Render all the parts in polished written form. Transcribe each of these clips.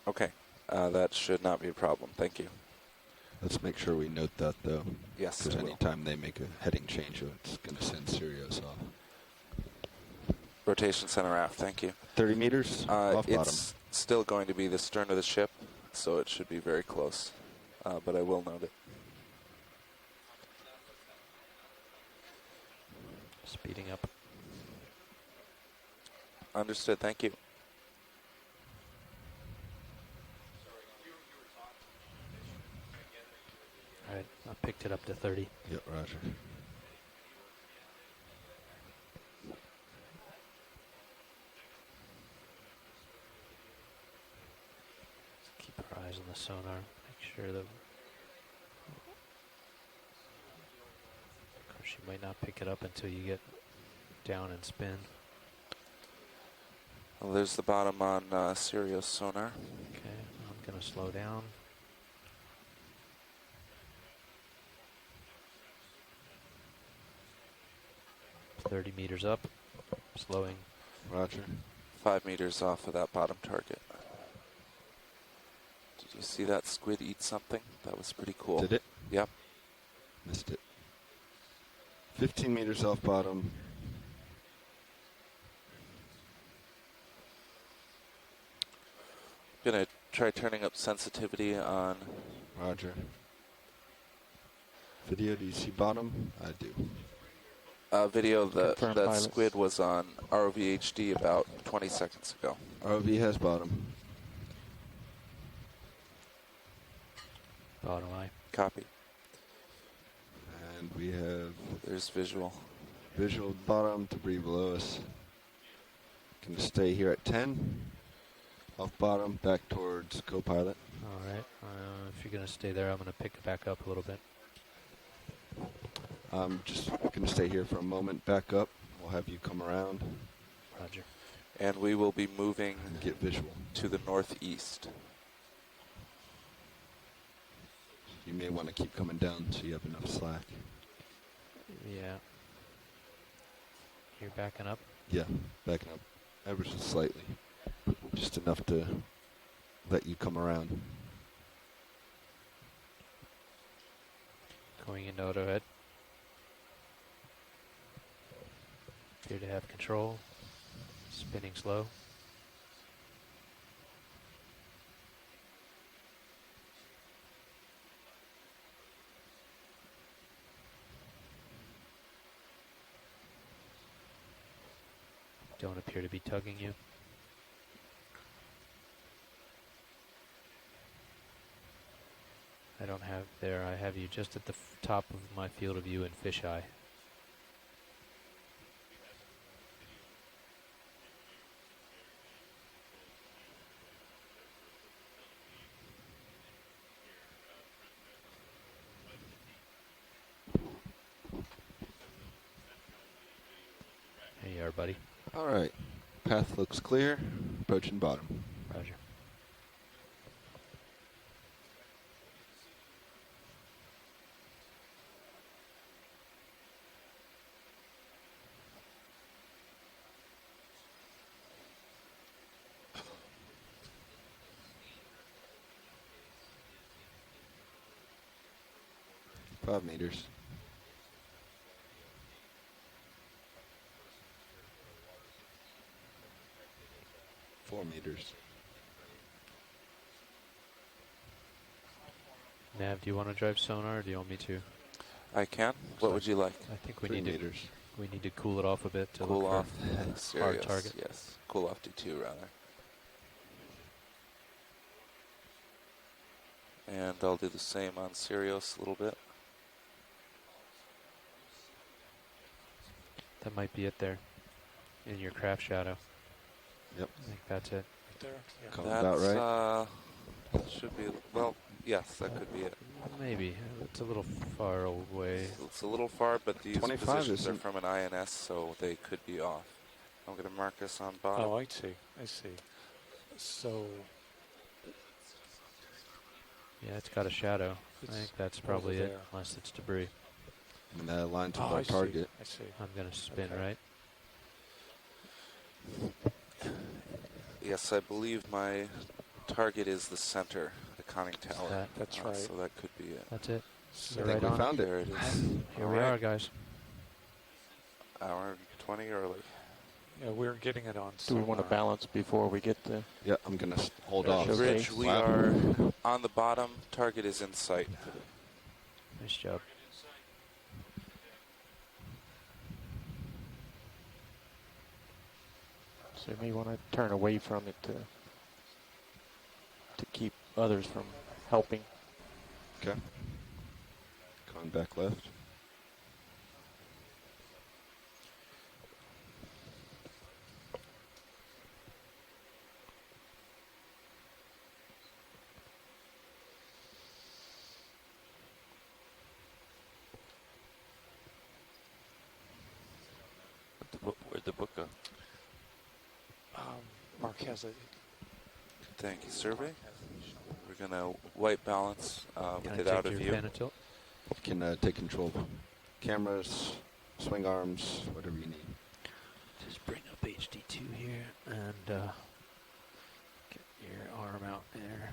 Okay, that should not be a problem. Thank you. Let's make sure we note that, though. Yes, Because I will. anytime they make a heading change, it's going to send Sirius off. Rotation center aft, thank you. 30 meters off bottom. It's still going to be the stern of the ship, so it should be very close, but I will note it. Speeding up. Understood, thank you. All right, I picked it up to 30. Yep, roger. Keep our eyes on the sonar. Make sure that. Of course, you might not pick it up until you get down and spin. Well, there's the bottom on Sirius sonar. Okay, I'm going to slow down. $30 meters up, slowing. Roger. 5 meters off of that bottom target. Did you see that squid eat something? That was pretty cool. Did it? Yep. Missed it. 15 meters off bottom. Gonna try turning up sensitivity on. Roger. Video, do you see bottom? I do. Video, Confirm the pilots. squid was on ROV HD about 20 seconds ago. ROV has bottom. Bottom eye. Copy. And we have There's visual. visual bottom, debris below us. Can stay here at 10. Off bottom, back towards co-pilot. All right, if you're going to stay there, I'm going to pick it back up a little bit. I'm just going to stay here for a moment, back up. We'll have you come around. Roger. And we will be moving and get visual to the northeast. You may want to keep coming down so you have enough slack. Yeah. You're backing up? Yeah, backing up ever so slightly. Just enough to let you come around. Going into auto head. Appear to have control. Spinning slow. Don't appear to be tugging you. I don't have there. I have you just at the top of my field of view in fisheye. There you are, buddy. All right. Path looks clear. Approaching bottom. Roger. Five meters. Four meters. Nav, do you want to drive sonar or do you want me to? I can. What would you like? I think we 3 need meters. to cool it off a bit to Cool look off. for hard Sirius, target. yes. Cool off to 2 rather. And I'll do the same on Sirius a little bit. That might be it there in your craft shadow. Yep. I think that's it. There. Yeah. Coming about right. Should be, well, yes, that could be it. Maybe. It's a little far away. It's a little far, but these 25 positions are isn't- from an INS, so they could be off. I'm going to mark us on bottom. Oh, I see. I see. So Yeah, it's got a shadow. I It's think that's probably over it, there. unless it's debris. And that aligns with oh, our I see. target. I see. I'm going to spin Okay. right. Yes, I believe my target is the center, the conning tower. that. That's right. So that could be it. That's it. So I think right we on. found it. There it is. Here All we right. are, guys. Hour 20 early. yeah, we're getting it on. Do we want to sonar. balance before we get the? Yeah, I'm gonna hold Yeah, off. sure. Rich, we Wow. are on the bottom. Target is in sight. Nice job. So you may want to turn away from it to keep others from helping. Okay. Going back left. Where'd the book go? Mark has it. Thank you, survey. We're going to white balance with Can I it out take of your view. pen and tilt? You can take control of cameras, swing arms, whatever you need. Just bring up HD2 here and get your arm out there.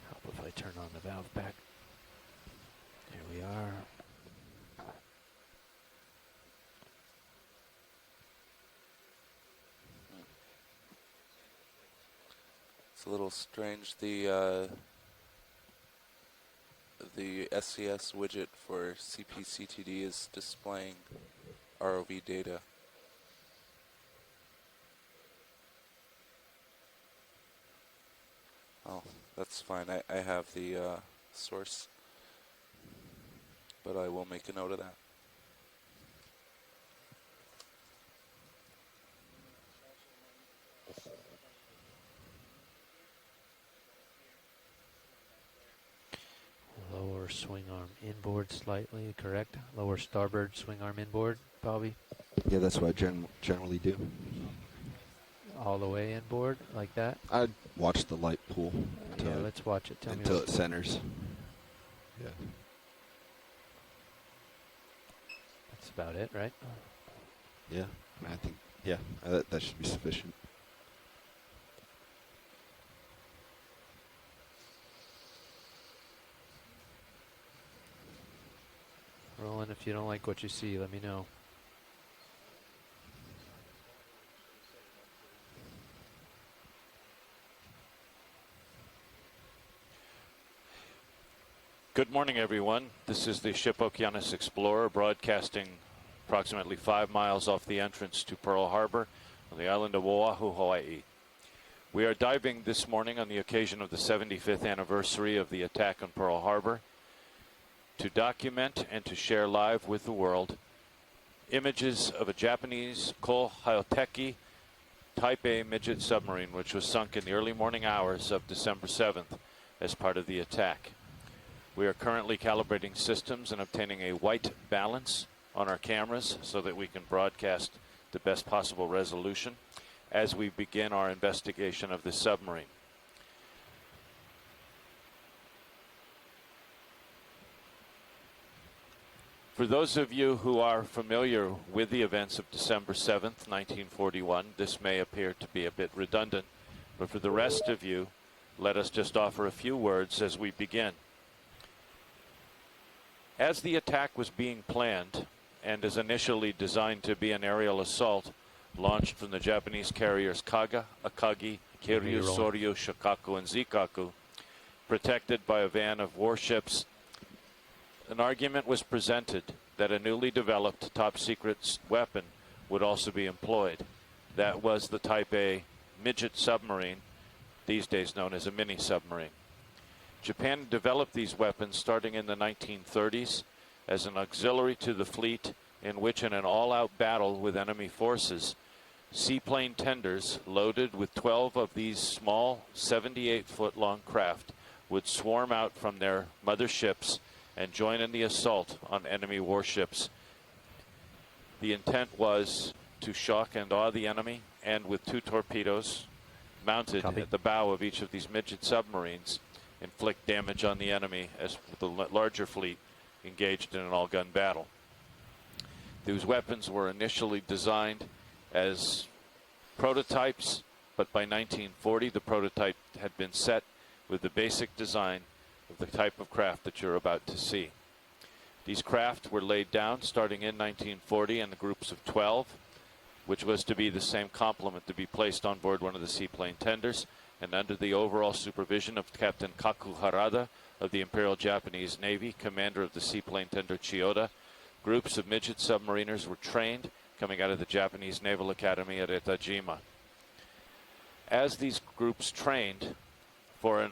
Help if I turn on the valve back. Here we are. It's a little strange. The SCS widget for CPCTD is displaying ROV data. Oh, that's fine. I have the source, but I will make a note of that. Lower swing arm inboard slightly, correct? Lower starboard swing arm inboard, Bobby? Yeah, that's what I generally do. All the way inboard, like that? I'd watch the light pool Yeah, until, let's watch it. Tell me until what. it centers. Yeah. That's about it, right? Yeah. I think, yeah, that should be sufficient. Roland, if you don't like what you see, let me know. Good morning, everyone. This is the ship Okeanos Explorer broadcasting approximately 5 miles off the entrance to Pearl Harbor on the island of Oahu, Hawaii. We are diving this morning on the occasion of the 75th anniversary of the attack on Pearl Harbor to document and to share live with the world images of a Japanese Kohaoteki Type A Midget submarine, which was sunk in the early morning hours of December 7th as part of the attack. We are currently calibrating systems and obtaining a white balance on our cameras so that we can broadcast the best possible resolution as we begin our investigation of the submarine. For those of you who are familiar with the events of December 7th, 1941, this may appear to be a bit redundant, but for the rest of you, let us just offer a few words as we begin. As the attack was being planned, and as initially designed to be an aerial assault launched from the Japanese carriers Kaga, Akagi, Kiryu, Soryu, Shokaku, and Zikaku, protected by a van of warships, an argument was presented that a newly developed top-secret weapon would also be employed. That was the Type A Midget submarine, these days known as a mini-submarine. Japan developed these weapons starting in the 1930s as an auxiliary to the fleet, in which in an all-out battle with enemy forces, seaplane tenders loaded with 12 of these small 78-foot-long craft would swarm out from their mother ships and join in the assault on enemy warships. The intent was to to shock and awe the enemy, and with 2 torpedoes mounted Copy. at the bow of each of these Midget submarines, inflict damage on the enemy as the larger fleet engaged in an all-gun battle. These weapons were initially designed as prototypes, but by 1940 the prototype had been set with the basic design of the type of craft that you're about to see. These craft were laid down starting in 1940 in groups of 12, which was to be the same complement to be placed on board one of the seaplane tenders, and under the overall supervision of Captain Kaku Harada of the Imperial Japanese Navy, commander of the seaplane tender Chiyoda, groups of midget submariners were trained coming out of the Japanese Naval Academy at Etajima. As these groups trained for an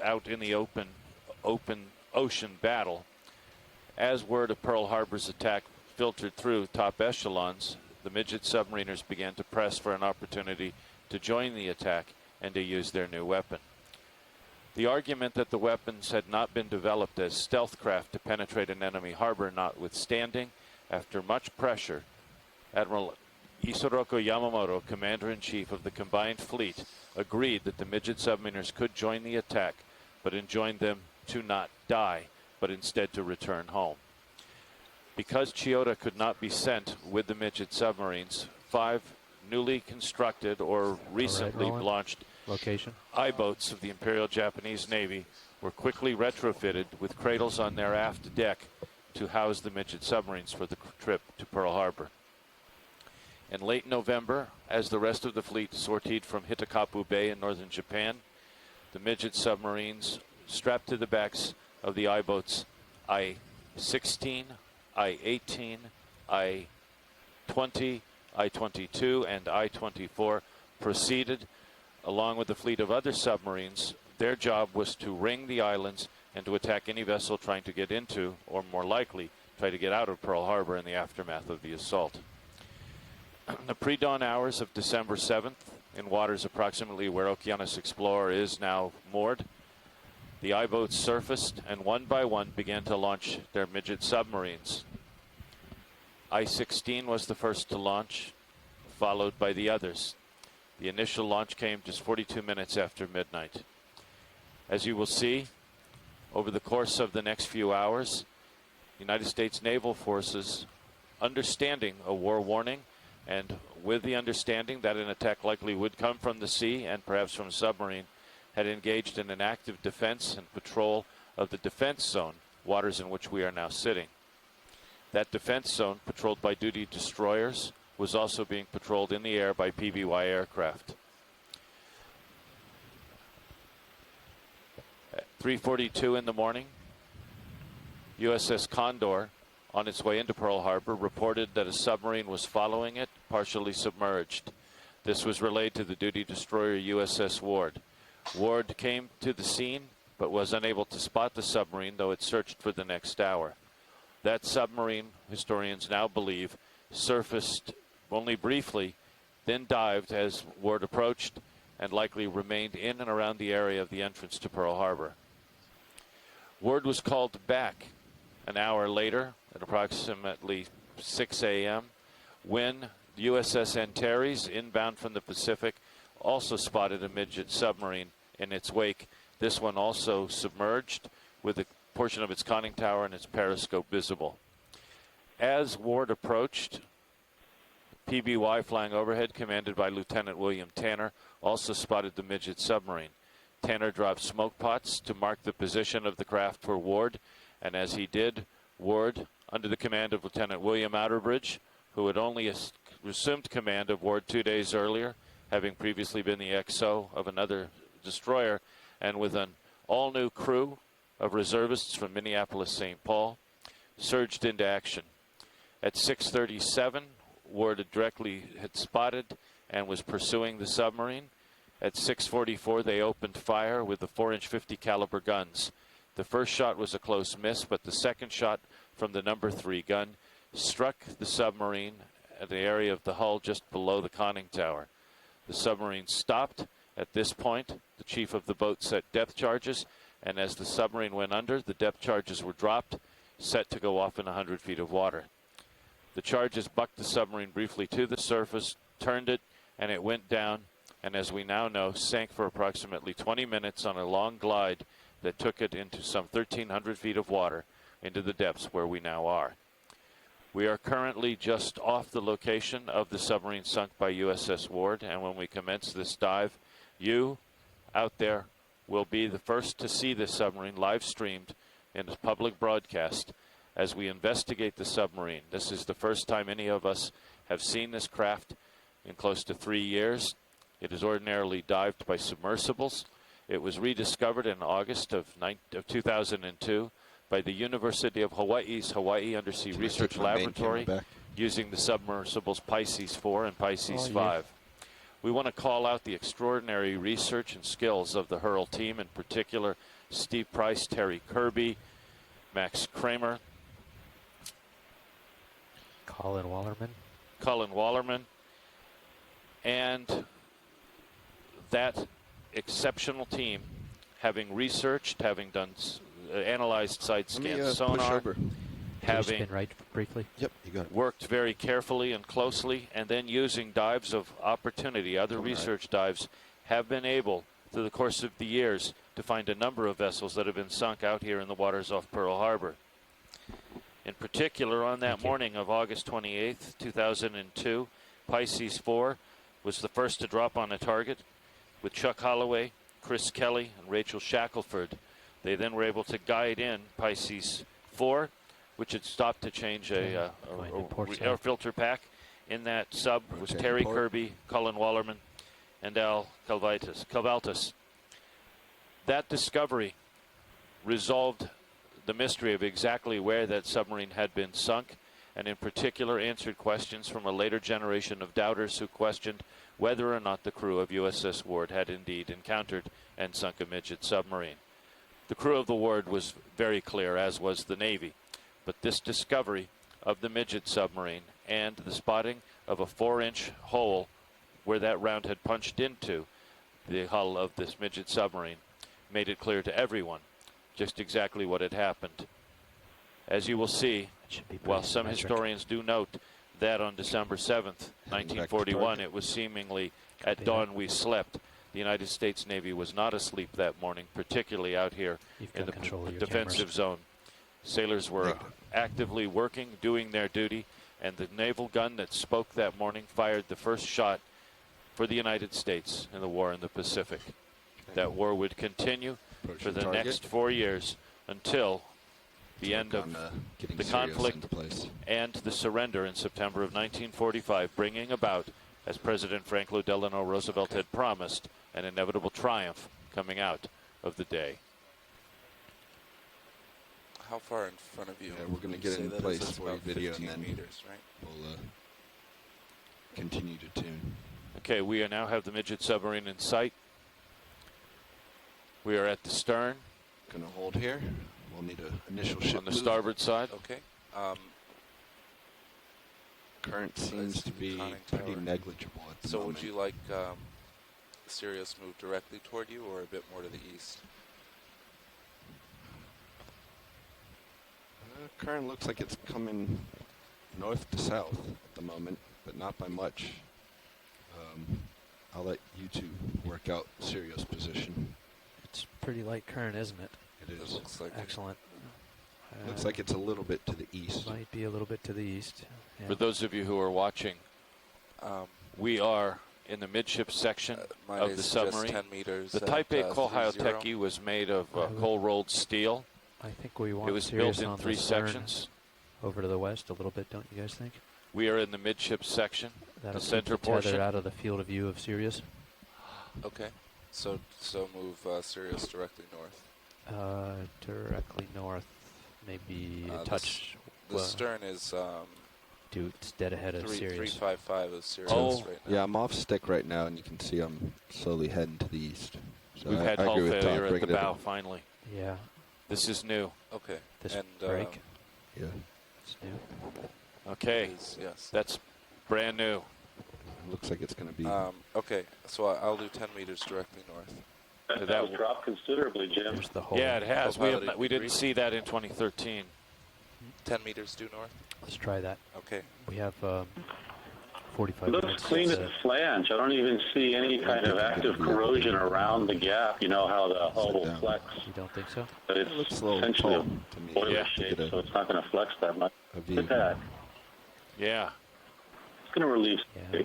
out in the open ocean battle, as word of Pearl Harbor's attack filtered through top echelons, the midget submariners began to press for an opportunity to join the attack and to use their new weapon. The argument that the weapons had not been developed as stealth craft to penetrate an enemy harbor notwithstanding, after much pressure, Admiral Isoroku Yamamoto, Commander-in-Chief of the combined fleet, agreed that the midget submariners could join the attack, but enjoined them to not die, but instead to return home. Because Chiyoda could not be sent with the midget submarines, 5 newly constructed or recently Roland. launched Location. I-boats of the Imperial Japanese Navy were quickly retrofitted with cradles on their aft deck to house the midget submarines for the trip to Pearl Harbor. In late November, as the rest of the fleet sortied from Hitakapu Bay in northern Japan, the midget submarines strapped to the backs of the I-boats I-16, I-18, I-20, I-22, and I-24 proceeded along with the fleet of other submarines. Their job was to ring the islands and to attack any vessel trying to get into, or more likely, try to get out of Pearl Harbor in the aftermath of the assault. The pre-dawn hours of December 7th, in waters approximately where Okeanos Explorer is now moored, the I-boats surfaced and one by one began to launch their midget submarines. I-16 was the first to launch, followed by the others. The initial launch came just 42 minutes after midnight. As you will see, over the course of the next few hours, United States naval forces, understanding a war warning, and with the understanding that an attack likely would come from the sea and perhaps from a submarine, had engaged in an active defense and patrol of the defense zone, waters in which we are now sitting. That defense zone, patrolled by duty destroyers, was also being patrolled in the air by PBY aircraft. At 3:42 in the morning, USS Condor, on its way into Pearl Harbor, reported that a submarine was following it, partially submerged. This was relayed to the duty destroyer USS Ward. Ward came to the scene, but was unable to spot the submarine, though it searched for the next hour. That submarine, historians now believe, surfaced only briefly, then dived as Ward approached, and likely remained in and around the area of the entrance to Pearl Harbor. Ward was called back an hour later, at approximately 6 a.m., when USS Antares, inbound from the Pacific, also spotted a midget submarine in its wake. This one also submerged, with a portion of its conning tower and its periscope visible. As Ward approached, PBY flying overhead, commanded by Lieutenant William Tanner, also spotted the midget submarine. Tanner dropped smoke pots to mark the position of the craft for Ward, and as he did, Ward, under the command of Lieutenant William Outerbridge, who had only assumed command of Ward 2 days earlier, having previously been the XO of another destroyer, and with an all-new crew of reservists from Minneapolis-St. Paul, surged into action. At 6:37, Ward had spotted and was pursuing the submarine. At 6:44, they opened fire with the 4-inch 50 caliber guns. The first shot was a close miss, but the second shot from the number 3 gun struck the submarine at the area of the hull just below the conning tower. The submarine stopped. At this point, the chief of the boat set depth charges, and as the submarine went under, the depth charges were dropped, set to go off in 100 feet of water. The charges bucked the submarine briefly to the surface, turned it, and it went down, and as we now know, sank for approximately 20 minutes on a long glide that took it into some 1,300 feet of water into the depths where we now are. We are currently just off the location of the submarine sunk by USS Ward, and when we commence this dive, you out there will be the first to see this submarine live streamed in a public broadcast as we investigate the submarine. This is the first time any of us have seen this craft in close to 3 years. It is ordinarily dived by submersibles. It was rediscovered in August of 2002 by the University of Hawaii's Hawaii Undersea Research Laboratory using the submersibles Pisces 4 and Pisces 5. We want to call out the extraordinary research and skills of the Hurl team, in particular Steve Price, Terry Kirby, Max Kramer, Colin Wallerman, and that exceptional team, having researched, having done analyzed side scan sonar, having spin right briefly. Yep, you got it. worked very carefully and closely, and then using dives of opportunity, other research dives, have been able, through the course of the years, to find a number of vessels that have been sunk out here in the waters off Pearl Harbor. In particular, on that morning of August 28th, 2002, Pisces 4 was the first to drop on a target with Chuck Holloway, Chris Kelly, and Rachel Shackelford. They then were able to guide in Pisces 4, which had stopped to change a air filter pack. In that sub was Terry Kirby, Colin Wallerman, and Al Calvaltis. That discovery resolved the mystery of exactly where that submarine had been sunk, and in particular answered questions from a later generation of doubters who questioned whether or not the crew of USS Ward had indeed encountered and sunk a midget submarine. The crew of the Ward was very clear, as was the Navy, but this discovery of the midget submarine and the spotting of a 4-inch hole where that round had punched into the hull of this midget submarine made it clear to everyone just exactly what had happened. As you will see, while some historians do note that on December 7th, 1941, it was seemingly at dawn we slept, the United States Navy was not asleep that morning, particularly out here in the defensive zone. Sailors were actively working, doing their duty, and the naval gun that spoke that morning fired the first shot for the United States in the war in the Pacific. That war would continue for the next 4 years until the end of the conflict and the surrender in September of 1945, bringing about, as President Franklin Delano Roosevelt had promised, an inevitable triumph coming out of the day. How far in front of you? Yeah, we're going to get it in place for a video, and then meters, right? We'll continue to tune. Okay, we now have the midget submarine in sight. We are at the stern. Going to hold here. We'll need an initial ship on the starboard side. Okay. Current seems to be pretty negligible at the moment. So would you like Sirius move directly toward you or a bit more to the east? Current looks like it's coming north to south at the moment, but not by much. I'll let you two work out Sirius position. It's pretty light current, isn't it? It is. It looks like Excellent. Looks like it's a little bit to the east. Might be a little bit to the east. Yeah. For those of you who are watching, we are in the midship section of the submarine. 10 meters the Type A Kohaoteki was made of coal-rolled steel. I think we want it was Sirius built in on 3 the stern sections. Over to the west a little bit, don't you guys think? We are in the midship section, That'll the center keep the tether portion. out of the field of view of Sirius. Okay. So move Sirius directly north. Directly north, maybe a touch. The stern is Dude, it's dead ahead of Sirius. 355 of Sirius right now. Yeah, I'm off stick right now, and you can see I'm slowly heading to the east. So We've had I hull agree with failure Todd, at the bow, finally. Yeah. This is new. Okay. This and break. Yeah. It's new. Okay. Yes. That's brand new. Looks like it's going to be. Okay, so I'll do 10 meters directly north. That will drop considerably, Jim. There's the hole. Yeah, it has. Co-piloting We didn't degree. see that in 2013. 10 meters due north. Let's try that. Okay. Okay. We have 45 Looks minutes. clean at the flange. I don't even see any kind of active corrosion around the gap. You know how the hull will flex. You don't think so? But it's It looks a little essentially tall a to me. boiler Yeah. shape, To get so it's not going to flex that much. a view. Look at that. Yeah. It's going to relieve. Yeah,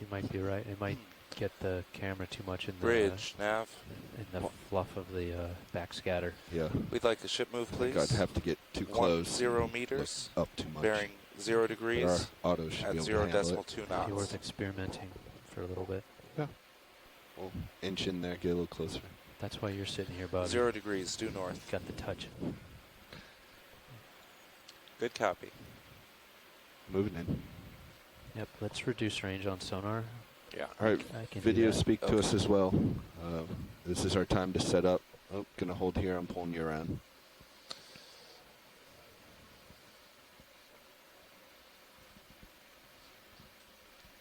you might be right. It might get the camera too much in the Bridge, nav. in the fluff of the backscatter. Yeah. We'd like a ship move, I think please. I'd have to get too close. 0 meters. Up too much. Bearing 0 But degrees. our auto should At be able 0 to handle decimal it. 2 It'd be worth knots. experimenting for a little bit. We'll inch in there, get a little closer. That's why you're sitting here, Bobby. 0 degrees due north. Got the touch. Good copy. Moving in. Yep. Let's reduce range on sonar. Yeah. All right, I can do video that. speak to Okay. us as well. This is our time to set up. Oh, gonna hold here. I'm pulling you around.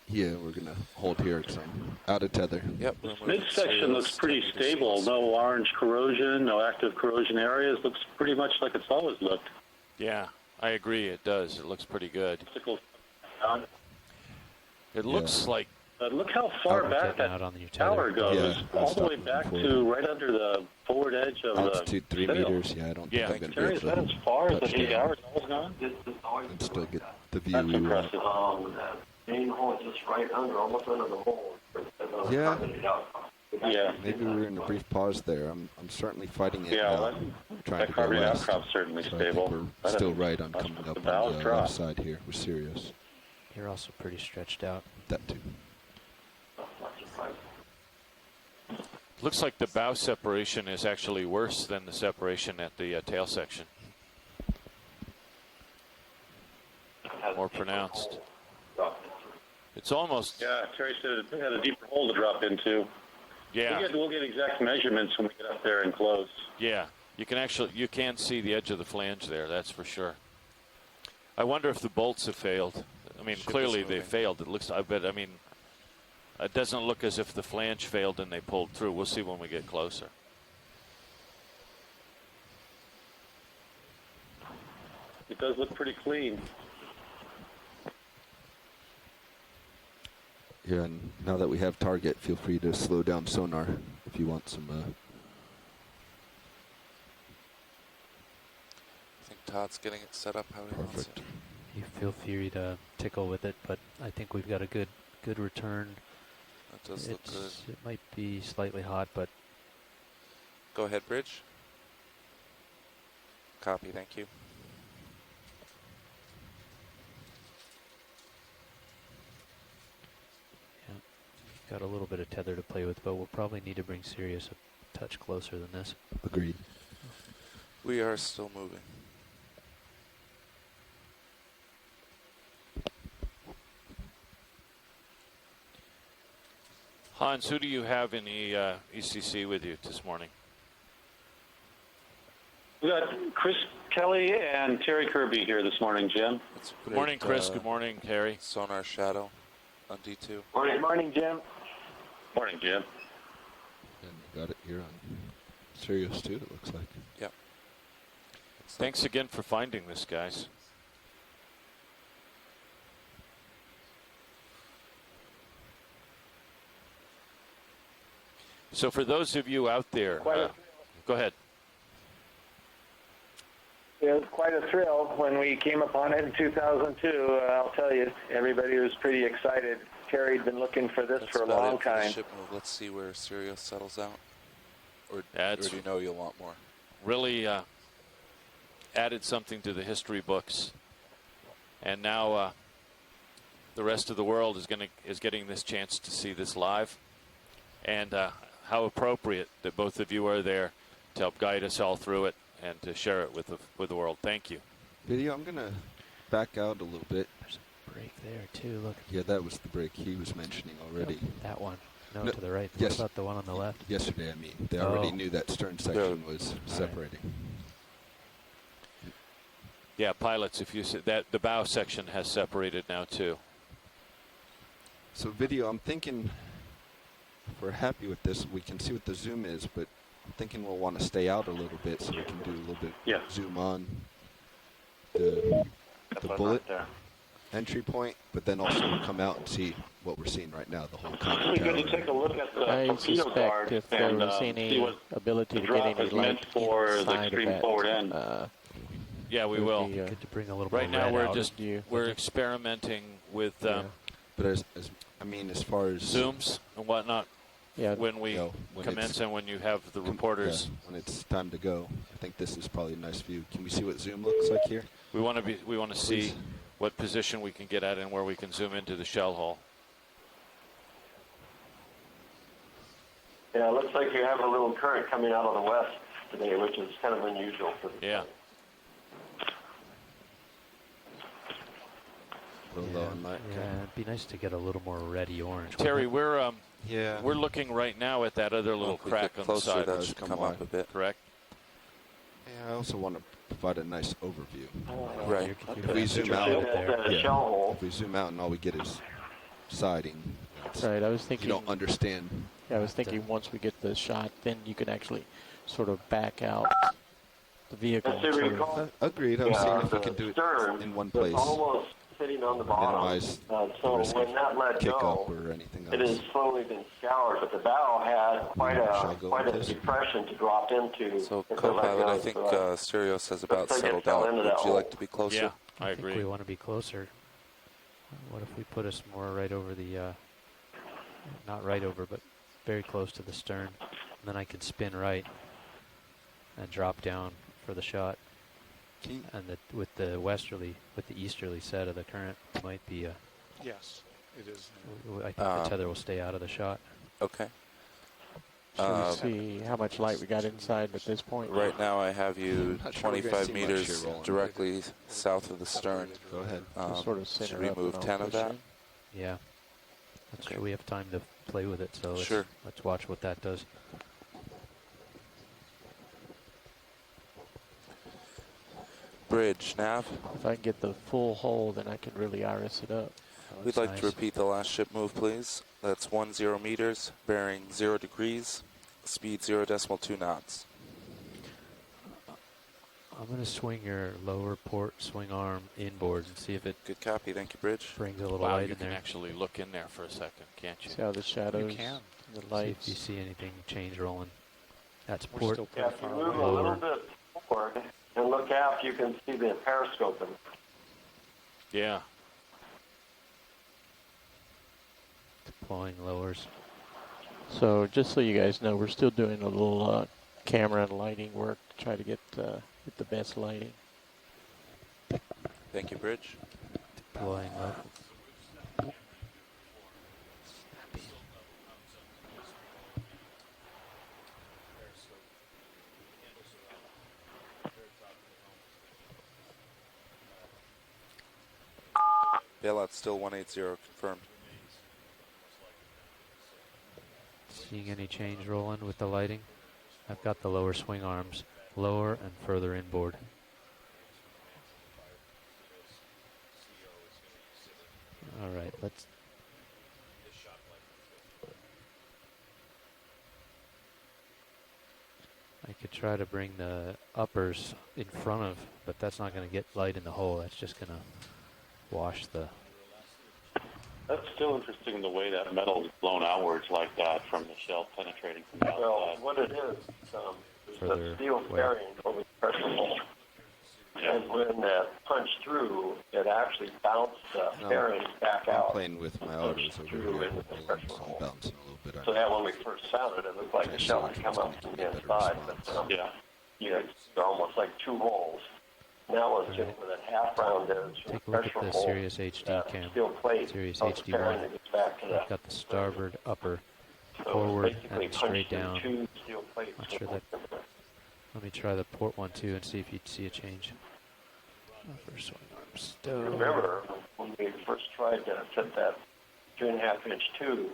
Yeah, we're gonna hold here because I'm out of tether. Yep. we're moving Midsection serious looks pretty 10 meters stable. east. No orange corrosion, no active corrosion areas. Looks pretty much like it's always looked. Yeah, I agree. It does. It looks pretty good. It looks like Look how far Out- back Getting that out on your tower tether. goes. Yeah, all the stop way back moving to forward. right under the forward edge of Altitude the 3 sail. meters. Yeah, I don't Yeah. think I'm gonna Terry, be is that able as to far as the touch 8 down hours always gone? and still get the view That's we want. impressive. Main hole is just right under, almost under the hole. Yeah. Yeah. Maybe we were in a brief pause there. I'm certainly fighting it Yeah, now. well, Trying that to go carbonate west. outcrop's certainly So I stable. think we're That still is- right on that's coming the up on bows the drop. left side here. We're serious. You're also pretty stretched out. That too. looks like the bow separation is actually worse than the separation at the tail section. More pronounced. It's almost Yeah, Terry said it had a deeper hole to drop into. yeah. We'll get exact measurements when we get up there and close. Yeah, you can see the edge of the flange there. That's for sure. I wonder if the bolts have failed. I mean, Ship clearly is they moving. failed. It looks. I mean, it doesn't look as if the flange failed and they pulled through. We'll see when we get closer. It does look pretty clean. Yeah, and now that we have target, feel free to slow down sonar if you want some. I think Todd's getting it set up how he wants Perfect. it. You feel free to tickle with it, but I think we've got a good return. That does look good. It might be slightly hot, but Go ahead, Bridge. Copy, thank you. yeah, we've got a little bit of tether to play with, but we'll probably need to bring Sirius a touch closer than this. Agreed. We are still moving. Hans, who do you have in the ECC with you this morning? We got Chris Kelly and Terry Kirby here this morning, Jim. It's Good morning, great, Chris. Good morning, Harry. Sonar shadow on D2. Morning, Jim. Morning, Jim. And we got it here on Sirius too, it looks like. Thanks again for finding this, guys. So for those of you out there, go ahead. It was quite a thrill when we came upon it in 2002. I'll tell you, everybody was pretty excited. Terry'd been looking for this That's for a about long it for the time. ship move. Let's see where Sirius settles out. Or That's do you know you'll want more? really added something to the history books, and now the rest of the world is getting this chance to see this live, and how appropriate that both of you are there to help guide us all through it and to share it with the world. Thank you. Video, I'm gonna back out a little bit. There's a break there too. Look, Yeah, that was the break he was mentioning already. that one. No, No, to the right. yes. What about the one on the left? Yesterday, I mean. They already Oh. knew that stern section was separating. Yeah, pilots, if you said that, the bow section has separated now too. So video, I'm thinking if we're happy with this, we can see what the zoom is, but I'm thinking we'll want to stay out a little bit so we can do a little bit Yeah. zoom on the bullet. There. entry point, but then also we'll come out and see what we're seeing right now, the whole conning It'd be good to tower. take a look at the I torpedo suspect guards if there and was see any what ability the to get drop any is meant light for the inside of extreme that, forward end. Yeah, we would will. be, Good to bring a little Right more now, red we're out. just we're experimenting with yeah. But as far as zooms and whatnot Yeah, when we when commence it's- and when you have the reporters. when it's time to go, I think this is probably a nice view. Can we see what zoom looks like here? We want to see Please. what position we can get at and where we can zoom into the shell hole. Yeah, it looks like you have a little current coming out of the west today, which is kind of unusual for the Yeah. A little low on light. Yeah, it'd be nice to get a little more reddy orange. Terry, we're Yeah. we're looking right now at that other little If we crack get on the closer, side. that Those should come come wide. up a bit. Correct. Yeah, I also want to provide a nice overview. Right. You're If we zoom Still out, at the yeah. shell hole. If we zoom out and all we get is siding, it's- right. I was you thinking. don't understand. I was thinking once we get the shot, then you can actually sort of back out the vehicle. And so and sort of- recall, Agreed. I was seeing if we the could do it stern in one was place. almost sitting on the bottom. Minimize So risk when that let kick go, up or anything it has else. slowly been scoured, but the bow had quite Shall I a go quite with a this? depression to drop into. So, if it let co-pilot, go. I think So, Stereo says about looks like it settled fell out. into Would that you hole. like to be closer? Yeah, I think agree. we want to be closer. What if we put us more right over the, not right over, but very close to the stern. And then I could spin right and drop down for the shot. Can you- And with the easterly set of the current, might be a. Yes, it is. I think the tether will stay out of the shot. Okay. Should we see how much light we got inside at this point? Right now I have you not sure we're gonna 25 see much meters here, Roland. directly south of the stern. Go ahead. Just sort of center should we up move and 10 I'll of push that? in. Yeah. That's Okay. true. We have time to play with it, so Sure. let's watch what that does. Bridge, nav. If I can get the full hole, then I can really iris it up. Oh, We'd that's like nice. to repeat the last ship move, please. That's 10 meters, bearing 0 degrees, speed 0.2 knots. I'm going to swing your lower port swing arm inboard and see if it Good copy. Thank you, Bridge. brings a little Wow, light you in can there. actually look in there for a second, can't you? See how the shadows, can. the See lights. if you see anything change rolling. That's We're port. still yeah, pretty if you far move away. a little bit forward and look out, you can see the periscope. Yeah. Deploying lowers. So just so you guys know, we're still doing a little camera and lighting work to try to get the best lighting. Thank you, Bridge. Deploying low. Bailout still 180, confirmed. Seeing any change rolling with the lighting? I've got the lower swing arms lower and further inboard. All right, let's. I could try to bring the uppers in front of, but that's not going to get light in the hole. That's just going to wash the. That's still interesting the way that metal is blown outwards like that from the shell penetrating from the Well, outside. what it is Further the steel away. fairing over the pressure hole. Yeah. And when that punched through, it actually bounced the No, fairing back I'm out. playing with my autos over Through here. into the pressure hole. I'm bouncing a little bit. So that when we first found it, it looked like the shell had come up from the inside, but Yeah. they're almost like two holes. Now it's just where that half round is from Take the a look at pressure the hole. Sirius HD cam. Steel plate. Sirius of the HD fairing 1. that gets back to I've got the starboard upper so forward it's basically and straight punched through down. two steel plates. Not sure that. Let me try the port one too and see if you'd see a change. Upper swing arm stowed. Remember, when we first tried to fit that 2.5-inch tube,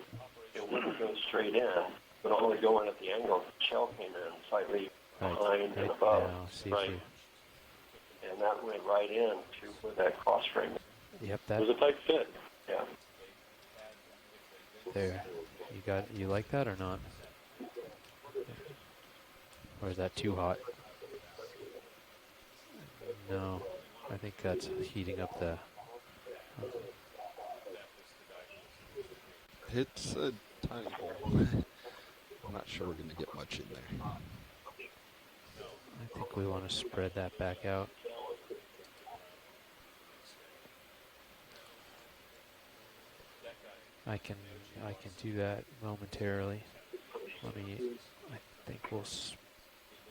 it wouldn't go straight in, but only go in at the angle the shell came in, slightly behind and Right above. now, see Right. if you. And that went right in to where that cross frame is. Yep, It was a that tight fit. Yeah. there. You like that or not? Or is that too hot? No, I think that's heating up the It's a tiny hole. I'm not sure we're going to get much in there. I think we want to spread that back out. I can do that momentarily. I think we'll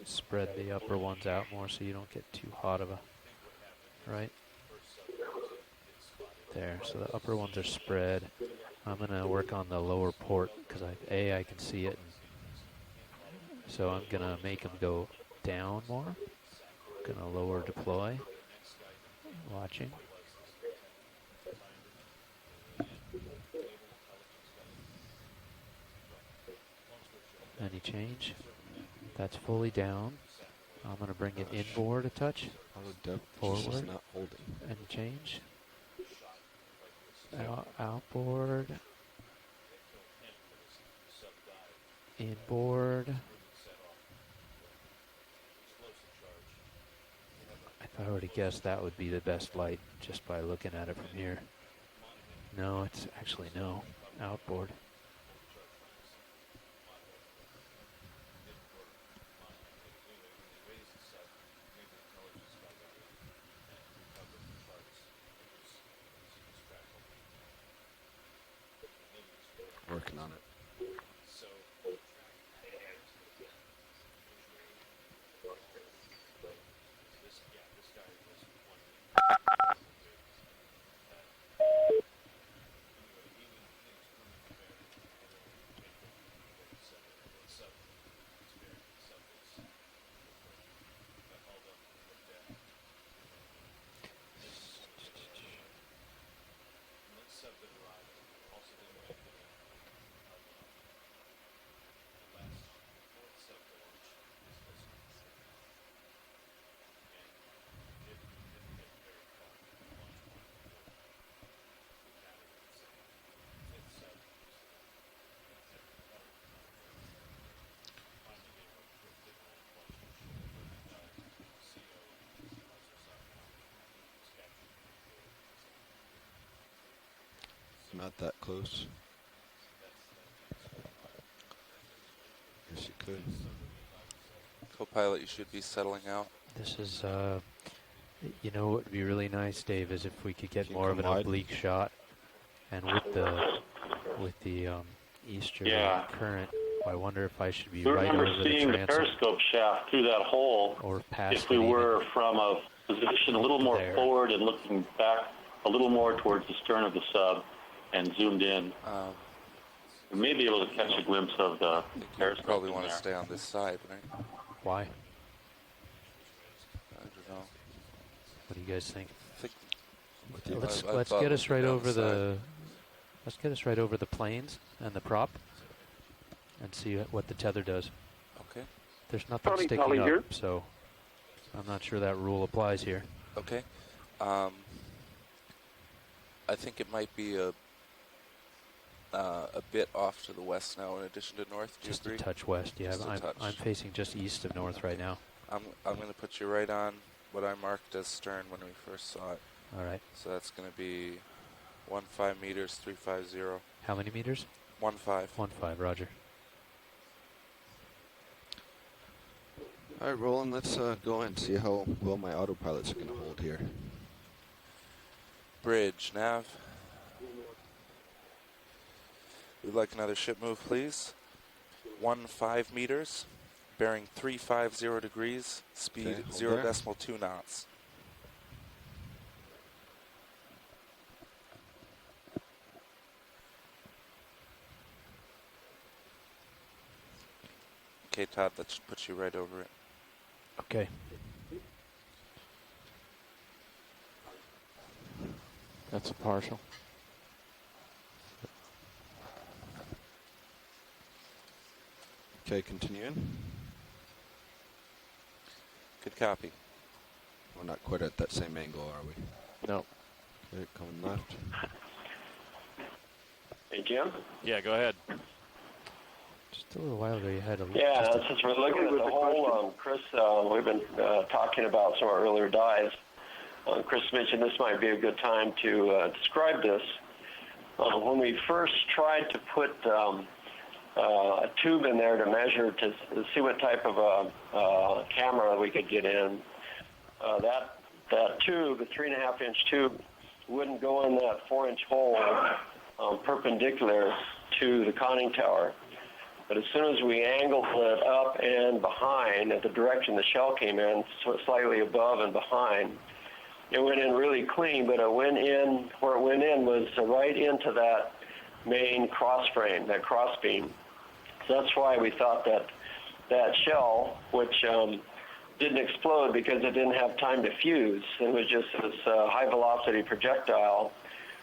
spread the upper ones out more so you don't get too hot of a, right? There, so the upper ones are spread. I'm gonna work on the lower port because I can see it. So I'm gonna make them go down more. Gonna lower deploy. Watching. Any change? That's fully down. I'm going to bring it inboard a touch. Auto depth Forward. just is not holding. Any change? Outboard. Inboard. If I were to guess, that would be the best light just by looking at it from here. No, it's actually no. Outboard. Working on it. Not that close. Yes, you could. Co-pilot, you should be settling out. This is, you know what would be really nice, Dave, is if we could get Can more of an come wide? oblique shot. And with the easterly Yeah. current, I wonder if I should be We right remember over the seeing the transom periscope shaft through that hole or past if we it even. were from a position a little more There. forward and looking back a little more towards the stern of the sub and zoomed in. We may be able to catch a glimpse of the I think you periscope. probably in want to there. stay on this side, right? Why? I don't know. What do you guys think? I think Let's I let's thought get it us would right be on over the side. the let's get us right over the planes and the prop and see what the tether does. Okay. There's nothing Tony, sticking Polly up, here. so I'm not sure that rule applies here. Okay. I think it might be a bit off to the west now in addition to north. Do you Just a agree? touch west, yeah. Just a touch. I'm facing just east of north right now. I'm going to put you right on what I marked as stern when we first saw it. All right. So that's going to be 15 meters, 350. How many meters? 15. 1.5, roger. All right, Roland, let's go and see how well my autopilots are going to hold here. Bridge, nav. We'd like another ship move, please. 15 meters, bearing 350 degrees, speed Okay, hold there. 0.2 knots. Okay, Todd, that should put you right over it. Okay. That's a partial. Okay, continuing. Good copy. We're not quite at that same angle, are we? No. Okay, coming left. Hey, Jim? Yeah, go ahead. Just a little while ago, you had a Yeah, just a- since we're looking at the whole, Chris, we've been talking about some of our earlier dives. Chris mentioned this might be a good time to describe this. When we first tried to put a tube in there to measure to see what type of a camera we could get in, that tube, the 3.5-inch tube, wouldn't go in that 4-inch hole perpendicular to the conning tower. But as soon as we angled it up and behind at the direction the shell came in, so slightly above and behind, it went in really clean, but it went in, where it went in was right into that main cross frame, that cross beam. So that's why we thought that shell, which didn't explode because it didn't have time to fuse, it was just this high-velocity projectile,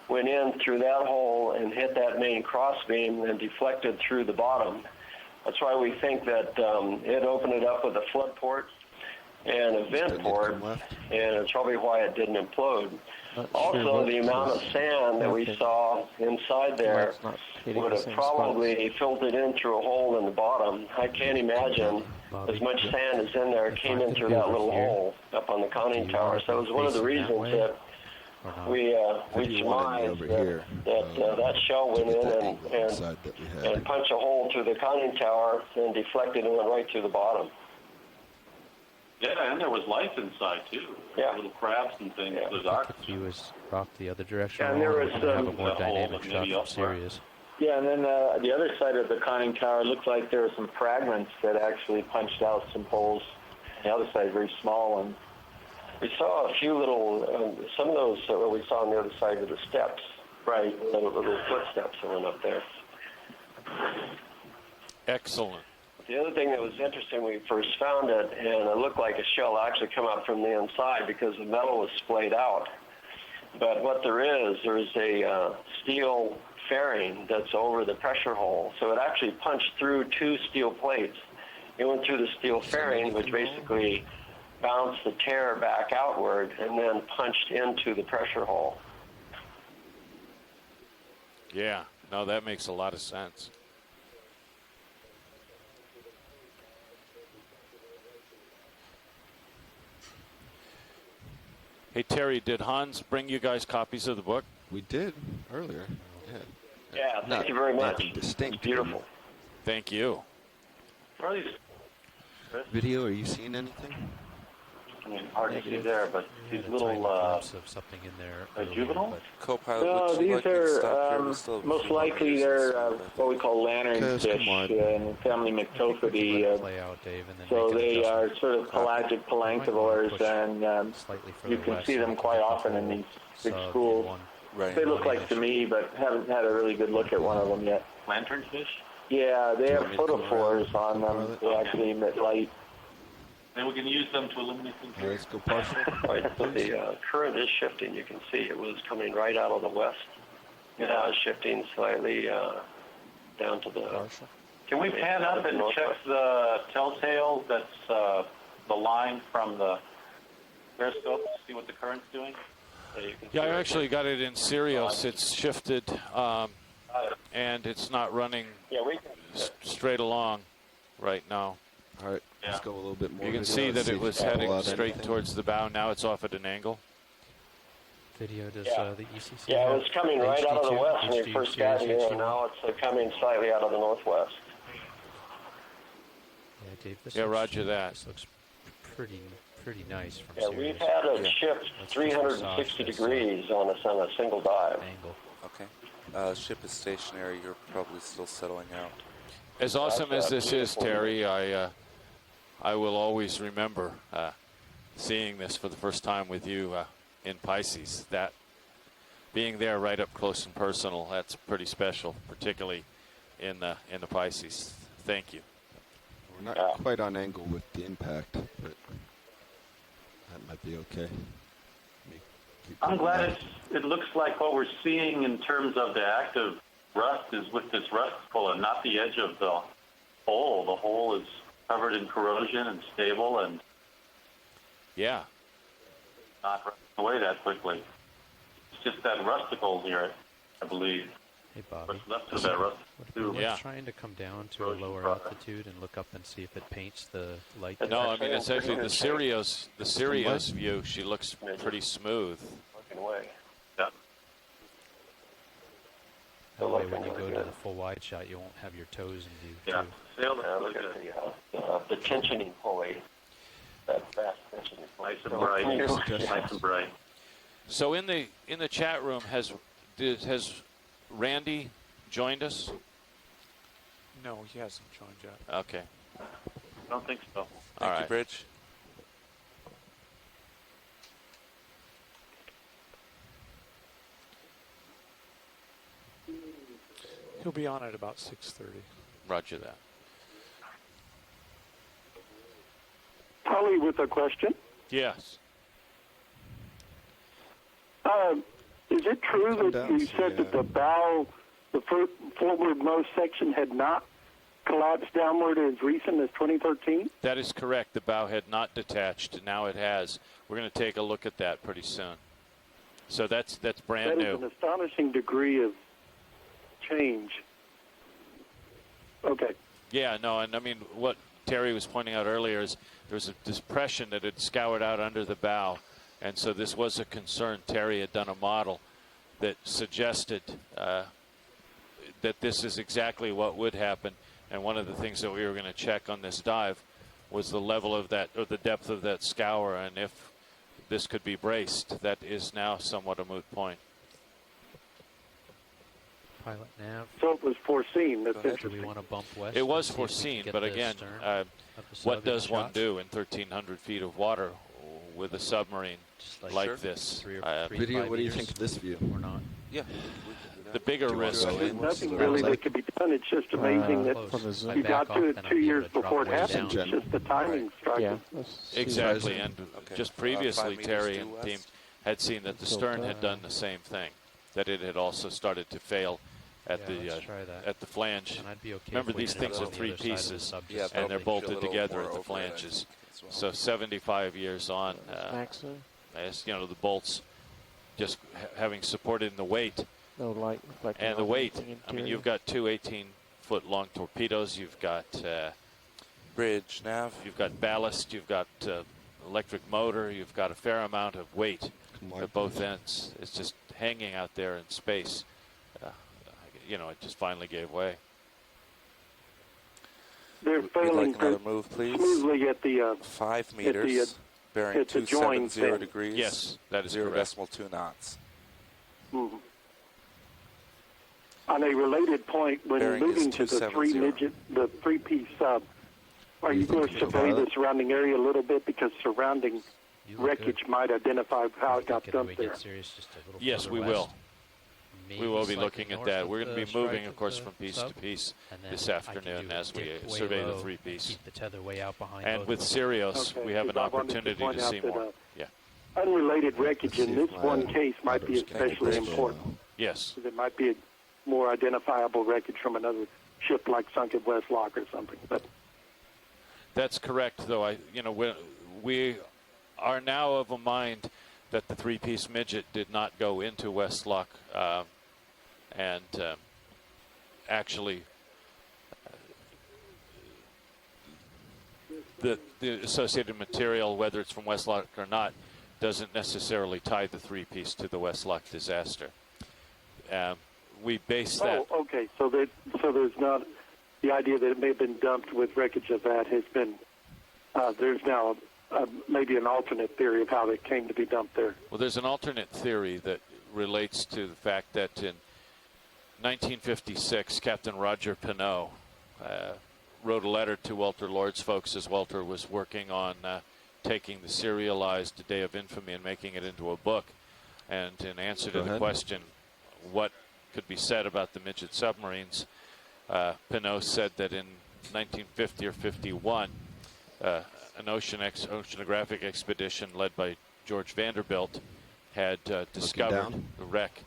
went in through that hole and hit that main cross beam and deflected through the bottom. That's why we think that it opened it up with a flood port and a vent port, and it's probably why it didn't implode. Also, the amount of sand that we saw inside there would have probably filtered in through a hole in the bottom. I can't imagine as much sand as in there came in through that little hole up on the conning tower. So it was one of the reasons that we surmised that shell went in and punched a hole through the conning tower and deflected and went right through the bottom. Yeah, and there was life inside too. Yeah. Little crabs and things. Yeah. There's arcs. If you was rocked the other direction, and there was have a more dynamic shot from Sirius. Yeah, and then the other side of the conning tower looked like there were some fragments that actually punched out some holes. The other side, very small ones. We saw a few little, some of those we saw on the other side of the steps. Right. Little footsteps that went up there. Excellent. The other thing that was interesting, we first found it, and it looked like a shell actually come up from the inside because the metal was splayed out. But what there's a steel fairing that's over the pressure hole. So it actually punched through two steel plates. It went through the steel fairing, which basically bounced the tear back outward and then punched into the pressure hole. Yeah, no, that makes a lot of sense. Hey, Terry, did Hans bring you guys copies of the book? We did earlier. Yeah. Yeah, thank you very much. Distinct. It's beautiful. Thank you. What are these? Video, are you seeing anything? I mean, hard to see there, but these little glimpse of something in there. juvenile? Co-pilot, No, would you these like me to stop here? are We still have a most few more likely minutes they're to see what we call lanternfish in family Myctophoridae. Play out, Dave, and then So make an they are adjustment. sort of pelagic planktivores, and Slightly you further can west see so them we can quite get the often in whole these big sub schools. one. Right. They look like to me, but haven't had a really good look at one of them yet. Lanternfish? Yeah, they have want me to come photophores around? on them. They actually emit light. And we can use them to illuminate things. All right, let's go partial. Right, so the current is shifting. You can see it was coming right out of the west. Now it's shifting slightly down to the... Can we pan up and check the telltale that's the line from the periscope to see what the current's doing? So you can Yeah, see I right actually got it in Sirius. It's shifted, and it's not running there. Yeah, we can... straight along right now. All right, let's go a little bit more. You can video. see Let's that it if was we can heading pull out straight anything. towards the bow. Now it's off at an angle. Video, does Yeah. the ECC Yeah, it have was coming right out of the HD2, west when we HD first got series here, HD1? and now it's coming slightly out of the northwest. Yeah, Dave, this Yeah, looks, roger that. This looks pretty nice from Yeah, Sirius. we've had it Yeah. shift Let's 360 massage this, degrees on a single dive. Angle. Okay. Ship is stationary. You're probably still settling out. As awesome as this is, beautiful. Terry, I will always remember seeing this for the first time with you in Pisces. That being there right up close and personal, that's pretty special, particularly in the Pisces. Thank you. We're not quite on angle with the impact, but that might be okay. Let me keep I'm going glad down. it looks like what we're seeing in terms of the active rust is with this rust pull and not the edge of the hole. The hole is covered in corrosion and stable and Yeah. not rusting away that quickly. It's just that rusticle near it, I believe. Hey, Bobby. What's left of that rust What if too. we were Yeah. trying to come down to a Corrosion lower product. altitude and look up and see if it paints the light? It's No, I actually mean, it's in actually pretty the good shape. Sirius, the Sirius view. She looks pretty smooth. Looking away. Yeah. That way, looking when you really go to good. the full wide shot, you won't have your toes in view, Yeah. too. Sail Now looks look really at good. the tensioning pulley. That fast tensioning pulley. Nice and So bright. clean. Nice and bright. So in the chat room, has Randy joined us? No, he hasn't joined yet. Okay. I don't think so. All Thank you, right. Bridge. He'll be on at about 6:30. Roger that. Polly with a question. Yes. Is it true Come that down, you so said that the bow, the forwardmost section had not collapsed downward as recent as 2013? That is correct. The bow had not detached. Now it has. We're going to take a look at that pretty soon. So that's brand That is new. an astonishing degree of change. Okay. Yeah, no, and I mean, what Terry was pointing out earlier is there was a depression that had scoured out under the bow, and so this was a concern. Terry had done a model that suggested that this is exactly what would happen, and one of the things that we were going to check on this dive was the level of that, or the depth of that scour, and if this could be braced. That is now somewhat a moot point. Pilot nav. So it was foreseen. That's ahead. Do interesting. we want to bump west? It was and see if we can foreseen, get but the again, stern of the sub what in does one shots? do in 1,300 feet of water with a submarine Just like Sure. this? 3 or 3 to Video, 5 what do you meters think of this view? Or not? Yeah. we can do that. The bigger Do you want risk. to go There's in? nothing Sounds really like- that could be done. It's just amazing that Close. from the If zoom. I you back got to off, it then I'll 2 be able years to drop before it way happened. down. It's just the timing striking. Yeah. let's see. Exactly, Size and Okay. just 5 previously, meters Terry due and west. team had seen that the So, stern had done the same thing, that it had also started to fail at Yeah, the let's try that. at the flange. And I'd be okay Remember, if we these ended things up are on the three other side of the pieces, sub Yeah, just that'll and they're make you a bolted little together more at the over it, I flanges. think, as well. So 75 years on, Max there? as you know, the bolts just having supported in the weight. No light reflecting. And the off weight, anything I mean, interior. you've got two 18-foot long torpedoes, you've got Bridge, nav. ballast, you've got electric motor, you've got a fair amount of weight Come wide, at both please. ends. It's just hanging out there in space. You know, it just finally gave way. They're We'd failing like another move, please. smoothly at the 5 meters, bearing at the join 270 fin. degrees. Yes, that is 0.2 knots. Mhm. On a related point, when Bearing is moving to the 270. the three-piece sub, are You you think going to you can survey follow the surrounding area a little bit because surrounding You look wreckage good. might identify how I'm it got thinking dumped we there? get serious just a little Yes, further we west. will. Maybe We will be slightly looking at north that. of We're going to the be strike moving, of course, the from piece sub, to piece and then this I could afternoon do a as we dip way survey the low, three-piece. Keep the tether way out behind And both with of them. Sirius, Okay, we have an because I wanted to opportunity point to out see that, more. Yeah. Unrelated wreckage Let's in see if this my, one case might be others can especially get this important. one. Yes. There might be a more identifiable wreckage from another ship like sunk at West Lock or something. But That's correct, though. We are now of a mind that the three-piece Midget did not go into Westlock, and actually, the associated material, whether it's from Westlock or not, doesn't necessarily tie the three-piece to the Westlock disaster. We base that. oh, okay. So there's not the idea that it may have been dumped with wreckage of that has been. There's now maybe an alternate theory of how it came to be dumped there. Well, there's an alternate theory that relates to the fact that in 1956, Captain Roger Pinot wrote a letter to Walter Lord's folks as Walter was working on taking the serialized Day of Infamy and making it into a book. And in answer to Go the ahead. question, what could be said about the Midget submarines, Pinot said that in 1950 or 51, an oceanographic expedition led by George Vanderbilt had discovered down. the wreck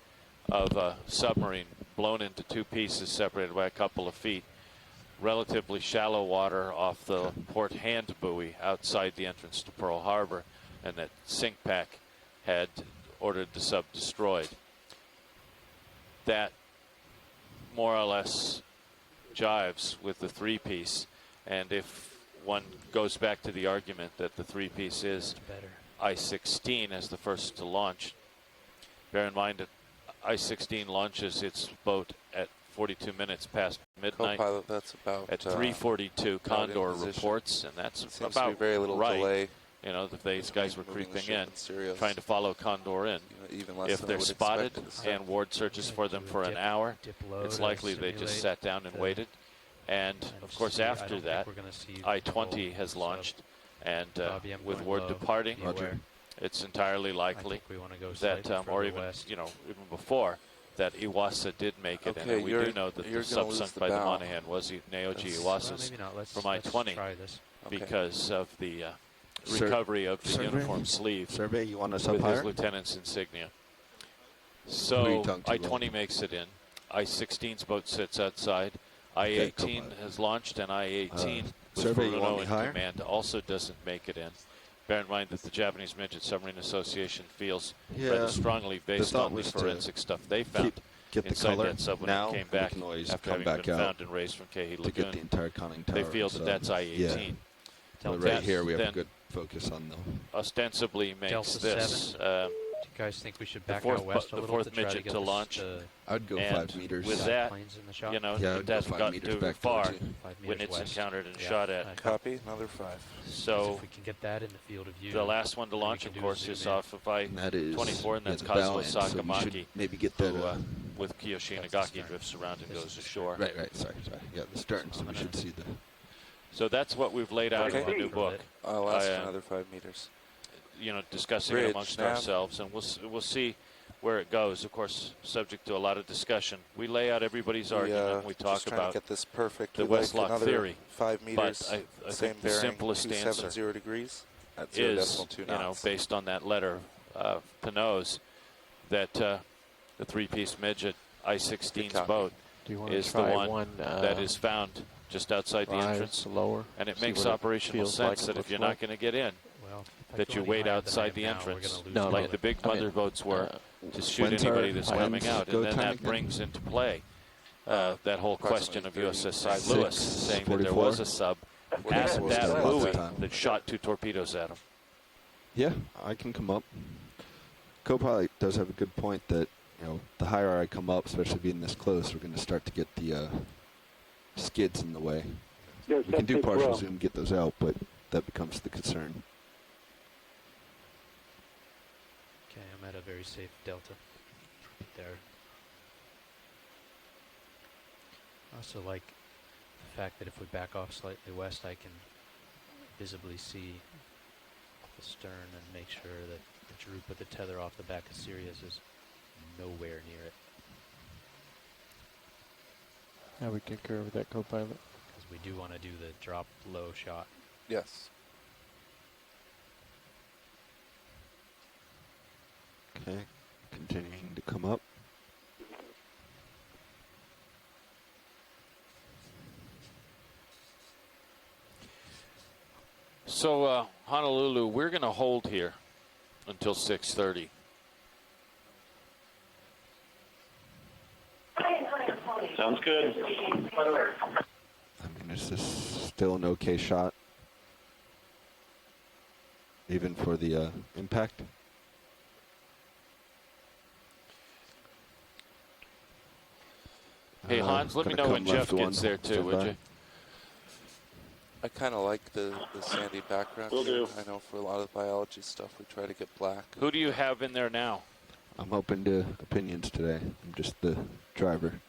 of a submarine blown into two pieces separated by a couple of feet, relatively shallow water off the port hand buoy outside the entrance to Pearl Harbor, and that sink pack had ordered the sub destroyed. That more or less jives with the three-piece. And if one goes back to the argument that the three-piece is better. I-16 as the first to launch, bear in mind that I-16 launches its boat at 42 minutes past midnight. Co-pilot, that's about at 3:42. Condor reports, and that's seems about to be very little right. delay. You know, these guys were moving the creeping ship in, Sirius. trying to follow Condor in. Even less If than I they're would spotted expect and Ward searches for them for an hour, it's likely they just sat down and waited. And of course, after that, I-20 has launched, and with Ward departing, it's entirely likely that, or even even before, that Iwasa did make it. Okay, and we do know that the sub sunk by the bow. Monahan was Naoji Iwasa's from I-20 because of the recovery of the uniform sleeve Survey, you want us up with his higher? lieutenant's insignia. So I-20 makes it in. I-16's boat sits outside. I-18 has launched, and I-18 with Survey, you want Furuno me in higher? command also doesn't make it in. Bear in mind that the Japanese Midget Submarine Association feels rather strongly based on the forensic stuff they found get the inside color. that sub when Now it came we back can always after come having back been out found and raised from Kehi to Lagoon. get the entire conning tower. They feel that that's I-18. Yeah. But right here we have a good focus on the ostensibly makes Delta this. Do you guys think we should back out west a little fourth to try to midget get to this, launch. I'd go And 5 meters. with that, planes in the shot? you know, Yeah, it hasn't gotten too back far towards you. 5 when meters it's west. encountered and Yeah, shot at. Copy, another 5. So if we can get that in the field of view, the last one to then we launch, can of do a course, zoom is in. off of That is I-24, and that's the bow Kazuo end, so we should Sakamaki, maybe get who, that. with Kiyoshi Nagaki, drifts around and goes ashore. Right. Sorry. Yeah, the stern. So we should see the. So that's what we've laid out in the new book. I'll ask for another 5 meters. You know, discussing it Bridge, amongst nav. ourselves, and we'll see where it goes. Of course, subject to a lot of discussion. We lay out everybody's argument. We talk just trying about to get this perfect. the We'd Westlock another theory. 5 meters. But I same think the bearing, simplest answer 270 degrees at is, 0.2 you know, knots. based on that letter to nose, that the three-piece midget I-16's boat Do you want is to the try one that is found just outside the rise entrance. lower? And it See makes what it operational feels sense like that on if the you're floor? not going to get in, Well, if I that go you any wait higher than I outside am the now, we're entrance, gonna lose No, like pilot. the big I mean, mother boats were, to shoot when's anybody our that's winds coming out. go And then time that again? brings into play that whole question of approximately USS 30 Lewis saying that there was a sub at 44 that lots of buoy time. that shot 2 torpedoes at him. Yeah, I can come up. Co-pilot does have a good point that, you know, the higher I come up, especially being this close, we're going to start to get the skids in the way. Yes, We can do that's partial well. zoom, get those out, but that becomes the concern. Okay, I'm at a very safe delta there. I also like the fact that if we back off slightly west, I can visibly see the stern and make sure that the droop of the tether off the back of Sirius is nowhere near it. I would concur with that, co-pilot. Because we do want to do the drop low shot. Yes. Okay, continuing to come up. So Honolulu, we're going to hold here until 6:30. Sounds good. I mean, is this still an okay shot? Even for the impact? Hey, Hans, let me gonna know when come Jeff left gets one, there, too, stand would by. you? I kind of like the sandy background. Will here. do. I know for a lot of biology stuff, we try to get black. Who do you have in there now? I'm open to opinions today. I'm just the driver.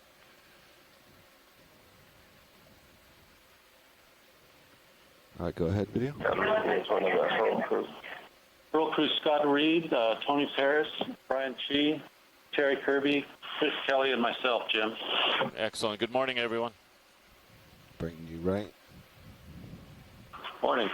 All right, go ahead, video. Roll crew Scott Reed, Tony Paris, Brian Chi, Terry Kirby, Chris Kelly and myself, Jim. Excellent. Good morning, everyone. Bringing you right. Morning.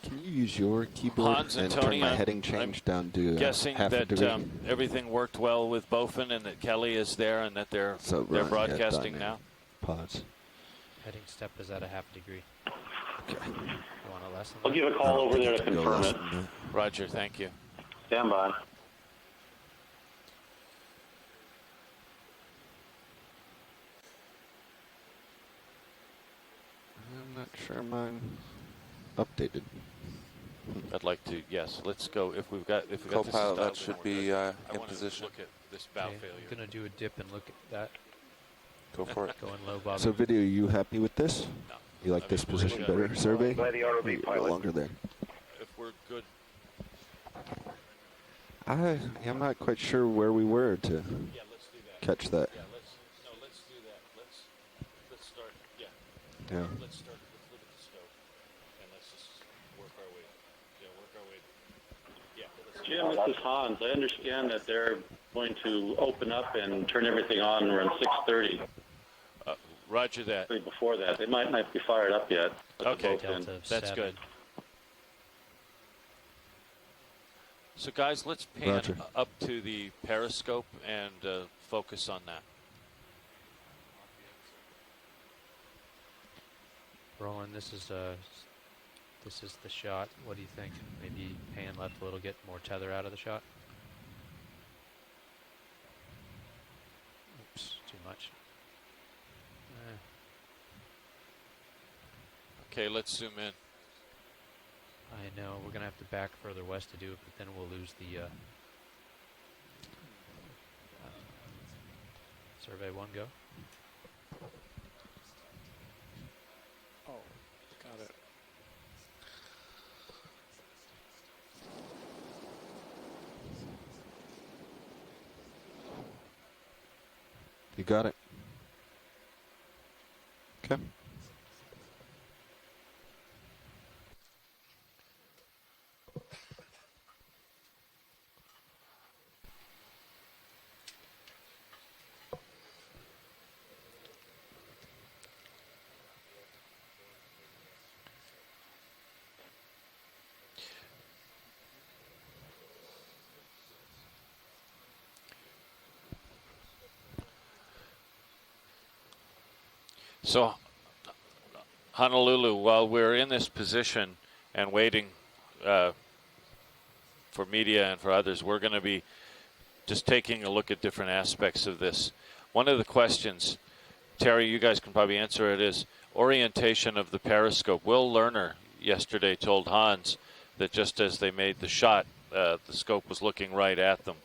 Can Can you use your keyboard Hans and and turn Tony, my I'm heading change down to guessing half a that degree? everything worked well with Bofin and that Kelly is there and that they're broadcasting now. Pause. Heading step is at a half degree. Okay. You want it less than I'll that? give a call over there to confirm it. Roger, thank you. Stand by. I'm not sure mine updated. I'd like to, yes, let's go. If we've got this Co-pilot, dialed that should we're be good. in I wanna position. Look at this bow Okay, failure. I'm gonna do a dip and look at that. Go for it. Going low, Bob. So video, you happy with this? No. You like I this mean, we're position good. better? Survey? By the ROV Or you go pilot. longer there. If we're good, I'm not quite sure where we were to yeah, let's do that. catch that. Yeah, let's do that. Let's start. Yeah, Yeah. let's start. Let's look at the scope and let's just work our way. Yeah, work our way. Yeah. Jim, this is Hans. I understand that they're going to open up and turn everything on around 6:30. Roger that. Before that, they might not be fired up yet. Okay, Delta of that's 7. good. So guys, let's pan Roger. up to the periscope and focus on that. Roland, this is the shot. What do you think? Maybe pan left a little, get more tether out of the shot. Oops, too much. Okay, let's zoom in. I know we're gonna have to back further west to do it, but then we'll lose the survey 1 go. Oh, got it. You got it. Okay. So, Honolulu, while we're in this position and waiting for media and for others, we're going to be just taking a look at different aspects of this. One of the questions, Terry, you guys can probably answer it, is orientation of the periscope. Will Lerner yesterday told Hans that just as they made the shot, the scope was looking right at them.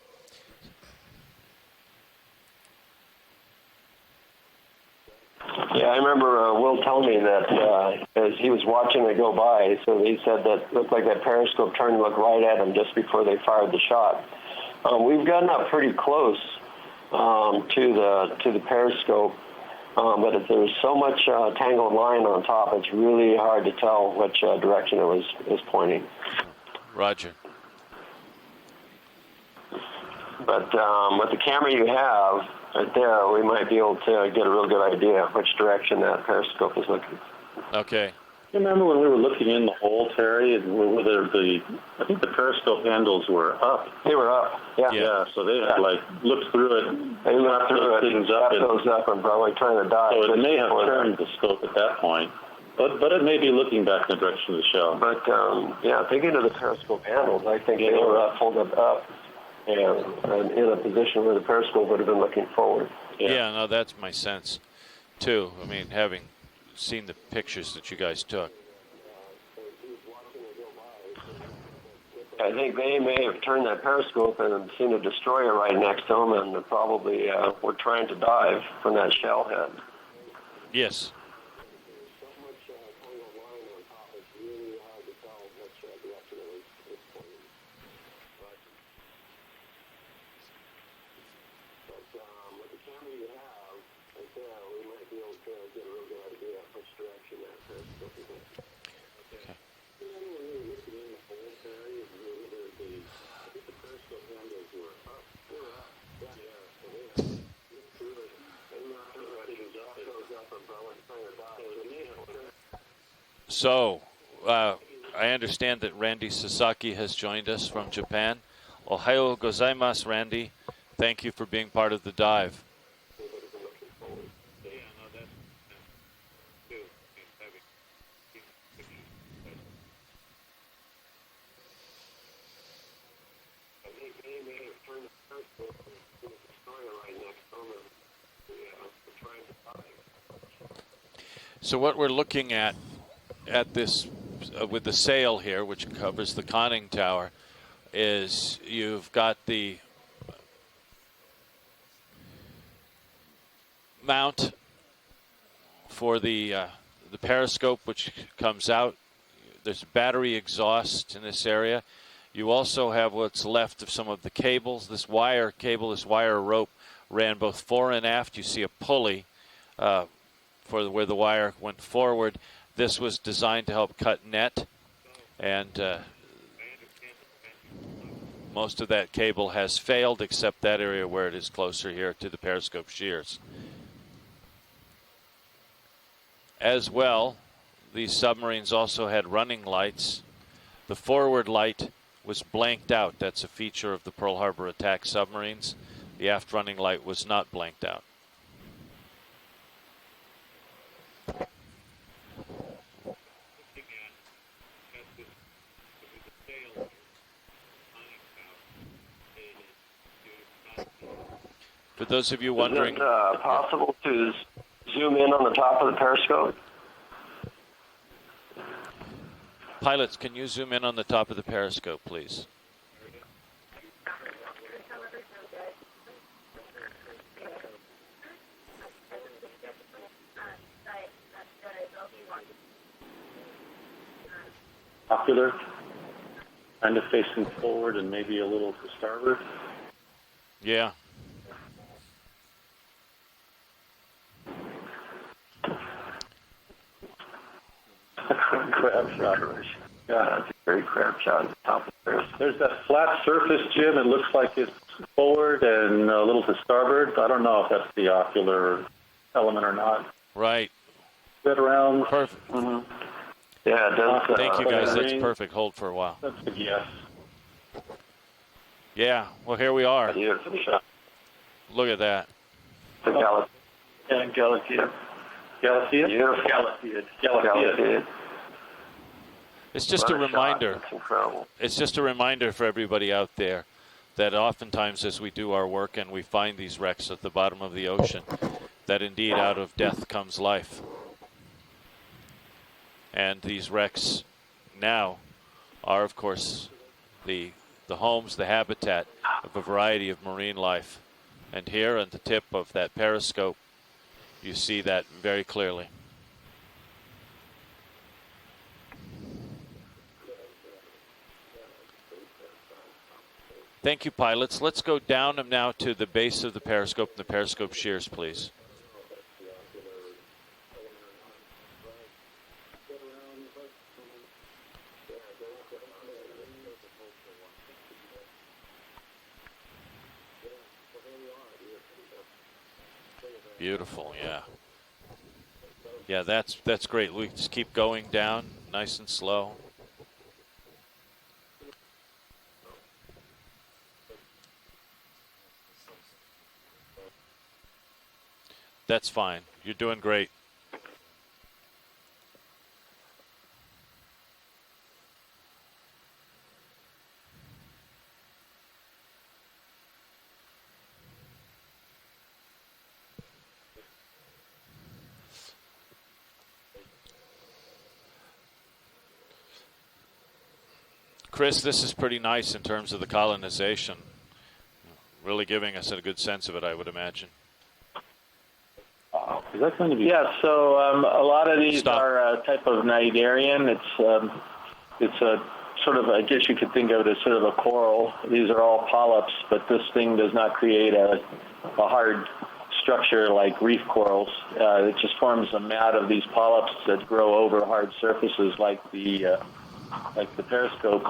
Yeah, I remember Will telling me that as he was watching it go by, so he said that looked like that periscope turned to look right at him just before they fired the shot. We've gotten up pretty close to the periscope, but if there's so much tangled line on top, it's really hard to tell which direction it was pointing. Roger. But with the camera you have right there, we might be able to get a real good idea which direction that periscope is looking. Okay. You remember when we were looking in the hole, Terry, and whether I think the periscope handles were up. They were up, yeah. Yeah, so they had looked through it. They looked through it, things got up, those up, and probably trying to dive. so it may have turned the scope at that point. But it may be looking back in the direction of the shell. But yeah, thinking of the periscope handles, I think they were up, folded up, and in a position where the periscope would have been looking forward. Yeah, no, that's my sense, too. I mean, having seen the pictures that you guys took. I think they may have turned that periscope and seen a destroyer right next to them, and probably were trying to dive from that shell head. Yes. So, I understand that Randy Sasaki has joined us from Japan. Ohayo gozaimasu, Randy. Thank you for being part of the dive. So what we're looking at this with the sail here, which covers the conning tower, is you've got the mount for the periscope, which comes out. There's battery exhaust in this area. You also have what's left of some of the cables. This wire rope ran both fore and aft. You see a pulley for where the wire went forward. This was designed to help cut net, and most of that cable has failed except that area where it is closer here to the periscope shears. As well, these submarines also had running lights. The forward light was blanked out. That's a feature of the Pearl Harbor attack submarines. The aft running light was not blanked out. For those of you wondering, is it possible to zoom in on the top of the periscope? pilots, can you zoom in on the top of the periscope, please? Ocular, kind of facing forward and maybe a little to starboard. Yeah. Crab shot. Yeah, that's a great crab shot at the top of the periscope. There's that flat surface, Jim. It looks like it's forward and a little to starboard. I don't know if that's the ocular element or not. Right. Get around. Perfect. Mm-hmm. Yeah, it does. Thank you, guys. That's perfect. Hold for a while. That's a yes. Yeah. Well, here we are. Beautiful shot. Look at that. The Galaxy. Yeah, Galaxia. Galaxia? Beautiful. Galaxia. Galaxy. It's just a reminder. It's incredible. It's just a reminder for everybody out there that oftentimes as we do our work and we find these wrecks at the bottom of the ocean, that indeed out of death comes life. And these wrecks now are, of course, the homes, the habitat of a variety of marine life. And here at the tip of that periscope, you see that very clearly. Thank you, pilots. Let's go down now to the base of the periscope and the periscope shears, please. Beautiful, yeah. Yeah, that's great. We just keep going down, nice and slow. That's fine. You're doing great. Chris, this is pretty nice in terms of the colonization. Really giving us a good sense of it, I would imagine. Is that going to be? Yeah, so a lot of these are a type of cnidarian. It's a sort of, I guess you could think of it as sort of a coral. These are all polyps, but this thing does not create a hard structure like reef corals. It just forms a mat of these polyps that grow over hard surfaces like the periscope.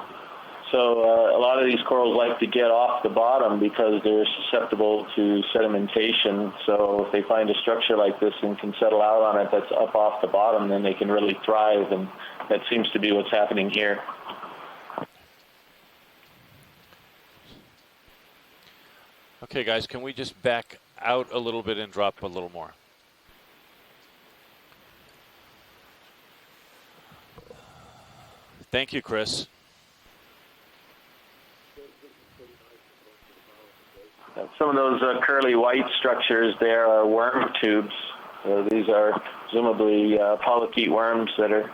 So a lot of these corals like to get off the bottom because they're susceptible to sedimentation. So if they find a structure like this and can settle out on it that's up off the bottom, then they can really thrive, and that seems to be what's happening here. Okay, guys, can we just back out a little bit and drop a little more? Thank you, Chris. Some of those curly white structures there are worm tubes. These are presumably polychaete worms that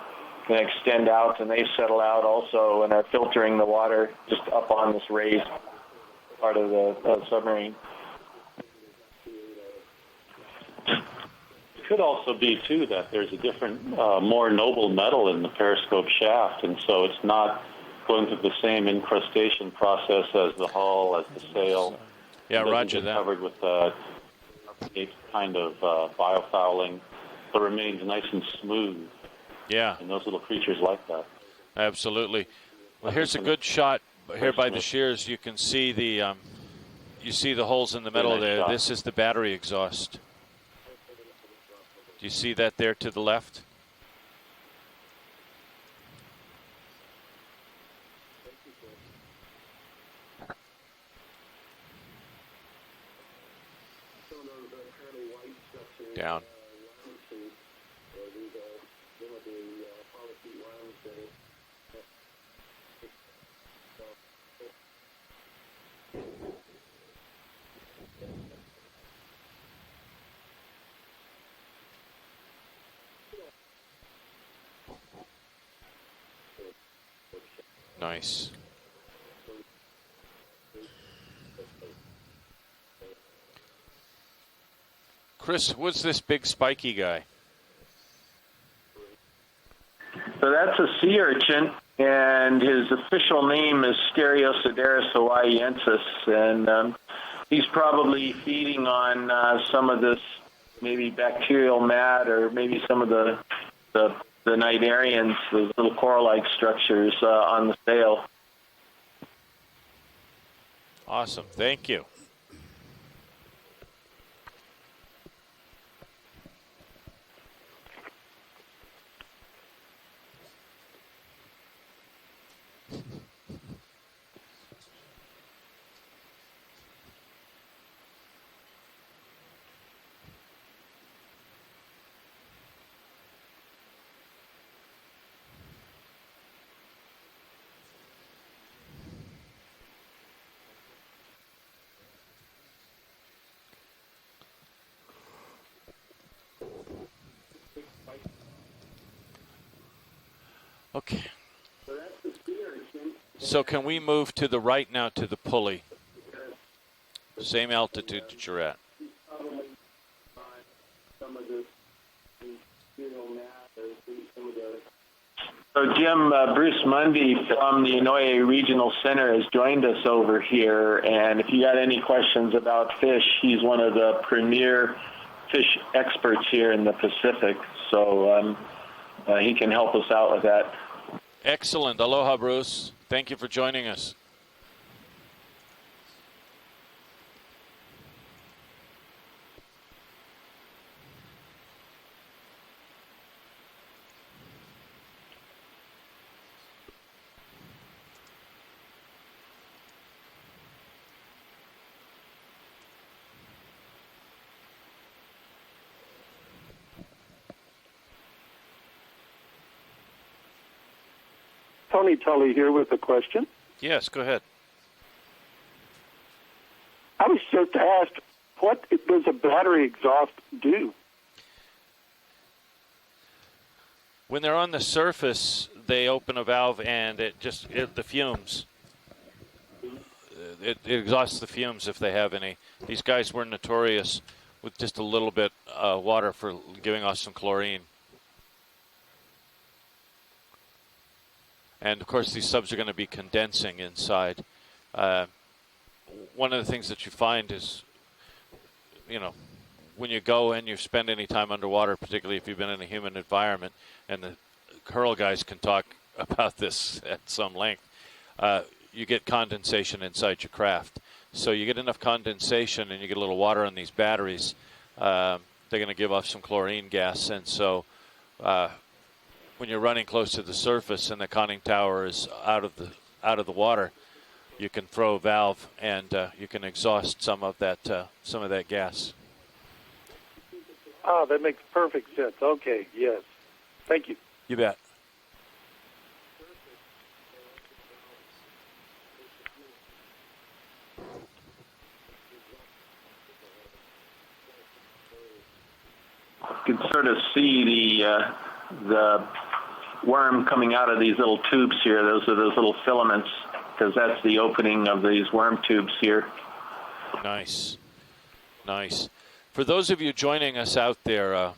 can extend out, and they settle out also and are filtering the water just up on this raised part of the submarine. It could also be, too, that there's a different, more noble metal in the periscope shaft, and so it's not going through the same incrustation process as the hull, as the sail. Yeah, roger that. Covered with a kind of biofouling, so it remains nice and smooth. Yeah. And those little creatures like that. Absolutely. Well, here's a good shot here by the shears. You can see the holes in the metal there. This is the battery exhaust. Do you see that there to the left? Down. Nice. Chris, what's this big spiky guy? So that's a sea urchin, and his official name is Stereosideris hawaiiensis, and he's probably feeding on some of this maybe bacterial mat or maybe some of the cnidarians, those little coral-like structures on the sail. Awesome. Thank you. Okay. So can we move to the right now to the pulley? Same altitude that you're at. So Jim, Bruce Mundy from the Inouye Regional Center has joined us over here, and if you got any questions about fish, he's one of the premier fish experts here in the Pacific, so he can help us out with that. Excellent. Aloha, Bruce. Thank you for joining us. Tony Tully here with a question. Yes, go ahead. I was just asked, what does a battery exhaust do? When they're on the surface, they open a valve and the fumes. It exhausts the fumes if they have any. These guys were notorious with just a little bit water for giving off some chlorine. And, of course, these subs are going to be condensing inside. One of the things that you find is, when you go and you spend any time underwater, particularly if you've been in a human environment, and the curl guys can talk about this at some length, you get condensation inside your craft. So you get enough condensation and you get a little water on these batteries, they're going to give off some chlorine gas. And so when you're running close to the surface and the conning tower is out of the water, you can throw a valve and you can exhaust some of that gas. Ah, that makes perfect sense. Okay, yes. Thank you. You bet. You can sort of see the worm coming out of these little tubes here. Those are those little filaments, because that's the opening of these worm tubes here. Nice. Nice. For those of you joining us out there,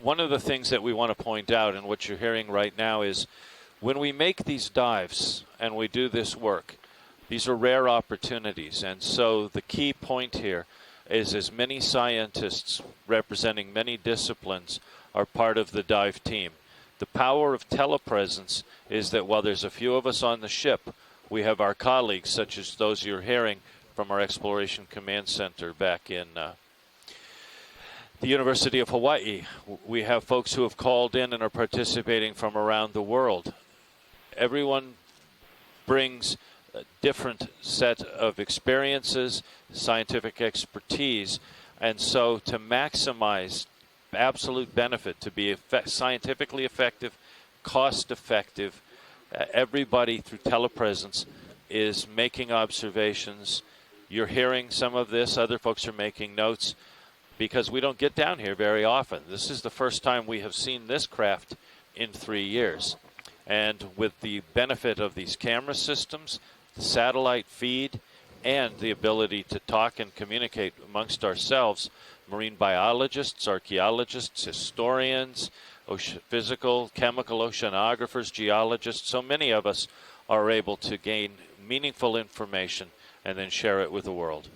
one of the things that we want to point out, and what you're hearing right now, is when we make these dives and we do this work, these are rare opportunities. And so the key point here is as many scientists representing many disciplines are part of the dive team. The power of telepresence is that while there's a few of us on the ship, we have our colleagues, such as those you're hearing from our Exploration Command Center back in the University of Hawaii. We have folks who have called in and are participating from around the world. Everyone brings a different set of experiences, scientific expertise, and so to maximize absolute benefit, to be scientifically effective, cost effective, everybody through telepresence is making observations. You're hearing some of this, other folks are making notes, because we don't get down here very often. This is the first time we have seen this craft in 3 years. And with the benefit of these camera systems, the satellite feed, and the ability to talk and communicate amongst ourselves, marine biologists, archaeologists, historians, physical, chemical oceanographers, geologists, so many of us are able to gain meaningful information and then share it with the world.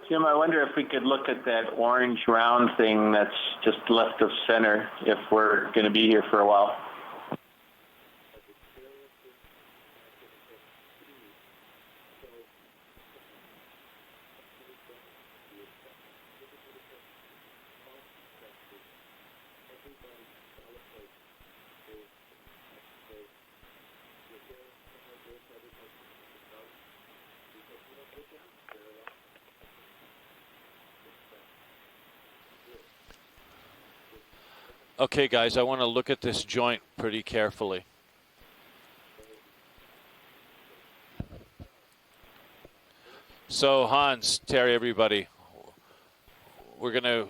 Jim, I wonder if we could look at that orange round thing that's just left of center if we're going to be here for a while. Okay, guys, I want to look at this joint pretty carefully. So, Hans, Terry, everybody, we're going to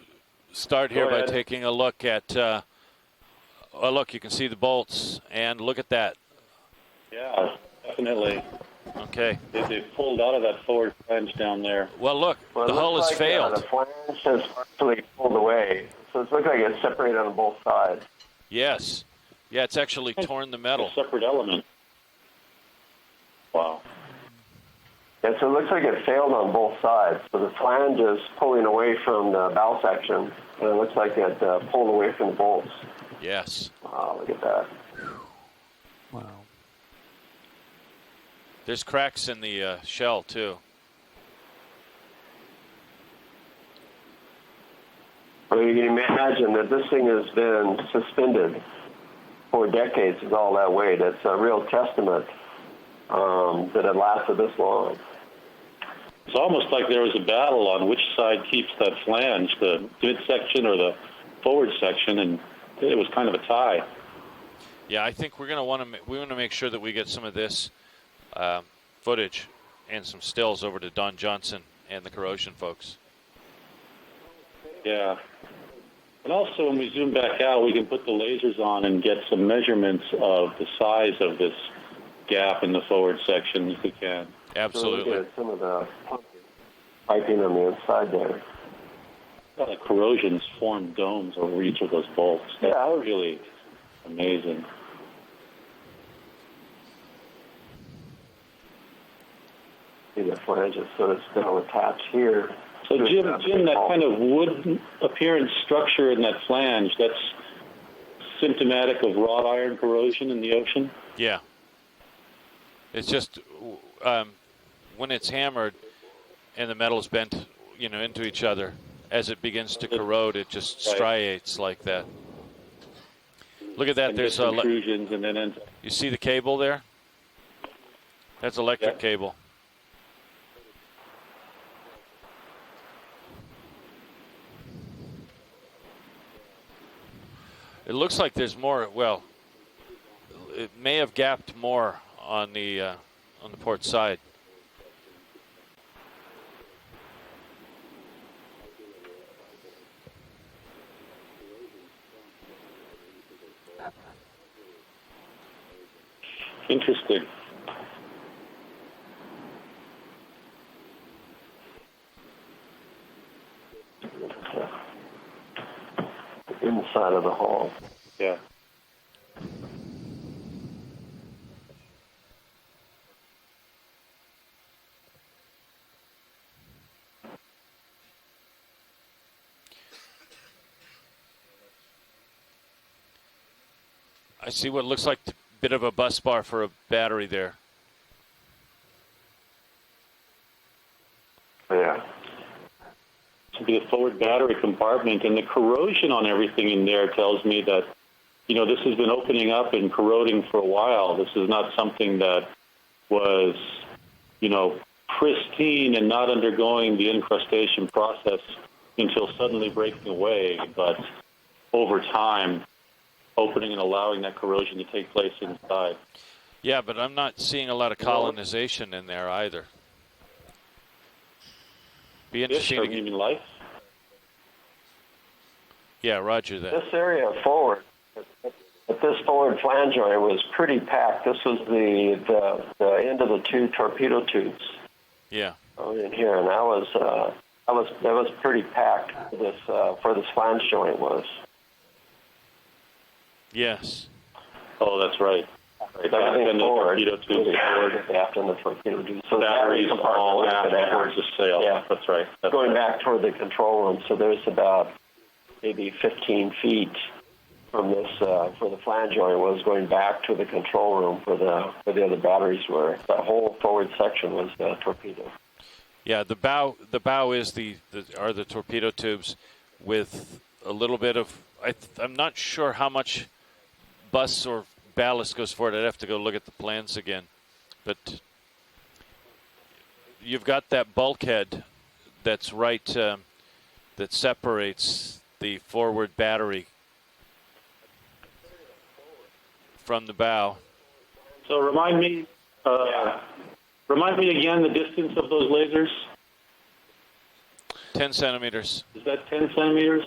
start here by taking a look at, oh, look, you can see the bolts, and look at that. Yeah, definitely. Okay. They pulled out of that forward flange down there. Well, look, the hull has failed. The flange has actually pulled away. So it looks like it's separated on both sides. Yes. Yeah, it's actually torn the metal. A separate element. Wow. Yeah, so it looks like it failed on both sides. So the flange is pulling away from the bow section, and it looks like it pulled away from the bolts. Yes. Wow, look at that. Wow. There's cracks in the shell, too. Well, you can imagine that this thing has been suspended for decades with all that weight. It's a real testament that it lasted this long. It's almost like there was a battle on which side keeps that flange, the midsection or the forward section, and it was kind of a tie. Yeah, I think we want to make sure that we get some of this footage and some stills over to Don Johnson and the corrosion folks. Yeah. And also, when we zoom back out, we can put the lasers on and get some measurements of the size of this gap in the forward section if we can. Absolutely. So look at some of the piping on the inside there. The corrosion's formed domes over each of those bolts. That's really amazing. See the flanges, so it's still attached here. So Jim, that kind of wood appearance structure in that flange, symptomatic of wrought iron corrosion in the ocean? Yeah. It's just when it's hammered and the metal's bent, into each other, as it begins to corrode, it just striates like that. Look at that. And There's intrusions, and then you see the cable there? That's electric cable. It looks like there's more. Well, it may have gapped more on the port side. Interesting. Inside of the hull. Yeah. I see what looks like a bit of a bus bar for a battery there. Yeah. To be a forward battery compartment, and the corrosion on everything in there tells me that, this has been opening up and corroding for a while. This is not something that was, pristine and not undergoing the incrustation process until suddenly breaking away, but over time, opening and allowing that corrosion to take place inside. Yeah, but I'm not seeing a lot of colonization in there either. Be interesting. Fish, you mean life? Yeah, roger that. This area forward, but this forward flange joint was pretty packed. This was the end of the two torpedo tubes. Yeah. In here, and that was pretty packed. For this flange joint was. Yes. Oh, that's right. Everything forward, torpedo tubes forward, aft in the torpedo tubes. So batteries all aft towards the sail. Yeah, that's right. Going back toward the control room, so there's about maybe 15 feet from this for the flange joint was going back to the control room for the other batteries were. The whole forward section was torpedo. Yeah, the bow is the torpedo tubes with a little bit of I'm not sure how much bus or ballast goes for it. I'd have to go look at the plans again, but you've got that bulkhead that's right that separates the forward battery from the bow. So remind me again the distance of those lasers. 10 centimeters. Is that 10 centimeters?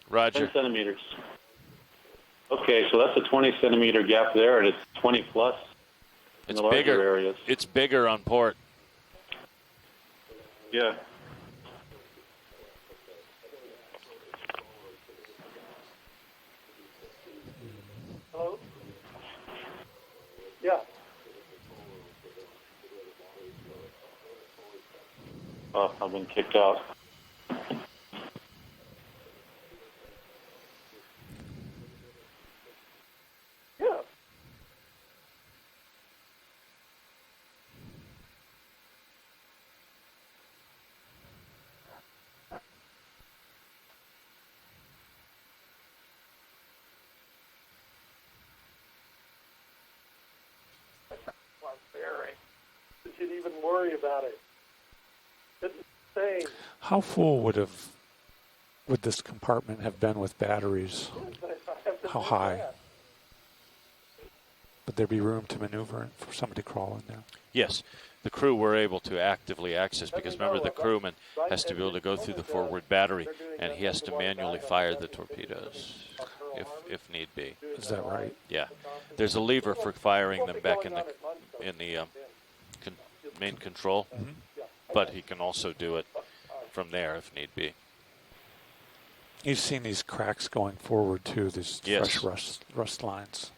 Roger. 10 centimeters. Okay, so that's a 20 centimeter gap there, and it's 20 plus in the larger bigger. areas. It's bigger on port. Yeah. Hello? Yeah. Oh, I've been kicked out. Yeah. You should even worry about it. It's insane. How full would this compartment have been with batteries? How high? Would there be room to maneuver for somebody to crawl in there? Yes. The crew were able to actively access because remember the crewman has to be able to go through the forward battery and he has to manually fire the torpedoes if need be. Is that right? Yeah. There's a lever for firing them back in the main control, but he can also do it from there if need be. You've seen these cracks going forward too, these Yes. fresh rust lines.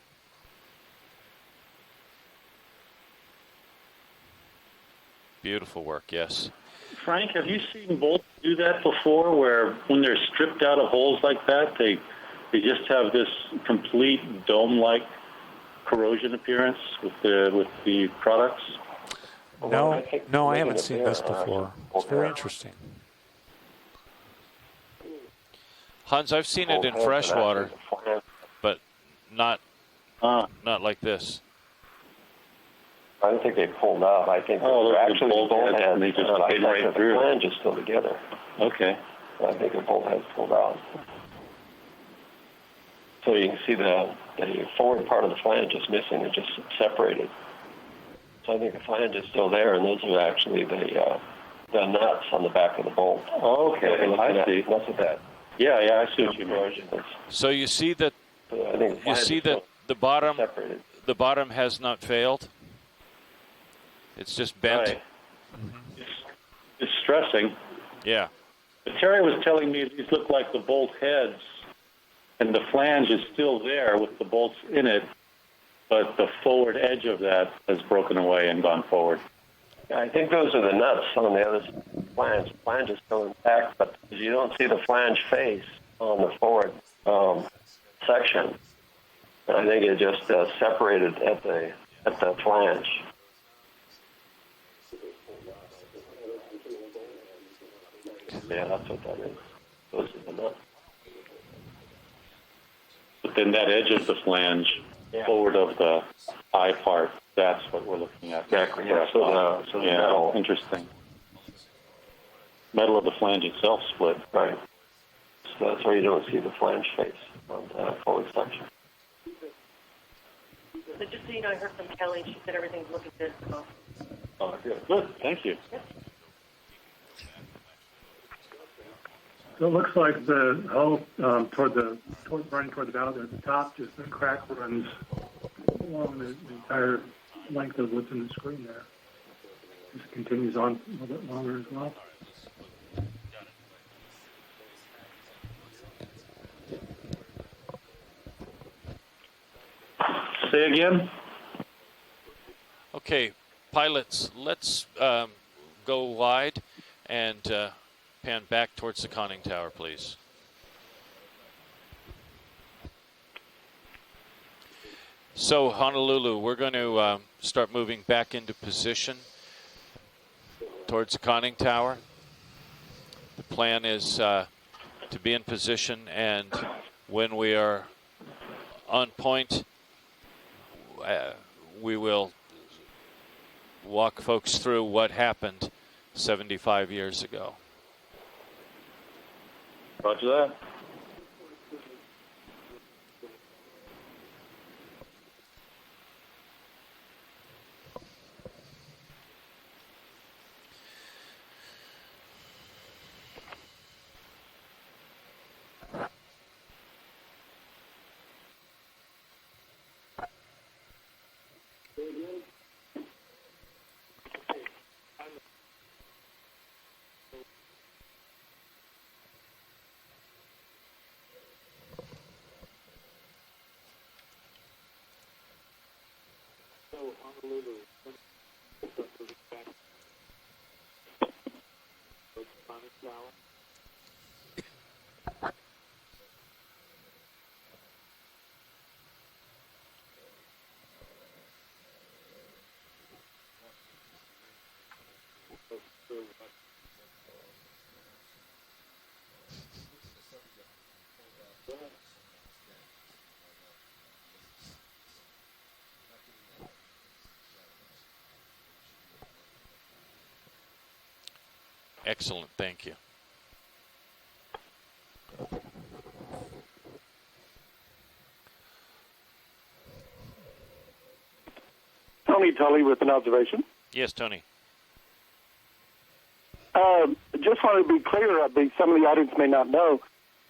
Beautiful work, yes. Frank, have you seen bolts do that before, where when they're stripped out of holes like that, they They just have this complete dome-like corrosion appearance with the products. No, I haven't seen this before. It's very interesting. Hans, I've seen it in freshwater, but not like this. I don't think they pulled out. I think they're actually the bolt heads, and they just paid right through. The flange is still together. Okay. I think the bolt heads pulled out. So you can see the forward part of the flange is missing. It just separated. So I think the flange is still there, and those are actually the nuts on the back of the bolt. Okay, I see. Look at that. Yeah, I see what you mean. So you see that the bottom has not failed. It's just bent. Right. It's stressing. Yeah. But Terry was telling me these look like the bolt heads, and the flange is still there with the bolts in it, but the forward edge of that has broken away and gone forward. I think those are the nuts on the other flange. The flange is still intact, but you don't see the flange face on the forward section. And I think it just separated at the flange. Yeah, that's what that is. Those are the nuts. But then that edge of the flange, forward of the eye part, that's what we're looking at. Exactly, yeah. So the metal. Interesting. Metal of the flange itself split. Right. So that's why you don't see the flange face on the forward section. So just so you know, I heard from Kelly. She said everything's looking good. So. Oh, good. Thank you. So it looks like the hull running toward the bow there at the top, just the crack runs along the entire length of what's in the screen there. Just continues on a little bit longer as well. Say again? Okay, pilots, let's go wide and pan back towards the conning tower, please. So, Honolulu, we're going to start moving back into position towards the conning tower. The plan is to be in position, and when we are on point, we will walk folks through what happened 75 years ago. Roger that. Excellent, thank you. Tony Tully with an observation. Yes, Tony. Just wanted to be clear, some of the audience may not know.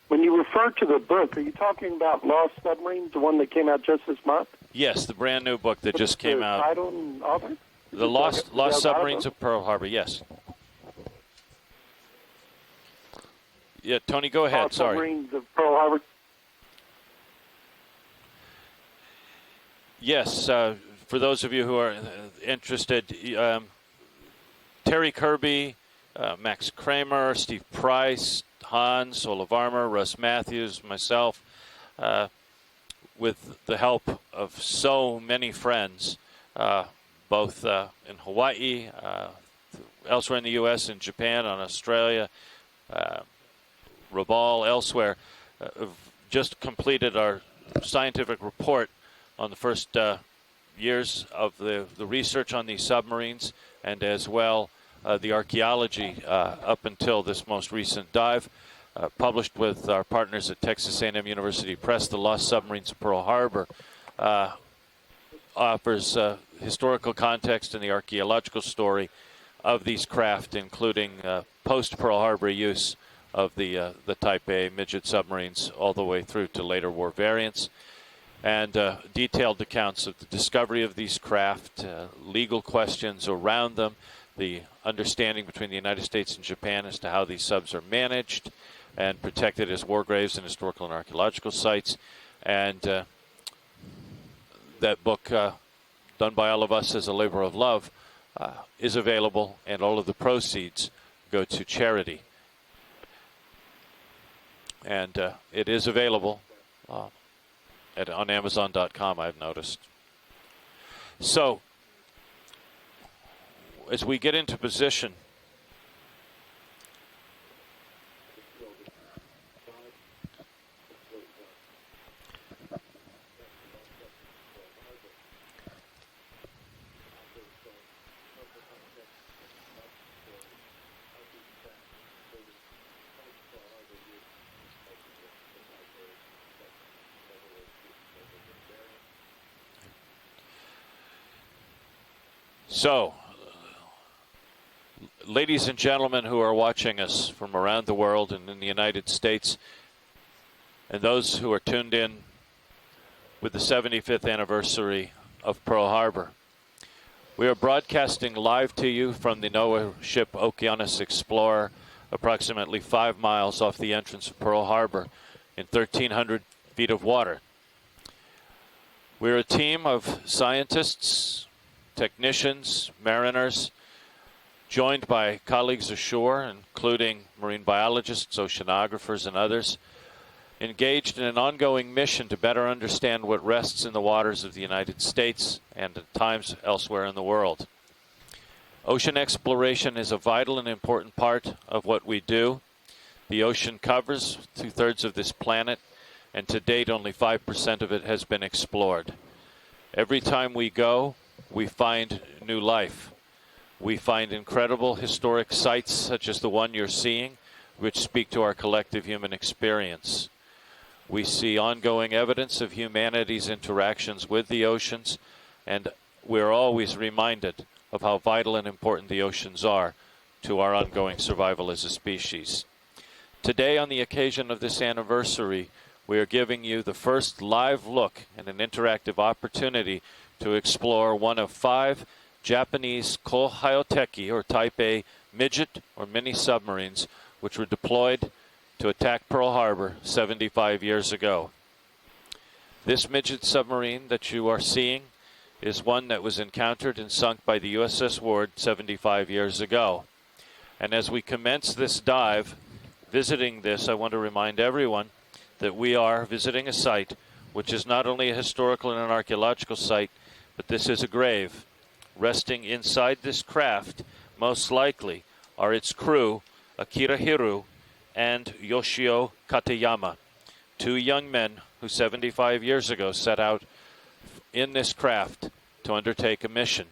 When you refer to the book, are you talking about Lost Submarines, the one that came out just this month? Yes, the brand new book that just came out. Title and author? The Lost Submarines of Pearl Harbor, yes. Yeah, Tony, go ahead. Lost Sorry. Submarines of Pearl Harbor. Yes, for those of you who are interested, Terry Kirby, Max Kramer, Steve Price, Hans, Olav Armour, Russ Matthews, myself, with the help of so many friends, both in Hawaii, elsewhere in the U.S., in Japan, on Australia, Rabaul, elsewhere, have just completed our scientific report on the first years of the research on these submarines, and as well the archaeology up until this most recent dive, published with our partners at Texas A&M University Press. The Lost Submarines of Pearl Harbor offers historical context and the archaeological story of these craft, including post-Pearl Harbor use of the Type A Midget submarines all the way through to later war variants, and detailed accounts of the discovery of these craft, legal questions around them, the understanding between the United States and Japan as to how these subs are managed and protected as war graves and historical and archaeological sites. And that book, done by all of us as a labor of love, is available, and all of the proceeds go to charity. And it is available on Amazon.com, I've noticed. So, as we get into position, so, ladies and gentlemen who are watching us from around the world and in the United States, and those who are tuned in with the 75th anniversary of Pearl Harbor, we are broadcasting live to you from the NOAA ship Okeanos Explorer, approximately 5 miles off the entrance of Pearl Harbor in 1,300 feet of water. We're a team of scientists, technicians, mariners, joined by colleagues ashore, including marine biologists, oceanographers, and others, engaged in an ongoing mission to better understand what rests in the waters of the United States and at times elsewhere in the world. Ocean exploration is a vital and important part of what we do. The ocean covers 2/3 of this planet, and to date only 5% of it has been explored. Every time we go, we find new life. We find incredible historic sites such as the one you're seeing, which speak to our collective human experience. We see ongoing evidence of humanity's interactions with the oceans, and we're always reminded of how vital and important the oceans are to our ongoing survival as a species. Today, on the occasion of this anniversary, we are giving you the first live look and an interactive opportunity to explore one of 5 Japanese Kohayoteki, or Type A Midget or mini submarines, which were deployed to attack Pearl Harbor 75 years ago. This Midget submarine that you are seeing is one that was encountered and sunk by the USS Ward 75 years ago. And as we commence this dive, visiting this, I want to remind everyone that we are visiting a site which is not only a historical and an archaeological site, but this is a grave. Resting inside this craft, most likely, are its crew, Akira Hiru and Yoshio Katayama, 2 young men who 75 years ago set out in this craft to undertake a mission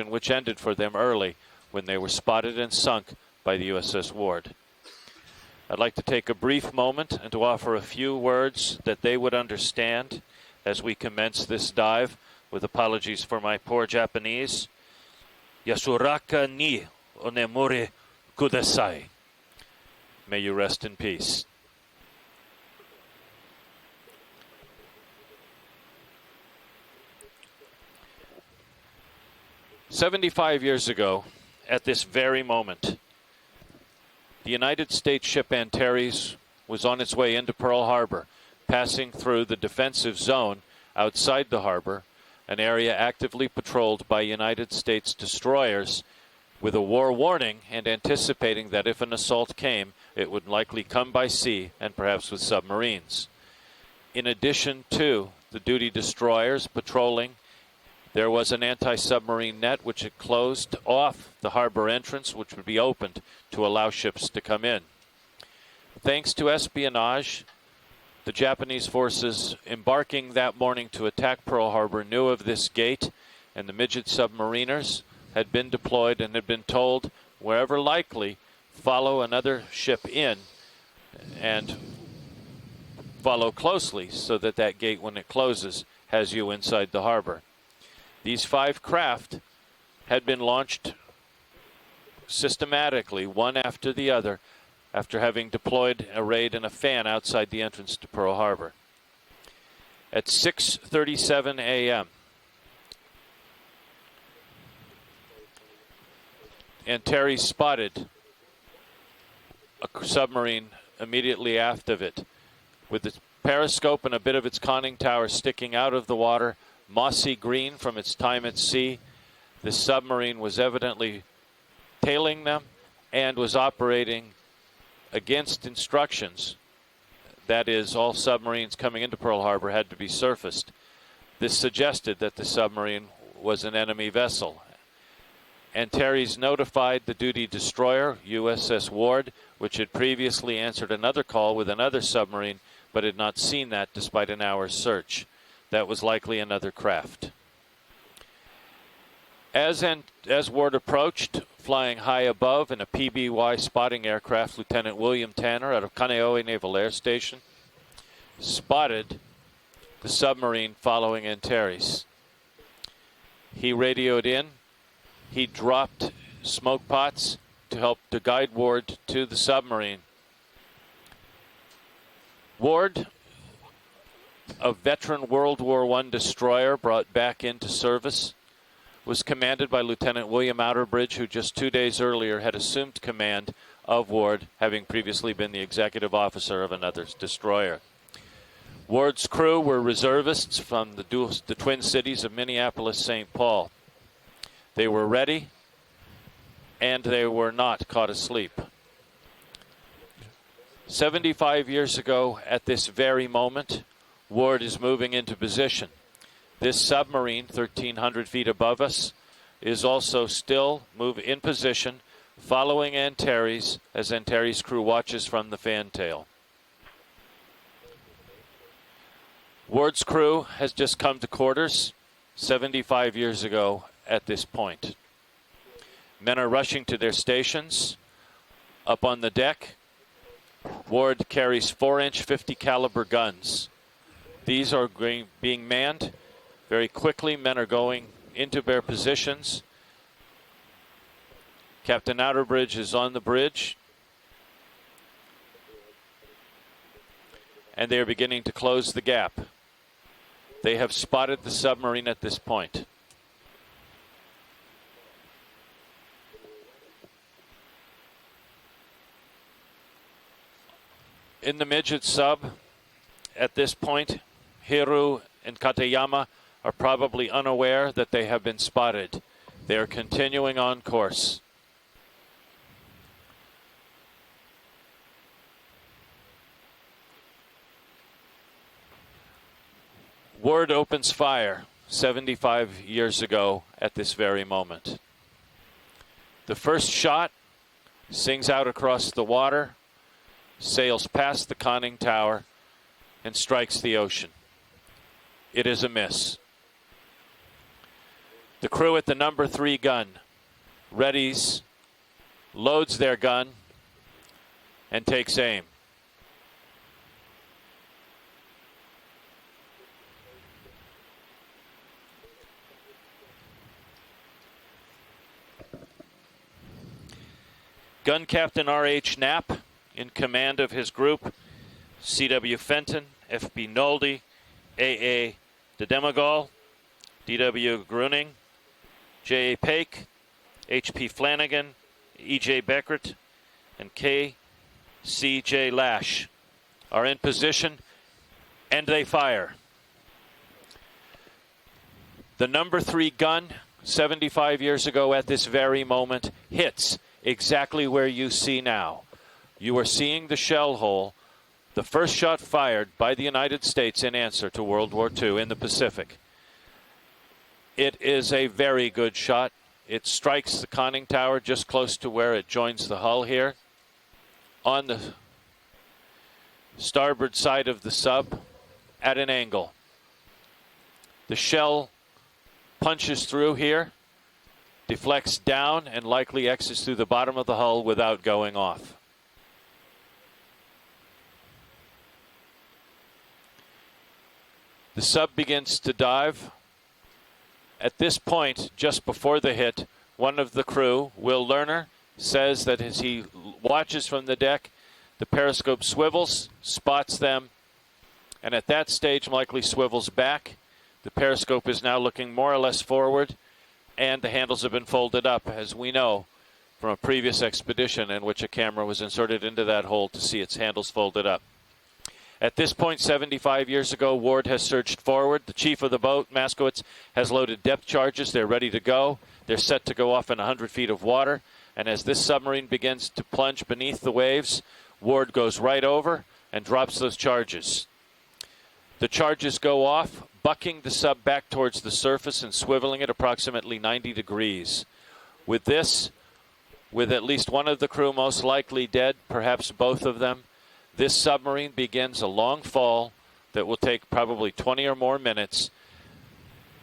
which ended for them early when they were spotted and sunk by the USS Ward. I'd like to take a brief moment and to offer a few words that they would understand as we commence this dive, with apologies for my poor Japanese. Yasuraka ni onemure kudasai. May you rest in peace. "75 years ago, at this very moment, the United States ship Antares was on its way into Pearl Harbor, passing through the defensive zone outside the harbor, an area actively patrolled by United States destroyers with a war warning and anticipating that if an assault came, it would likely come by sea and perhaps with submarines. in addition to the duty destroyers patrolling, there was an anti-submarine net which had closed off the harbor entrance, which would be opened to allow ships to come in. Thanks to espionage, the Japanese forces embarking that morning to attack Pearl Harbor knew of this gate, and the Midget submariners had been deployed and had been told, wherever likely, follow another ship in and follow closely so that that gate, when it closes, has you inside the harbor. These 5 craft had been launched systematically, one after the other, after having deployed a raid and a fan outside the entrance to Pearl Harbor. At 6:37 a.m., Antares spotted a submarine immediately aft of it, with its periscope and a bit of its conning tower sticking out of the water, mossy green from its time at sea. The submarine was evidently tailing them and was operating against instructions. That is, all submarines coming into Pearl Harbor had to be surfaced. This suggested that the submarine was an enemy vessel. Antares notified the duty destroyer, USS Ward, which had previously answered another call with another submarine, but had not seen that despite an hour's search. That was likely another craft. As Ward approached, flying high above in a PBY spotting aircraft, Lieutenant William Tanner out of Kaneohe Naval Air Station spotted the submarine following Antares. He radioed in. He dropped smoke pots to help to guide Ward to the submarine. Ward, a veteran World War I destroyer brought back into service, was commanded by Lieutenant William Outerbridge, who just 2 days earlier had assumed command of Ward, having previously been the executive officer of another destroyer. Ward's crew were reservists from the twin cities of Minneapolis-St. Paul. They were ready, and they were not caught asleep. 75 years ago, at this very moment, Ward is moving into position. This submarine, 1,300 feet above us, is also still in position, following Antares as Antares' crew watches from the fantail. Ward's crew has just come to quarters 75 years ago at this point. Men are rushing to their stations. Up on the deck, Ward carries 4-inch 50 caliber guns. These are being manned very quickly. Men are going into their positions. Captain Outerbridge is on the bridge, and they are beginning to close the gap. They have spotted the submarine at this point. In the Midget sub, at this point, Hiru and Katayama are probably unaware that they have been spotted. They are continuing on course. Ward opens fire 75 years ago at this very moment. The first shot sings out across the water, sails past the conning tower, and strikes the ocean. It is a miss. The crew at the number 3 gun readies, loads their gun, and takes aim. Gun Captain R.H. Knapp, in command of his group, C.W. Fenton, F.B. Nolde, A.A. DeDemagol, D.W. Gruning, J.A. Paik, H.P. Flanagan, E.J. Beckert, and K.C.J. Lash are in position, and they fire. The number 3 gun, 75 years ago at this very moment, hits exactly where you see now. You are seeing the shell hole the first shot fired by the United States in answer to World War II in the Pacific. It is a very good shot. It strikes the conning tower just close to where it joins the hull here on the starboard side of the sub at an angle. The shell punches through here, deflects down, and likely exits through the bottom of the hull without going off. The sub begins to dive. At this point, just before the hit, one of the crew, Will Lerner, says that as he watches from the deck, the periscope swivels, spots them, and at that stage likely swivels back. The periscope is now looking more or less forward, and the handles have been folded up, as we know from a previous expedition in which a camera was inserted into that hole to see its handles folded up. At this point, 75 years ago, Ward has surged forward. The chief of the boat, Maskowitz, has loaded depth charges. They're ready to go. They're set to go off in 100 feet of water. And as this submarine begins to plunge beneath the waves, Ward goes right over and drops those charges. The charges go off, bucking the sub back towards the surface and swiveling it approximately 90 degrees. With this, with at least one of the crew most likely dead, perhaps both of them, this submarine begins a long fall that will take probably 20 or more minutes.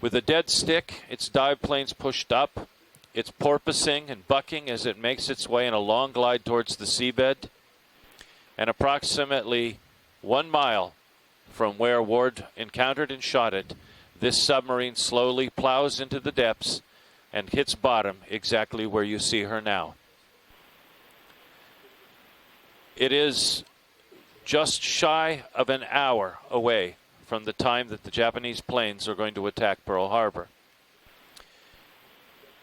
With a dead stick, its dive planes pushed up. It's porpoising and bucking as it makes its way in a long glide towards the seabed. And approximately 1 mile from where Ward encountered and shot it, this submarine slowly plows into the depths and hits bottom exactly where you see her now. It is just shy of an hour away from the time that the Japanese planes are going to attack Pearl Harbor.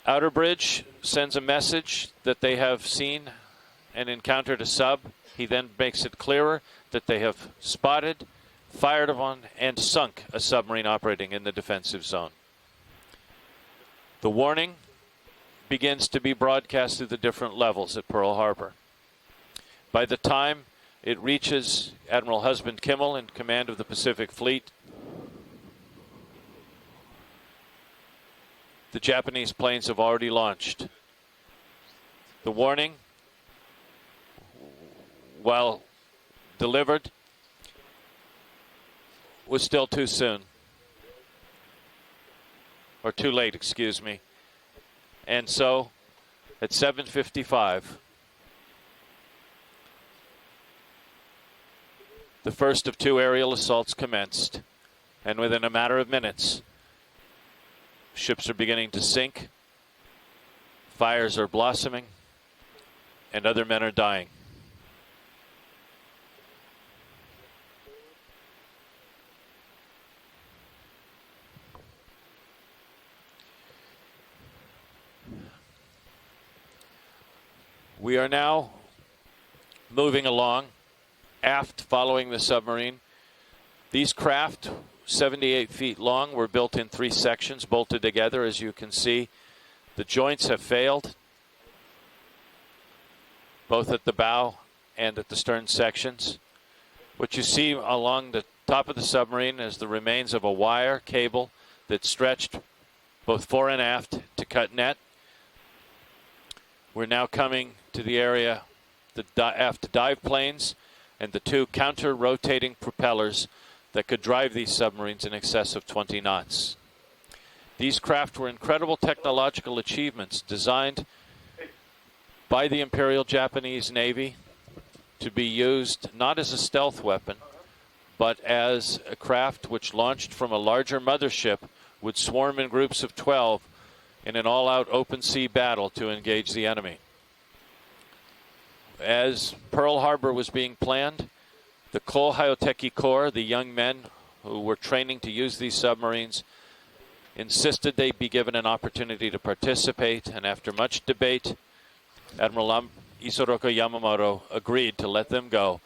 Outerbridge sends a message that they have seen and encountered a sub. He then makes it clearer that they have spotted, fired upon, and sunk a submarine operating in the defensive zone. The warning begins to be broadcast through the different levels at Pearl Harbor. By the time it reaches Admiral Husband Kimmel in command of the Pacific Fleet, the Japanese planes have already launched. The warning, while delivered, was still too soon. Or too late, excuse me. And so, at 7:55, the first of 2 aerial assaults commenced, and within a matter of minutes, ships are beginning to sink, fires are blossoming, and other men are dying. We are now moving along aft following the submarine. These craft, 78 feet long, were built in 3 sections, bolted together. As you can see, the joints have failed, both at the bow and at the stern sections. What you see along the top of the submarine is the remains of a wire cable that stretched both fore and aft to cut net. We're now coming to the area, the aft dive planes, and the 2 counter-rotating propellers that could drive these submarines in excess of 20 knots. These craft were incredible technological achievements designed by the Imperial Japanese Navy to be used not as a stealth weapon, but as a craft which launched from a larger mothership would swarm in groups of 12 in an all-out open sea battle to engage the enemy. As Pearl Harbor was being planned, the Ko Hayoteki Corps, the young men who were training to use these submarines, insisted they be given an opportunity to participate, and after much debate, Admiral Isoroku Yamamoto agreed to let them go,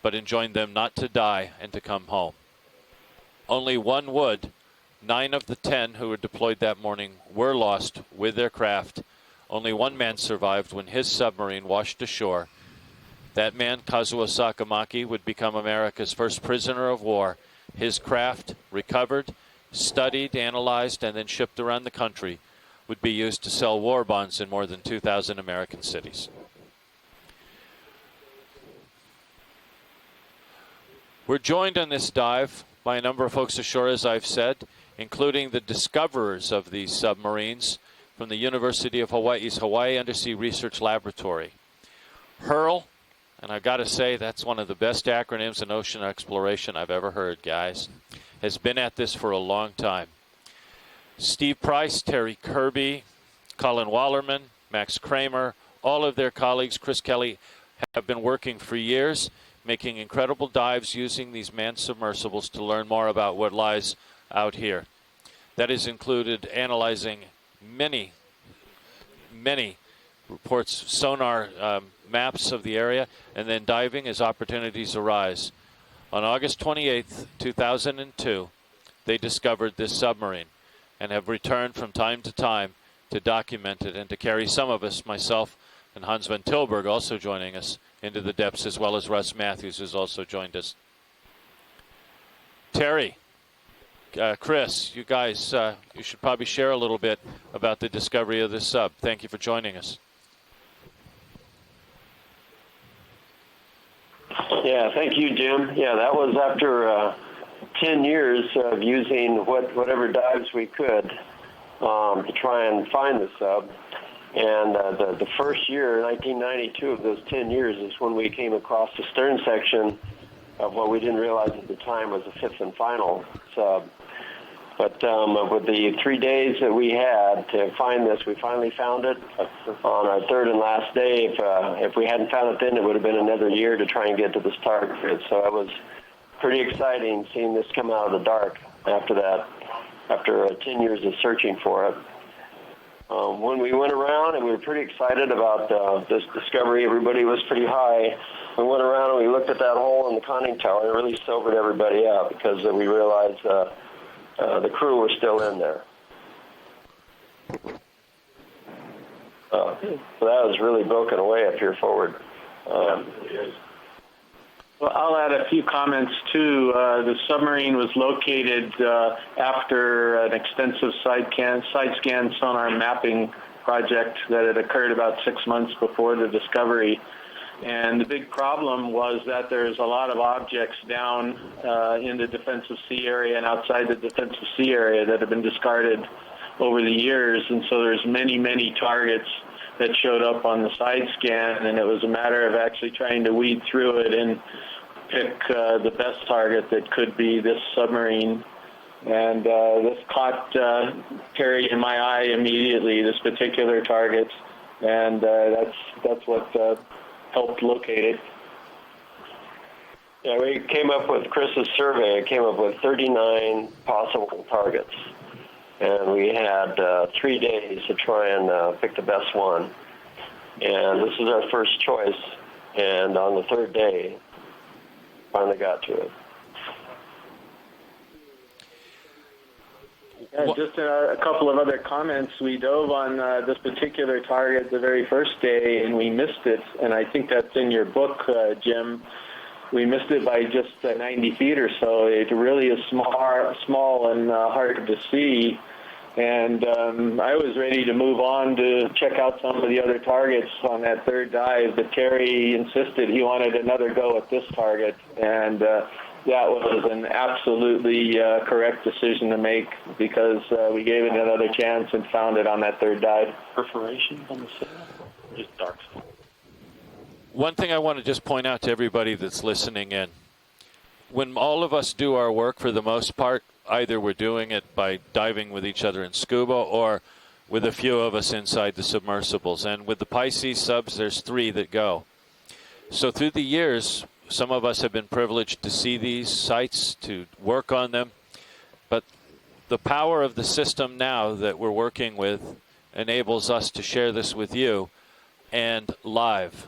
but enjoined them not to die and to come home. Only one would. 9 of the 10 who were deployed that morning were lost with their craft. Only one man survived when his submarine washed ashore. That man, Kazuo Sakamaki, would become America's first prisoner of war. His craft, recovered, studied, analyzed, and then shipped around the country, would be used to sell war bonds in more than 2,000 American cities. We're joined on this dive by a number of folks ashore, as I've said, including the discoverers of these submarines from the University of Hawaii's Hawaii Undersea Research Laboratory. HURL, and I've got to say that's one of the best acronyms in ocean exploration I've ever heard, guys, has been at this for a long time. Steve Price, Terry Kirby, Colin Wallerman, Max Kramer, all of their colleagues, Chris Kelly, have been working for years, making incredible dives using these manned submersibles to learn more about what lies out here. That has included analyzing many reports, sonar maps of the area, and then diving as opportunities arise. On August 28th, 2002, they discovered this submarine and have returned from time to time to document it and to carry some of us, myself and Hans van Tilburg also joining us, into the depths, as well as Russ Matthews, who's also joined us. Terry, Chris, you guys, you should probably share a little bit about the discovery of this sub. Thank you for joining us. Yeah, thank you, Jim. Yeah, that was after 10 years of using whatever dives we could to try and find the sub. And the first year, 1992, of those 10 years is when we came across the stern section of what we didn't realize at the time was the fifth and final sub. But with the 3 days that we had to find this, we finally found it on our third and last day. If we hadn't found it then, it would have been another year to try and get to this target. So it was pretty exciting seeing this come out of the dark after that, after 10 years of searching for it. When we went around, and we were pretty excited about this discovery, everybody was pretty high. We went around and we looked at that hole in the conning tower, and it really sobered everybody up because we realized the crew were still in there. So that was really broken away up here forward. Well, I'll add a few comments too. The submarine was located after an extensive side scan sonar mapping project that had occurred about 6 months before the discovery. And the big problem was that there's a lot of objects down in the defensive sea area and outside the defensive sea area that have been discarded over the years. And so there's many targets that showed up on the side scan, and it was a matter of actually trying to weed through it and pick the best target that could be this submarine. And this caught Terry in my eye immediately, this particular target, and that's what helped locate it. Yeah, we came up with Chris's survey. It came up with 39 possible targets. And we had 3 days to try and pick the best one. And this is our first choice. And on the third day, finally got to it. And just a couple of other comments. We dove on this particular target the very first day, and we missed it. And I think that's in your book, Jim. We missed it by just 90 feet or so. It really is small and hard to see. And I was ready to move on to check out some of the other targets on that third dive, but Terry insisted he wanted another go at this target. And that was an absolutely correct decision to make because we gave it another chance and found it on that third dive. Perforation on the sail? Just dark. One thing I want to just point out to everybody that's listening in, when all of us do our work, for the most part, either we're doing it by diving with each other in scuba or with a few of us inside the submersibles. And with the Pisces subs, there's 3 that go. So through the years, some of us have been privileged to see these sites, to work on them. But the power of the system now that we're working with enables us to share this with you and live.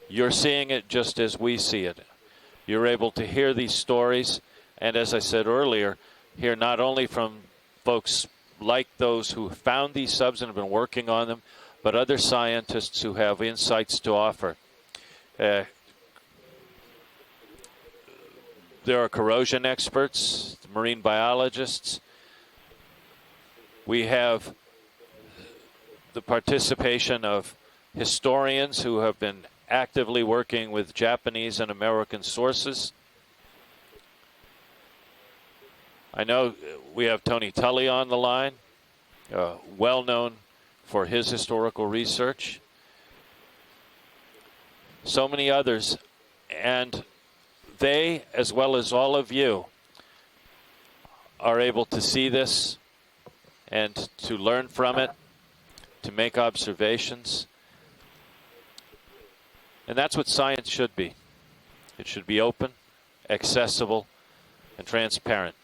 You're seeing it just as we see it. You're able to hear these stories. And as I said earlier, hear not only from folks like those who found these subs and have been working on them, but other scientists who have insights to offer. there are corrosion experts, marine biologists. We have the participation of historians who have been actively working with Japanese and American sources. I know we have Tony Tully on the line, well known for his historical research. So many others, and they, as well as all of you, are able to see this and to learn from it, to make observations. And that's what science should be. It should be open, accessible, and transparent.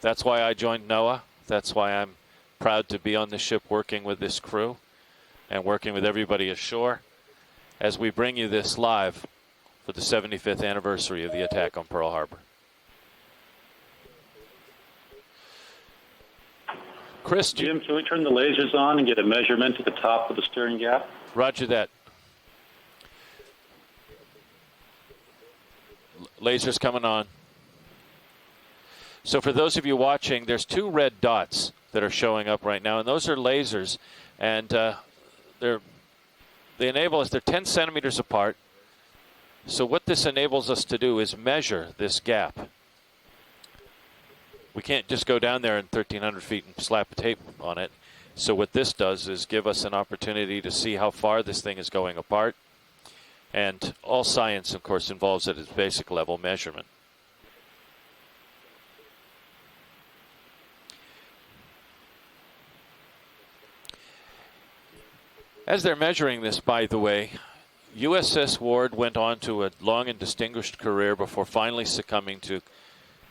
That's why I joined NOAA. That's why I'm proud to be on the ship working with this crew and working with everybody ashore as we bring you this live for the 75th anniversary of the attack on Pearl Harbor. Chris, Jim, can we turn the lasers on and get a measurement at the top of the stern gap? Roger that. Lasers coming on. So for those of you watching, there's two red dots that are showing up right now, and those are lasers, and they enable us. They're 10 centimeters apart. So what this enables us to do is measure this gap. We can't just go down there in 1,300 feet and slap a tape on it. So what this does is give us an opportunity to see how far this thing is going apart. And all science, of course, involves at its basic level measurement. As they're measuring this, by the way, USS Ward went on to a long and distinguished career before finally succumbing to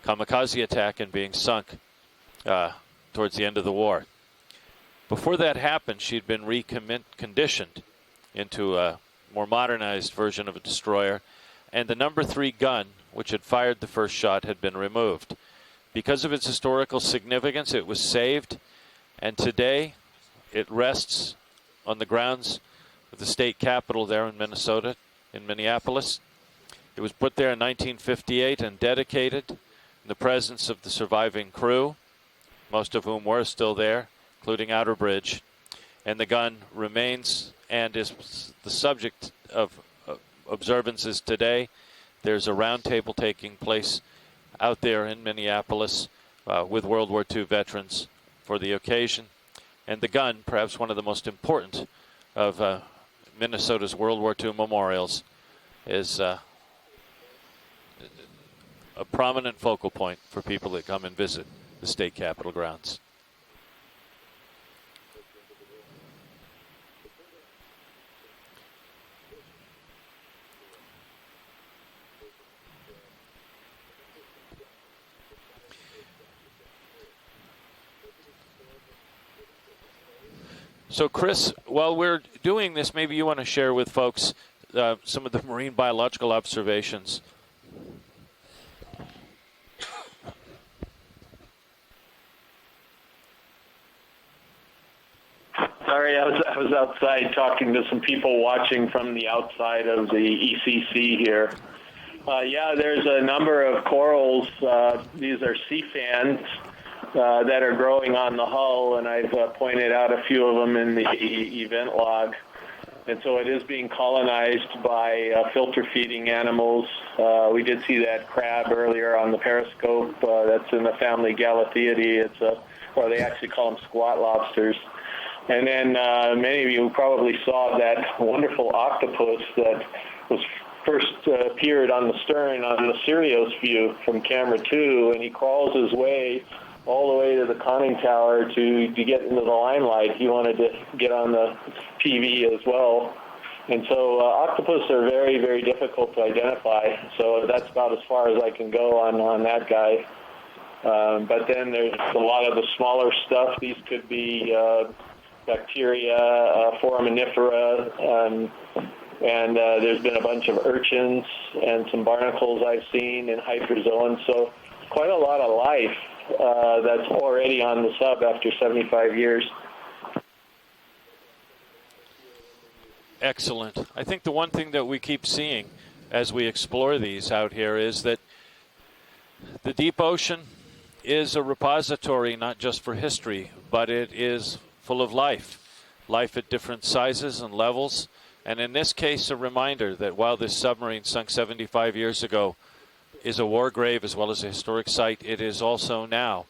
kamikaze attack and being sunk towards the end of the war. Before that happened, she'd been reconditioned into a more modernized version of a destroyer, and the number 3 gun, which had fired the first shot, had been removed. Because of its historical significance, it was saved, and today it rests on the grounds of the state capitol there in Minnesota, in Minneapolis. It was put there in 1958 and dedicated in the presence of the surviving crew, most of whom were still there, including Outerbridge. And the gun remains and is the subject of observances today. There's a round table taking place out there in Minneapolis with World War II veterans for the occasion. And the gun, perhaps one of the most important of Minnesota's World War II memorials, is a prominent focal point for people that come and visit the state capitol grounds. So, Chris, while we're doing this, maybe you want to share with folks some of the marine biological observations. Sorry, I was outside talking to some people watching from the outside of the ECC here. Yeah, there's a number of corals. These are sea fans that are growing on the hull, and I've pointed out a few of them in the event log. And so it is being colonized by filter-feeding animals. We did see that crab earlier on the periscope. That's in the family Galatheidae. Or they actually call them squat lobsters. And then many of you probably saw that wonderful octopus that was first appeared on the stern on the Sirius view from camera 2, and he crawls his way all the way to the conning tower to get into the limelight. He wanted to get on the TV as well. And so octopus are very, very difficult to identify. So that's about as far as I can go on that guy. But then there's a lot of the smaller stuff. These could be bacteria, foraminifera, and there's been a bunch of urchins and some barnacles I've seen in hydrozoans. So quite a lot of life that's already on the sub after 75 years. Excellent. I think the one thing that we keep seeing as we explore these out here is that The deep ocean is a repository not just for history, but it is full of life at different sizes and levels. And in this case, a reminder that while this submarine sunk 75 years ago is a war grave as well as a historic site, it is also now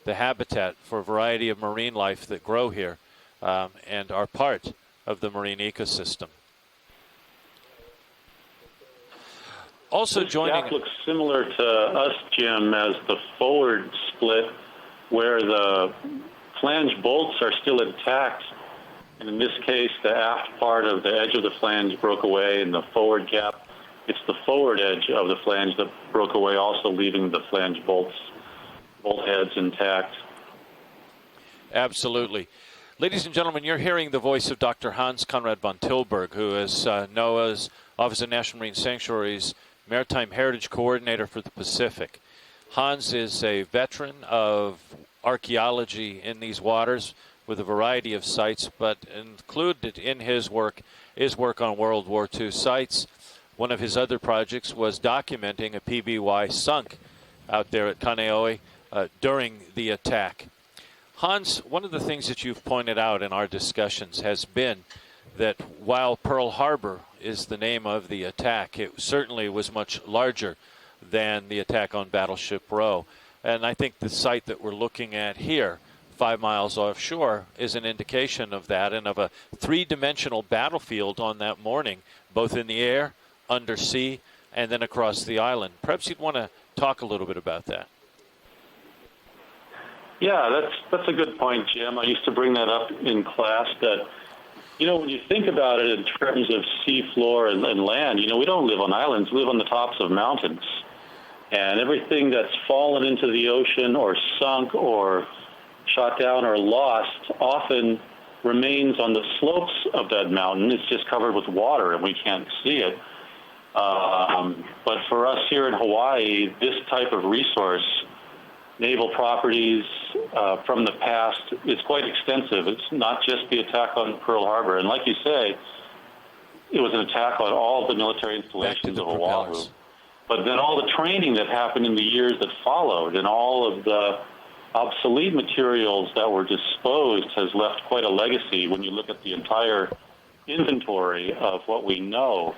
the habitat for a variety of marine life that grow here and are part of the marine ecosystem. Also this joining... gap looks similar to us, Jim, as the forward split where the flange bolts are still intact. And in this case, the aft part of the edge of the flange broke away, and the forward gap, it's the forward edge of the flange that broke away, also leaving the flange bolt heads intact. Absolutely. Ladies and gentlemen, you're hearing the voice of Dr. Hans Conrad von Tilburg, who is NOAA's Office of National Marine Sanctuaries Maritime Heritage Coordinator for the Pacific. Hans is a veteran of archaeology in these waters with a variety of sites, but included in his work is work on World War II sites. One of his other projects was documenting a PBY sunk out there at Kaneohe during the attack. Hans, one of the things that you've pointed out in our discussions has been that while Pearl Harbor is the name of the attack, it certainly was much larger than the attack on Battleship Row. And I think the site that we're looking at here, 5 miles offshore, is an indication of that and of a three-dimensional battlefield on that morning, both in the air, undersea, and then across the island. Perhaps you'd want to talk a little bit about that. Yeah, that's a good point, Jim. I used to bring that up in class that, when you think about it in terms of sea floor and land, we don't live on islands, we live on the tops of mountains. And everything that's fallen into the ocean or sunk or shot down or lost often remains on the slopes of that mountain. It's just covered with water and we can't see it. But for us here in Hawaii, this type of resource, naval properties from the past, is quite extensive. It's not just the attack on Pearl Harbor. And like you say, it was an attack on all of the military installations of Oahu. But then all the training that happened in the years that followed and all of the obsolete materials that were disposed has left quite a legacy when you look at the entire inventory of what we know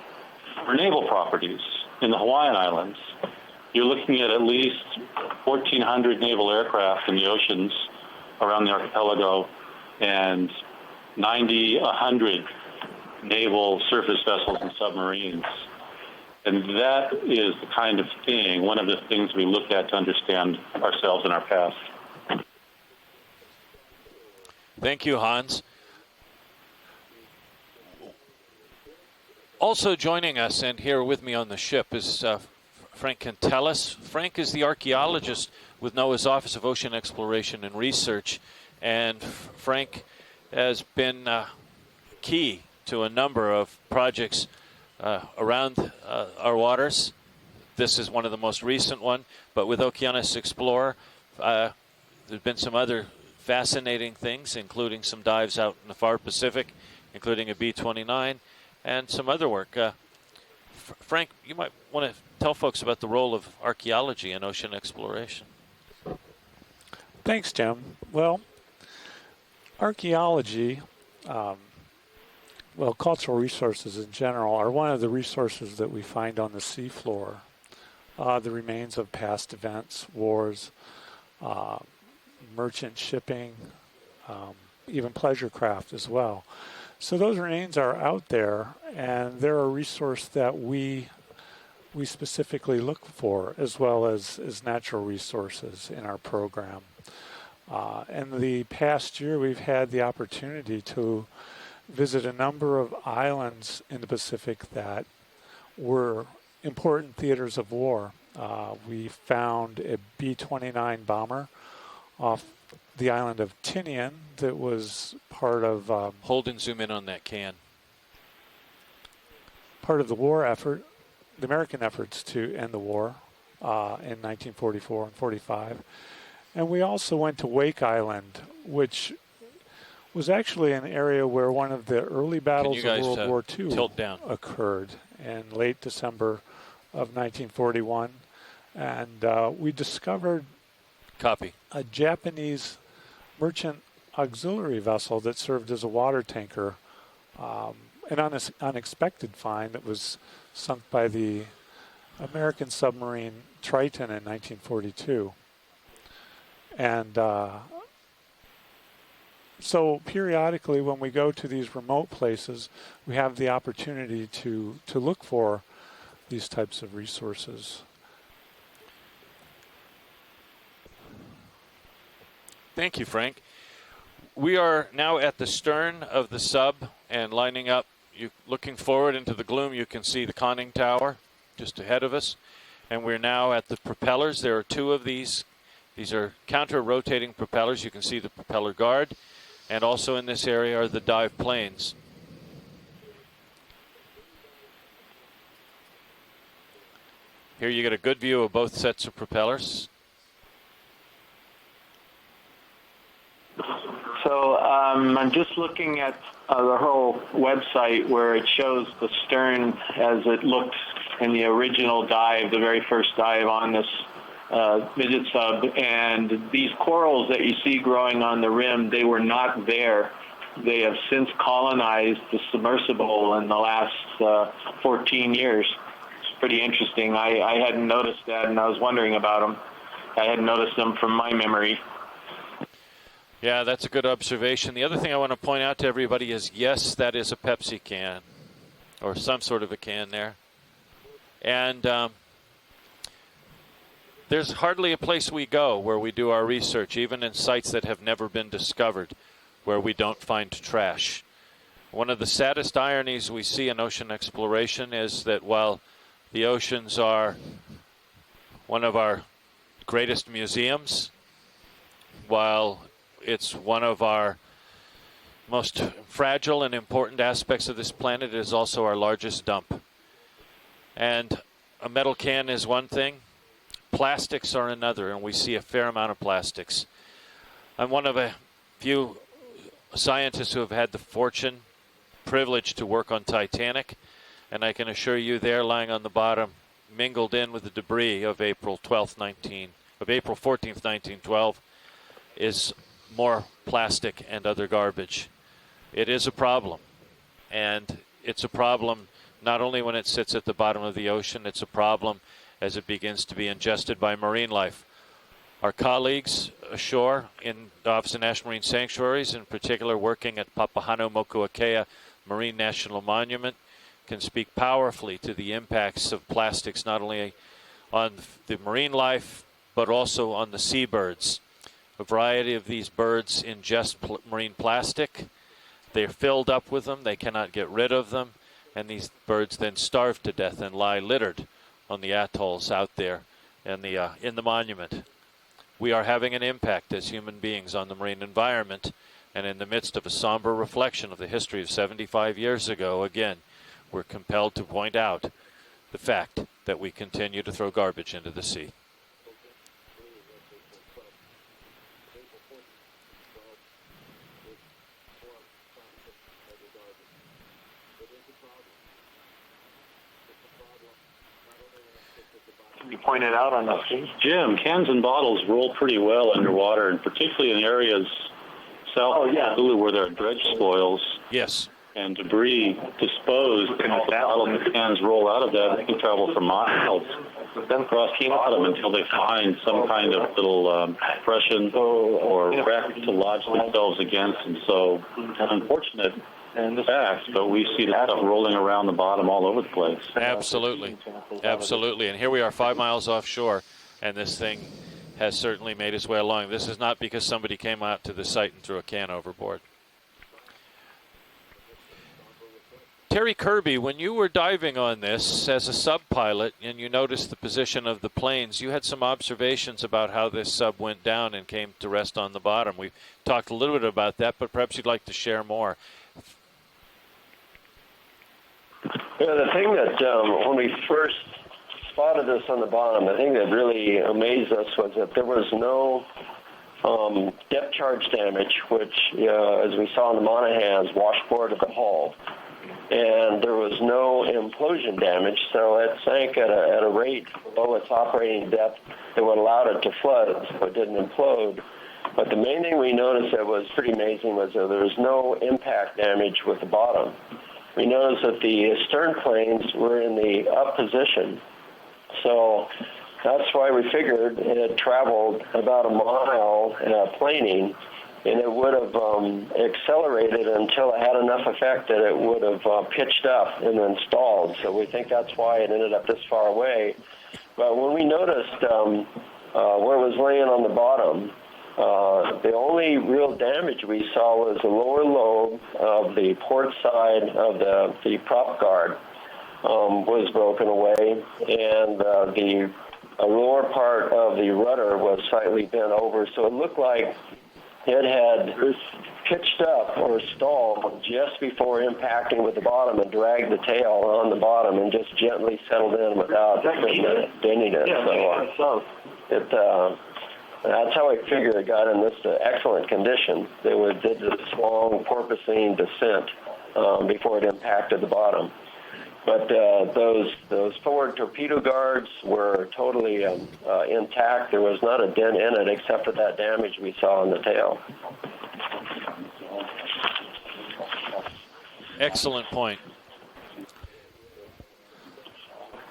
for naval properties in the Hawaiian Islands. You're looking at least 1,400 naval aircraft in the oceans around the archipelago and 100 naval surface vessels and submarines. And that is the kind of thing, one of the things we look at to understand ourselves and our past. Thank you, Hans. Also joining us and here with me on the ship is Frank Cantellis. Frank is the archaeologist with NOAA's Office of Ocean Exploration and Research. And Frank has been key to a number of projects around our waters. This is one of the most recent one, but with Okeanos Explorer, there's been some other fascinating things, including some dives out in the far Pacific, including a B-29, and some other work. Frank, you might want to tell folks about the role of archaeology in ocean exploration. Thanks, Jim. Well, archaeology, cultural resources in general are one of the resources that we find on the seafloor. The remains of past events, wars, merchant shipping, even pleasure craft as well. So those remains are out there, and they're a resource that we specifically look for, as well as natural resources in our program. In the past year, we've had the opportunity to visit a number of islands in the Pacific that were important theaters of war. We found a B-29 bomber off the island of Tinian that was part of... Hold and zoom in on that can. Part of the war effort, the American efforts to end the war in 1944 and 45. And we also went to Wake Island, which was actually an area where one of the early battles of World War II occurred in late December of 1941. And we discovered a Japanese merchant auxiliary vessel that served as a water tanker, an unexpected find that was sunk by the American submarine Triton in 1942. And so periodically when we go to these remote places, we have the opportunity to look for these types of resources. Thank you, Frank. We are now at the stern of the sub and lining up. Looking forward into the gloom, you can see the conning tower just ahead of us. And we're now at the propellers. There are two of these. These are counter-rotating propellers. You can see the propeller guard. And also in this area are the dive planes. Here you get a good view of both sets of propellers. So I'm just looking at the whole website where it shows the stern as it looked in the original dive, the very first dive on this Midget sub. And these corals that you see growing on the rim, they were not there. They have since colonized the submersible in the last 14 years. It's pretty interesting. I hadn't noticed that, and I was wondering about them. I hadn't noticed them from my memory. Yeah, that's a good observation. The other thing I want to point out to everybody is, yes, that is a Pepsi can, or some sort of a can there. And there's hardly a place we go where we do our research, even in sites that have never been discovered, where we don't find trash. One of the saddest ironies we see in ocean exploration is that while the oceans are one of our greatest museums, while it's one of our most fragile and important aspects of this planet, it is also our largest dump. And a metal can is one thing, plastics are another, and we see a fair amount of plastics. I'm one of a few scientists who have had the privilege to work on Titanic, and I can assure you there, lying on the bottom, mingled in with the debris of April 14th, 1912, is more plastic and other garbage. It is a problem, and it's a problem not only when it sits at the bottom of the ocean, it's a problem as it begins to be ingested by marine life. Our colleagues ashore in the Office of National Marine Sanctuaries, in particular working at Papahānaumokuākea Marine National Monument, can speak powerfully to the impacts of plastics not only on the marine life but also on the seabirds. A variety of these birds ingest marine plastic. They're filled up with them. They cannot get rid of them. And these birds then starve to death and lie littered on the atolls out there in the monument. We are having an impact as human beings on the marine environment. And in the midst of a somber reflection of the history of 75 years ago, again, we're compelled to point out the fact that we continue to throw garbage into the sea. You pointed out on that. Jim, cans and bottles roll pretty well underwater, and particularly in areas south of Honolulu where there are dredge spoils. Yes. And debris disposed, and if the bottle and the cans roll out of that, they can travel for miles across the bottom until they find some kind of little depression or wreck to lodge themselves against. And so, unfortunate fact, but we see that stuff rolling around the bottom all over the place. Absolutely. Absolutely. And here we are 5 miles offshore, and this thing has certainly made its way along. This is not because somebody came out to the site and threw a can overboard. Terry Kirby, when you were diving on this as a sub-pilot and you noticed the position of the planes, you had some observations about how this sub went down and came to rest on the bottom. We talked a little bit about that, but perhaps you'd like to share more. Yeah, the thing that when we first spotted this on the bottom, the thing that really amazed us was that there was no depth charge damage, which, as we saw in the Monahans, washboard of the hull. and there was no implosion damage, so it sank at a rate below its operating depth that would allow it to flood, so it didn't implode. But the main thing we noticed that was pretty amazing was that there was no impact damage with the bottom. We noticed that the stern planes were in the up position, so that's why we figured it had traveled about a mile planing, and it would have accelerated until it had enough effect that it would have pitched up and then stalled. So we think that's why it ended up this far away. But when we noticed where it was laying on the bottom, the only real damage we saw was the lower lobe of the port side of the prop guard was broken away, and the lower part of the rudder was slightly bent over. So it looked like it had pitched up or stalled just before impacting with the bottom and dragged the tail on the bottom and just gently settled in without denting it. So that's how I figured it got in this excellent condition. They did this long porpoising descent before it impacted the bottom. But those forward torpedo guards were totally intact. There was not a dent in it except for that damage we saw in the tail. Excellent point.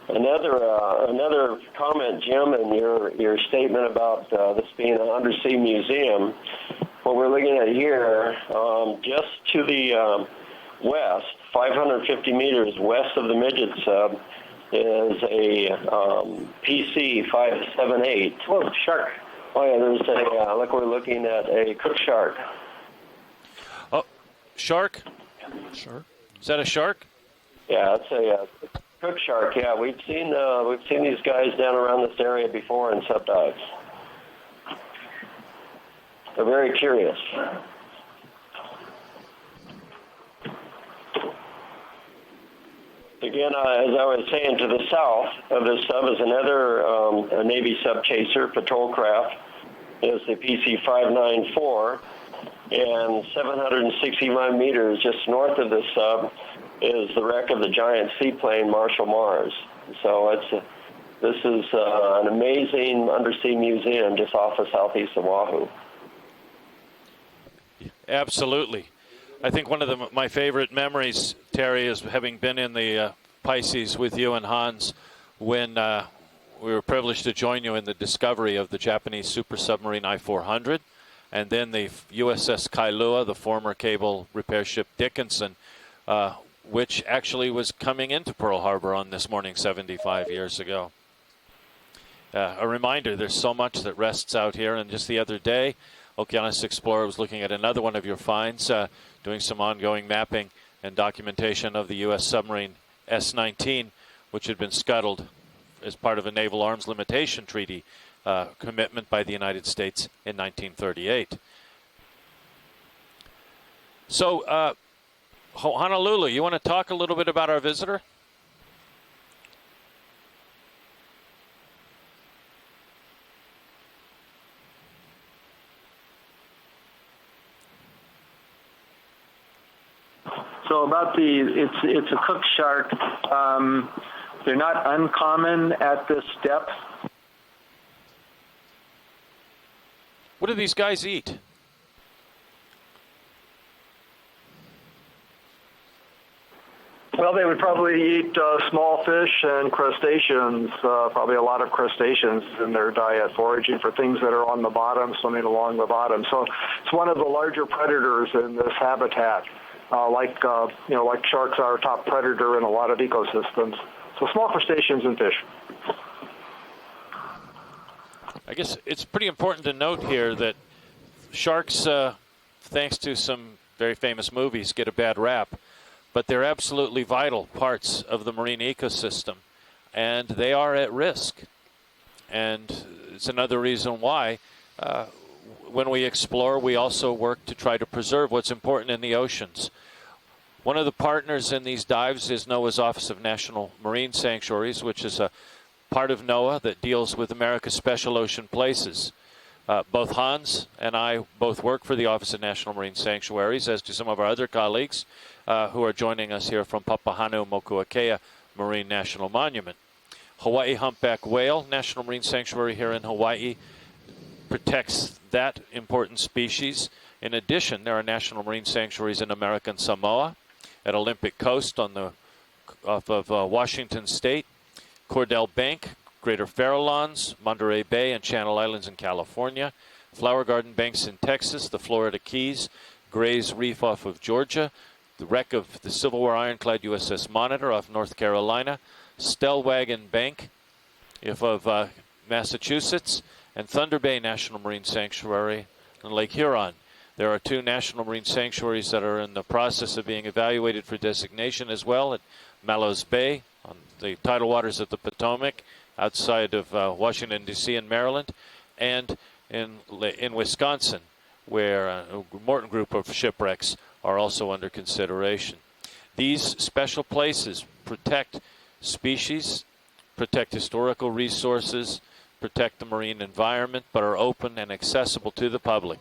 Another comment, Jim, in your statement about this being an undersea museum. What we're looking at here, just to the west, 550 meters west of the Midget sub, is a PC-578. Oh, shark. Oh yeah, there's a look. We're looking at a cook shark. Oh, shark? Shark. Is that a shark? Yeah, it's a cook shark. Yeah, we've seen these guys down around this area before in sub dives. They're very curious. Again, as I was saying, to the south of this sub is another a Navy sub chaser patrol craft. Is the PC-594, and 765 meters just north of this sub is the wreck of the giant seaplane Marshall Mars. So this is an amazing undersea museum just off of southeast of Oahu. Absolutely. I think one of my favorite memories, Terry, is having been in the Pisces with you and Hans when we were privileged to join you in the discovery of the Japanese super submarine I-400, and then the USS Kailua, the former cable repair ship Dickinson, which actually was coming into Pearl Harbor on this morning 75 years ago. A reminder, there's so much that rests out here, and just the other day, Okeanos Explorer was looking at another one of your finds, doing some ongoing mapping and documentation of the U.S. submarine S-19, which had been scuttled as part of a Naval Arms Limitation Treaty commitment by the United States in 1938. So, Honolulu, you want to talk a little bit about our visitor? So about it's a cook shark. They're not uncommon at this depth. What do these guys eat? Well, they would probably eat small fish and crustaceans, probably a lot of crustaceans in their diet, foraging for things that are on the bottom, swimming along the bottom. So it's one of the larger predators in this habitat, like sharks are a top predator in a lot of ecosystems. So small crustaceans and fish. I guess it's pretty important to note here that sharks, thanks to some very famous movies, get a bad rap. But they're absolutely vital parts of the marine ecosystem, and they are at risk. And it's another reason why when we explore, we also work to try to preserve what's important in the oceans. One of the partners in these dives is NOAA's Office of National Marine Sanctuaries, which is a part of NOAA that deals with America's special ocean places. Both Hans and I both work for the Office of National Marine Sanctuaries, as do some of our other colleagues who are joining us here from Papahanaumokuakea Marine National Monument. Hawaii Humpback Whale National Marine Sanctuary here in Hawaii protects that important species. In addition, there are national marine sanctuaries in American Samoa, at Olympic Coast off of Washington State, Cordell Bank, Greater Farallones, Monterey Bay, and Channel Islands in California, Flower Garden Banks in Texas, the Florida Keys, Gray's Reef off of Georgia, the wreck of the Civil War ironclad USS Monitor off North Carolina, Stellwagen Bank of Massachusetts, and Thunder Bay National Marine Sanctuary in Lake Huron. There are 2 national marine sanctuaries that are in the process of being evaluated for designation as well, at Mallows Bay on the tidal waters of the Potomac outside of Washington, D.C. and Maryland, and in Wisconsin, where a Morton group of shipwrecks are also under consideration. These special places protect species, protect historical resources, protect the marine environment, but are open and accessible to the public.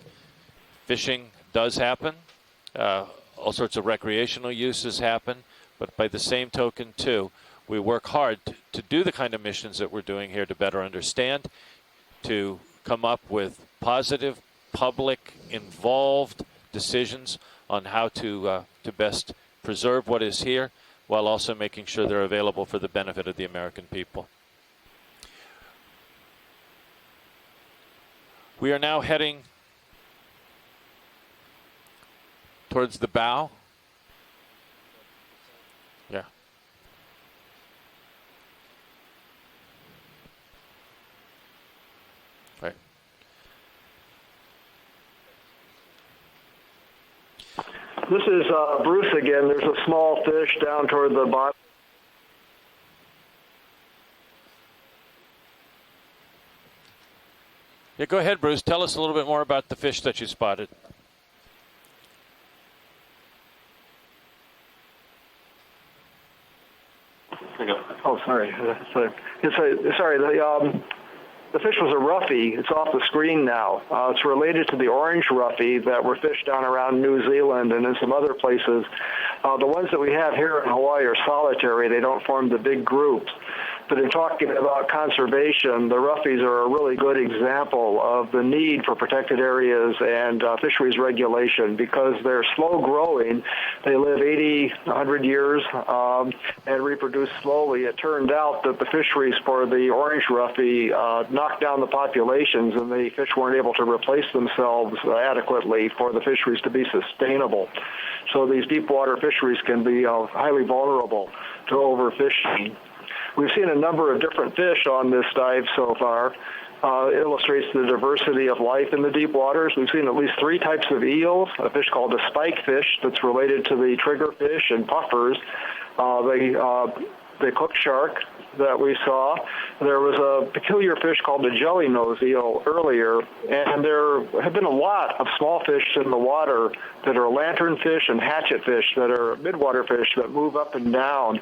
Fishing does happen. All sorts of recreational uses happen. But by the same token, too, we work hard to do the kind of missions that we're doing here to better understand, to come up with positive, public, involved decisions on how to best preserve what is here, while also making sure they're available for the benefit of the American people. We are now heading towards the bow. Yeah. Right. This is Bruce again. There's a small fish down toward the bottom. Yeah, go ahead, Bruce. Tell us a little bit more about the fish that you spotted. Oh, sorry. The fish was a roughy. It's off the screen now. It's related to the orange roughy that were fished down around New Zealand and in some other places. The ones that we have here in Hawaii are solitary. They don't form the big groups. But in talking about conservation, the roughies are a really good example of the need for protected areas and fisheries regulation because they're slow growing. They live 80, 100 years and reproduce slowly. It turned out that the fisheries for the orange roughy knocked down the populations and the fish weren't able to replace themselves adequately for the fisheries to be sustainable. So these deep water fisheries can be highly vulnerable to overfishing. We've seen a number of different fish on this dive so far. It illustrates the diversity of life in the deep waters. We've seen at least 3 types of eels, a fish called a spike fish that's related to the triggerfish and puffers, the cook shark that we saw. There was a peculiar fish called the jelly nose eel earlier, and there have been a lot of small fish in the water that are lanternfish and hatchet fish that are midwater fish that move up and down.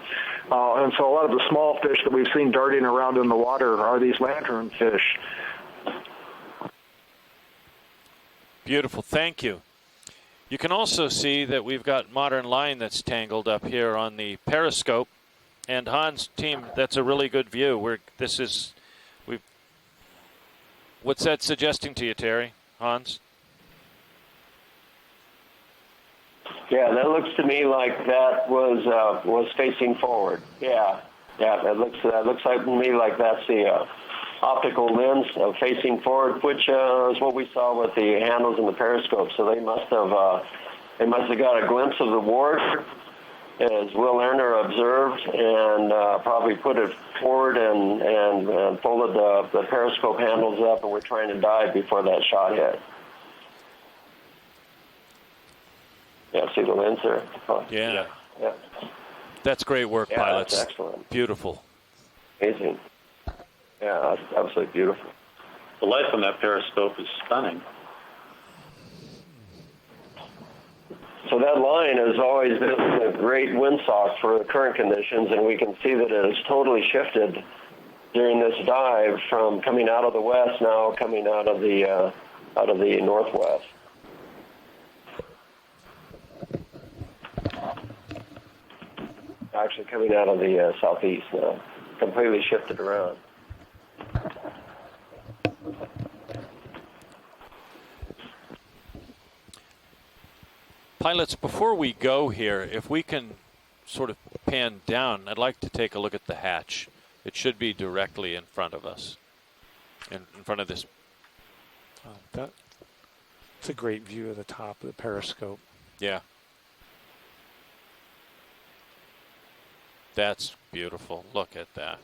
And so a lot of the small fish that we've seen darting around in the water are these lanternfish. Beautiful, thank you. You can also see that we've got modern line that's tangled up here on the periscope. And Hans' team, that's a really good view. What's that suggesting to you, Terry? Hans? Yeah, that looks to me like that was facing forward. Yeah, that looks like to me like that's the optical lens facing forward, which is what we saw with the handles and the periscope. So they must have got a glimpse of the water, as Will Lerner observed, and probably put it forward and folded the periscope handles up, and we're trying to dive before that shot hit. Yeah, see the lens there? Oh, yeah. Yeah. That's great work, pilots. That's excellent. Beautiful. Amazing. Yeah, that's absolutely beautiful. The light on that periscope is stunning. So that line has always been a great windsock for the current conditions, and we can see that it has totally shifted during this dive from coming out of the west, now coming out of the northwest. Actually coming out of the southeast now, completely shifted around. Pilots, before we go here, if we can sort of pan down, I'd like to take a look at the hatch. It should be directly in front of us, in front of this. That's a great view of the top of the periscope. Yeah. That's beautiful. Look at that.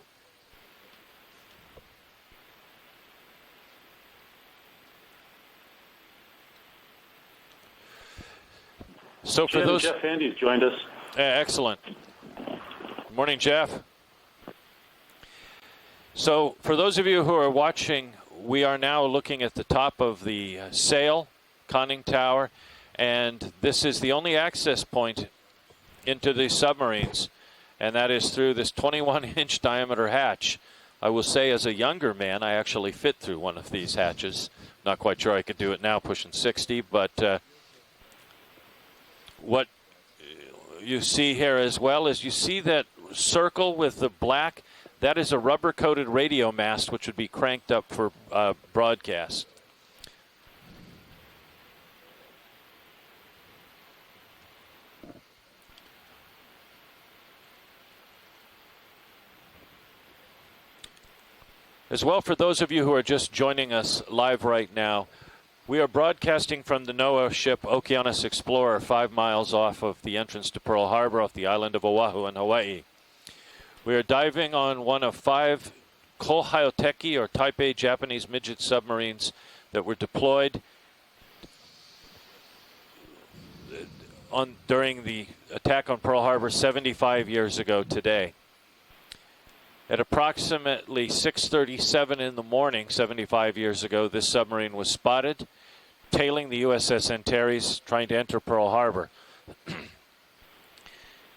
So for those, Jeff Andy's joined us. Excellent. Good morning, Jeff. So for those of you who are watching, we are now looking at the top of the sail conning tower, and this is the only access point into the submarines, and that is through this 21-inch diameter hatch. I will say, as a younger man, I actually fit through one of these hatches. Not quite sure I could do it now, pushing 60, but what you see here as well is you see that circle with the black. That is a rubber-coated radio mast, which would be cranked up for broadcast. As well, for those of you who are just joining us live right now, we are broadcasting from the NOAA ship Okeanos Explorer 5 miles off of the entrance to Pearl Harbor off the island of Oahu in Hawaii. We are diving on one of 5 Kohaoteki or Type A Japanese Midget submarines that were deployed during the attack on Pearl Harbor 75 years ago today. At approximately 6:37 in the morning, 75 years ago, this submarine was spotted, tailing the USS Antares, trying to enter Pearl Harbor.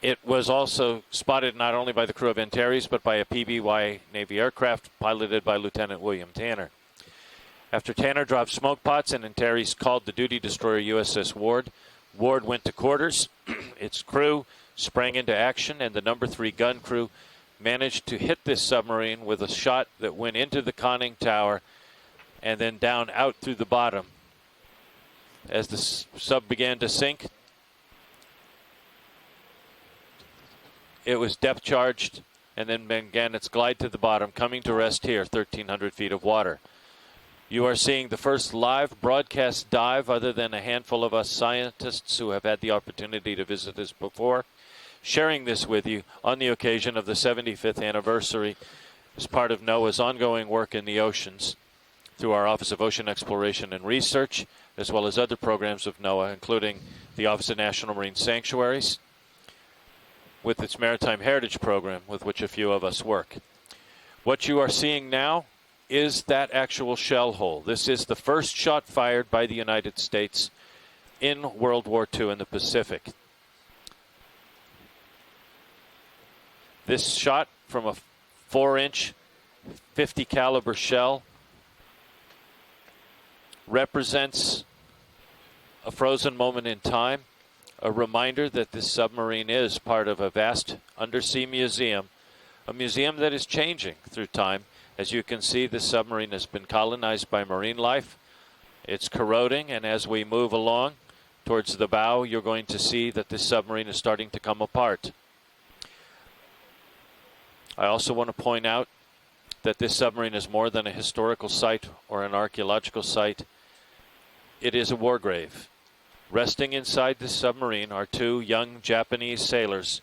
It was also spotted not only by the crew of Antares, but by a PBY Navy aircraft piloted by Lieutenant William Tanner. After Tanner dropped smoke pots and Antares called the duty destroyer USS Ward, Ward went to quarters. Its crew sprang into action, and the number 3 gun crew managed to hit this submarine with a shot that went into the conning tower and then down out through the bottom. As the sub began to sink, it was depth charged and then began its glide to the bottom, coming to rest here, 1,300 feet of water. You are seeing the first live broadcast dive, other than a handful of us scientists who have had the opportunity to visit this before, sharing this with you on the occasion of the 75th anniversary as part of NOAA's ongoing work in the oceans through our Office of Ocean Exploration and Research, as well as other programs of NOAA, including the Office of National Marine Sanctuaries, with its Maritime Heritage Program, with which a few of us work. What you are seeing now is that actual shell hole. This is the first shot fired by the United States in World War II in the Pacific. This shot from a 4-inch 50 caliber shell represents a frozen moment in time, a reminder that this submarine is part of a vast undersea museum, a museum that is changing through time. As you can see, this submarine has been colonized by marine life. It's corroding, and as we move along towards the bow, you're going to see that this submarine is starting to come apart. I also want to point out that this submarine is more than a historical site or an archaeological site. It is a war grave. Resting inside this submarine are 2 young Japanese sailors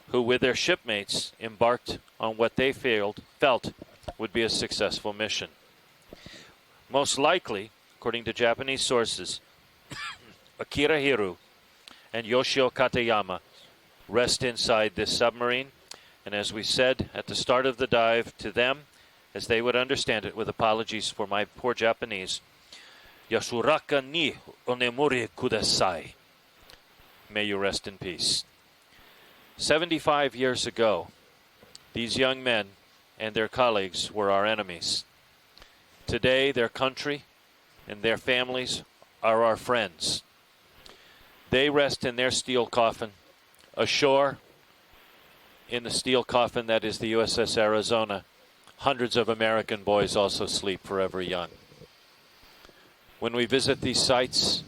who, with their shipmates, embarked on what they felt would be a successful mission. Most likely, according to Japanese sources, Akira Hiru and Yoshio Katayama rest inside this submarine. And as we said at the start of the dive to them, as they would understand it, with apologies for my poor Japanese, Yasuraka ni onemuri kudasai. May you rest in peace. 75 years ago, these young men and their colleagues were our enemies. Today, their country and their families are our friends. They rest in their steel coffin, ashore in the steel coffin that is the USS Arizona. Hundreds of American boys also sleep forever young. When we visit these sites,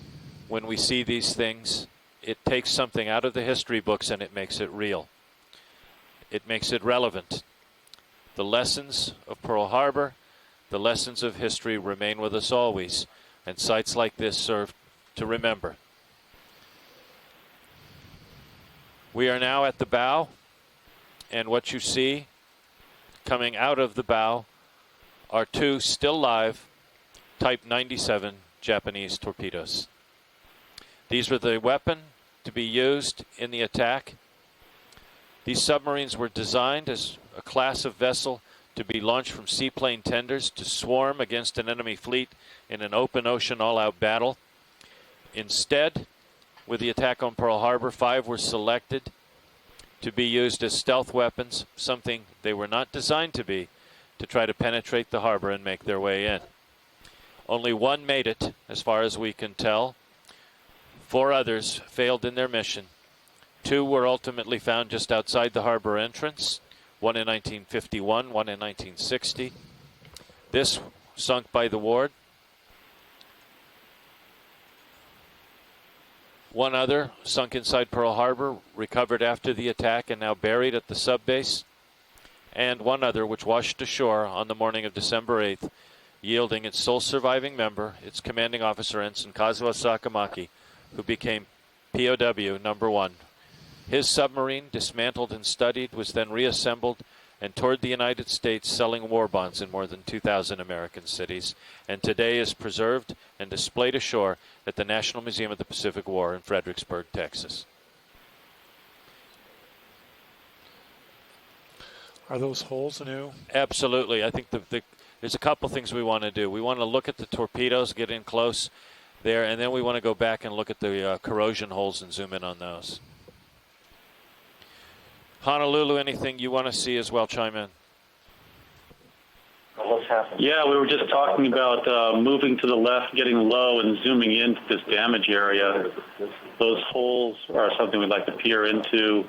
when we see these things, it takes something out of the history books and it makes it real. It makes it relevant. The lessons of Pearl Harbor, the lessons of history remain with us always, and sites like this serve to remember. We are now at the bow, and what you see coming out of the bow are two still live Type 97 Japanese torpedoes. These were the weapon to be used in the attack. These submarines were designed as a class of vessel to be launched from seaplane tenders to swarm against an enemy fleet in an open ocean all-out battle. Instead, with the attack on Pearl Harbor, 5 were selected to be used as stealth weapons, something they were not designed to be, to try to penetrate the harbor and make their way in. Only 1 made it, as far as we can tell. 4 others failed in their mission. 2 were ultimately found just outside the harbor entrance, one in 1951, one in 1960. This sunk by the Ward. 1 other sunk inside Pearl Harbor, recovered after the attack and now buried at the subbase. And 1 other which washed ashore on the morning of December 8th, yielding its sole surviving member, its commanding officer, Ensign Kazuo Sakamaki, who became POW number 1. His submarine, dismantled and studied, was then reassembled and toured the United States selling war bonds in more than 2,000 American cities, and today is preserved and displayed ashore at the National Museum of the Pacific War in Fredericksburg, Texas. Are those holes new? Absolutely. I think there's a couple things we want to do. We want to look at the torpedoes, get in close there, and then we want to go back and look at the corrosion holes and zoom in on those. Honolulu, anything you want to see as well, chime in. What's happening? Yeah, we were just talking about moving to the left, getting low, and zooming into this damage area. Those holes are something we'd like to peer into,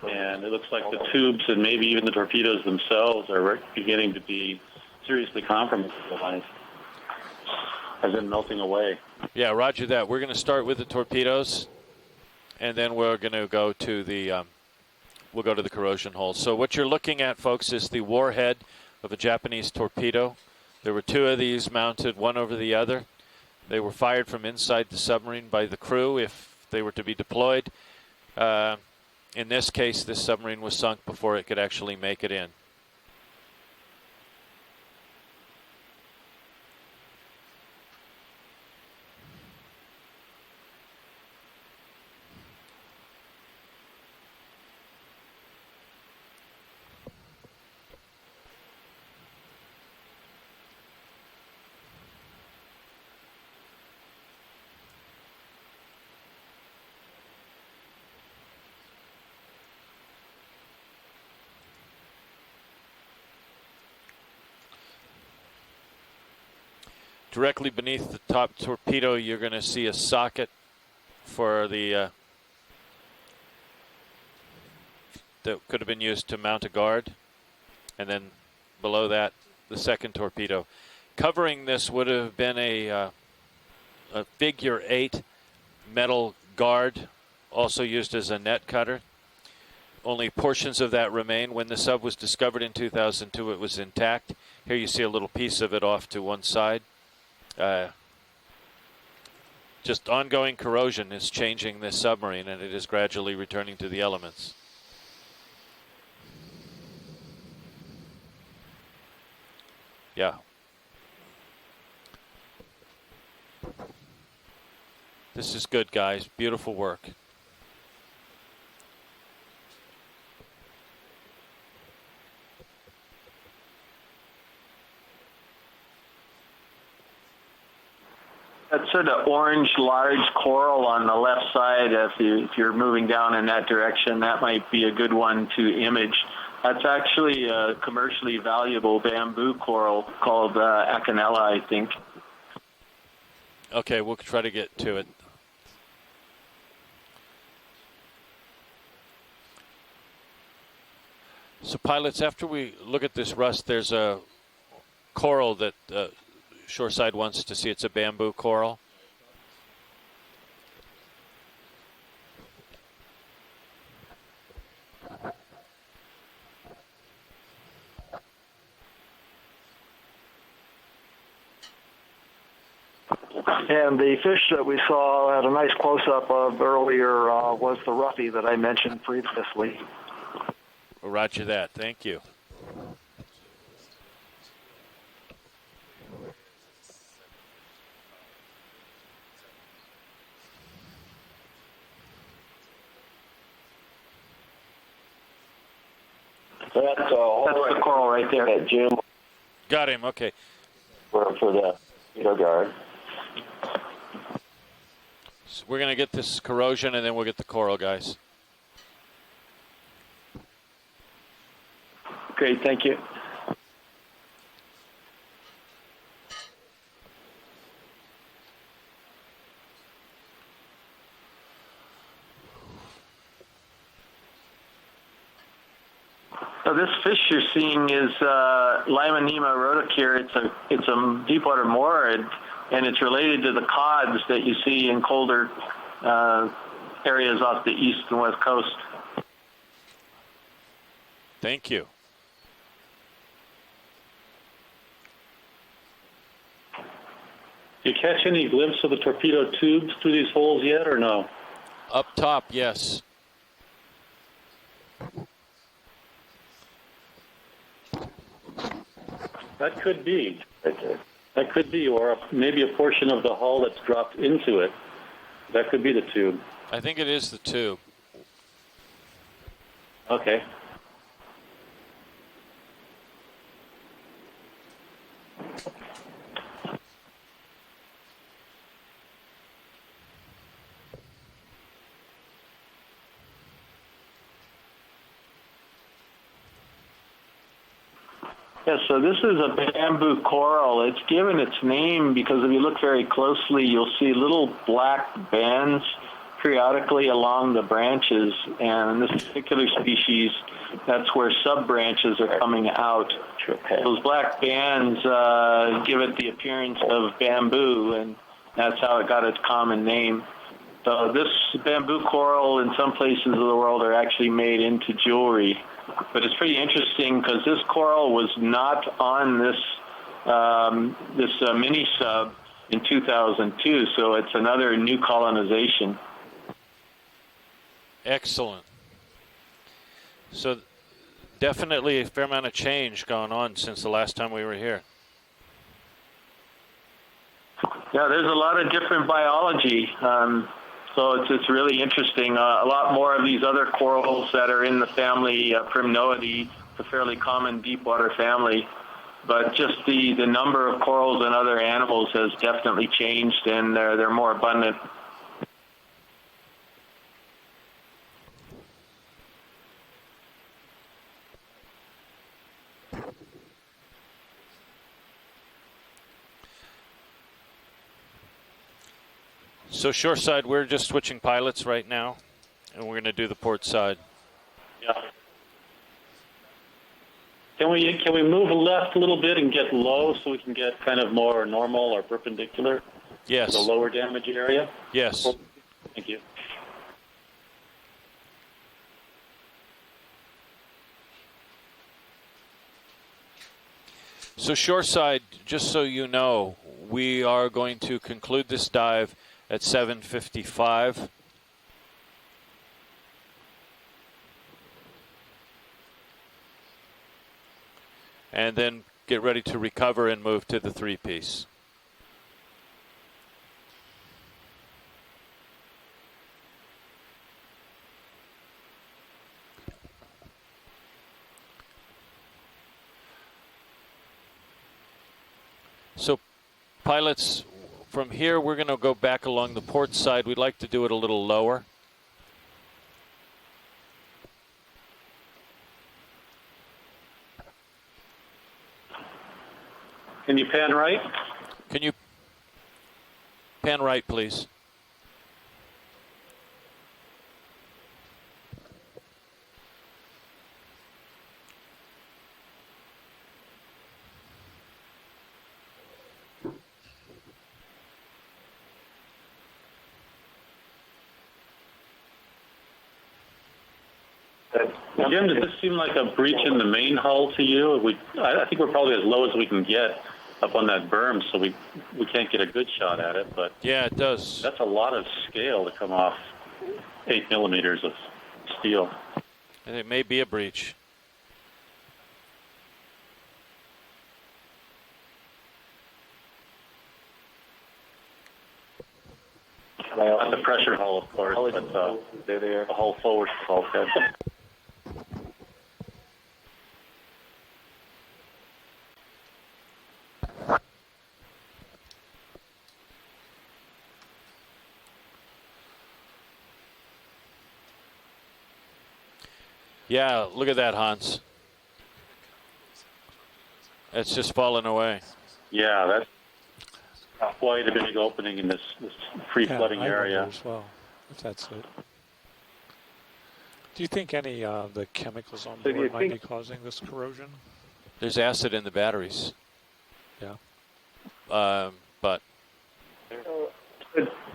and it looks like the tubes and maybe even the torpedoes themselves are beginning to be seriously compromised, as in melting away. Yeah, roger that. We're going to start with the torpedoes, and then we're going to go to the we'll go to the corrosion holes. So what you're looking at, folks, is the warhead of a Japanese torpedo. There were 2 of these mounted, one over the other. They were fired from inside the submarine by the crew if they were to be deployed. In this case, this submarine was sunk before it could actually make it in. Directly beneath the top torpedo, you're going to see a socket for the that could have been used to mount a guard, and then below that, the second torpedo. Covering this would have been a figure 8 metal guard, also used as a net cutter. Only portions of that remain. When the sub was discovered in 2002, it was intact. Here you see a little piece of it off to one side. Just ongoing corrosion is changing this submarine, and it is gradually returning to the elements. Yeah. This is good, guys. Beautiful work. That sort of orange large coral on the left side, if you're moving down in that direction, that might be a good one to image. That's actually a commercially valuable bamboo coral called Acanella, I think. Okay, we'll try to get to it. So pilots, after we look at this rust, there's a coral that Shoreside wants to see. It's a bamboo coral. And the fish that we saw had a nice close-up of earlier was the roughy that I mentioned previously. Roger that. Thank you. So that's the coral right there that Jim. Got him. Okay. For the guard. So we're going to get this corrosion, and then we'll get the coral, guys. Great, thank you. So this fish you're seeing is Limonema rhodocure. It's a deepwater morid, and it's related to the cods that you see in colder areas off the east and west coast. Thank you. Do you catch any glimpse of the torpedo tubes through these holes yet, or no? Up top, yes. That could be. That could be, or maybe a portion of the hull that's dropped into it. That could be the tube. I think it is the tube. Okay. Yeah, so this is a bamboo coral. It's given its name because if you look very closely, you'll see little black bands periodically along the branches. And in this particular species, that's where sub-branches are coming out. Those black bands give it the appearance of bamboo, and that's how it got its common name. So this bamboo coral in some places of the world are actually made into jewelry. But it's pretty interesting because this coral was not on this mini sub in 2002, so it's another new colonization. Excellent. So definitely a fair amount of change gone on since the last time we were here. Yeah, there's a lot of different biology. So it's really interesting. A lot more of these other corals that are in the family Primnoidae, a fairly common deep water family. But just the number of corals and other animals has definitely changed, and they're more abundant. So shoreside, we're just switching pilots right now, and we're going to do the port side. Yeah. Can we move left a little bit and get low so we can get kind of more normal or perpendicular? Yes. The lower damage area? Yes. Thank you. So shoreside, just so you know, we are going to conclude this dive at 7:55. And then get ready to recover and move to the three-piece. So pilots, from here we're going to go back along the port side. We'd like to do it a little lower. Can you pan right? Can you pan right, please? Jim, does this seem like a breach in the main hull to you? I think we're probably as low as we can get up on that berm, so we can't get a good shot at it. But yeah, it does. That's a lot of scale to come off 8 millimeters of steel. And it may be a breach. Not the pressure hull, of course, but the whole forward bulkhead. Yeah, look at that, Hans. It's just fallen away. Yeah, that's quite a big opening in this free-flooding area. As well, if that's it. Do you think any of the chemicals on board might be causing this corrosion? There's acid in the batteries. Yeah. But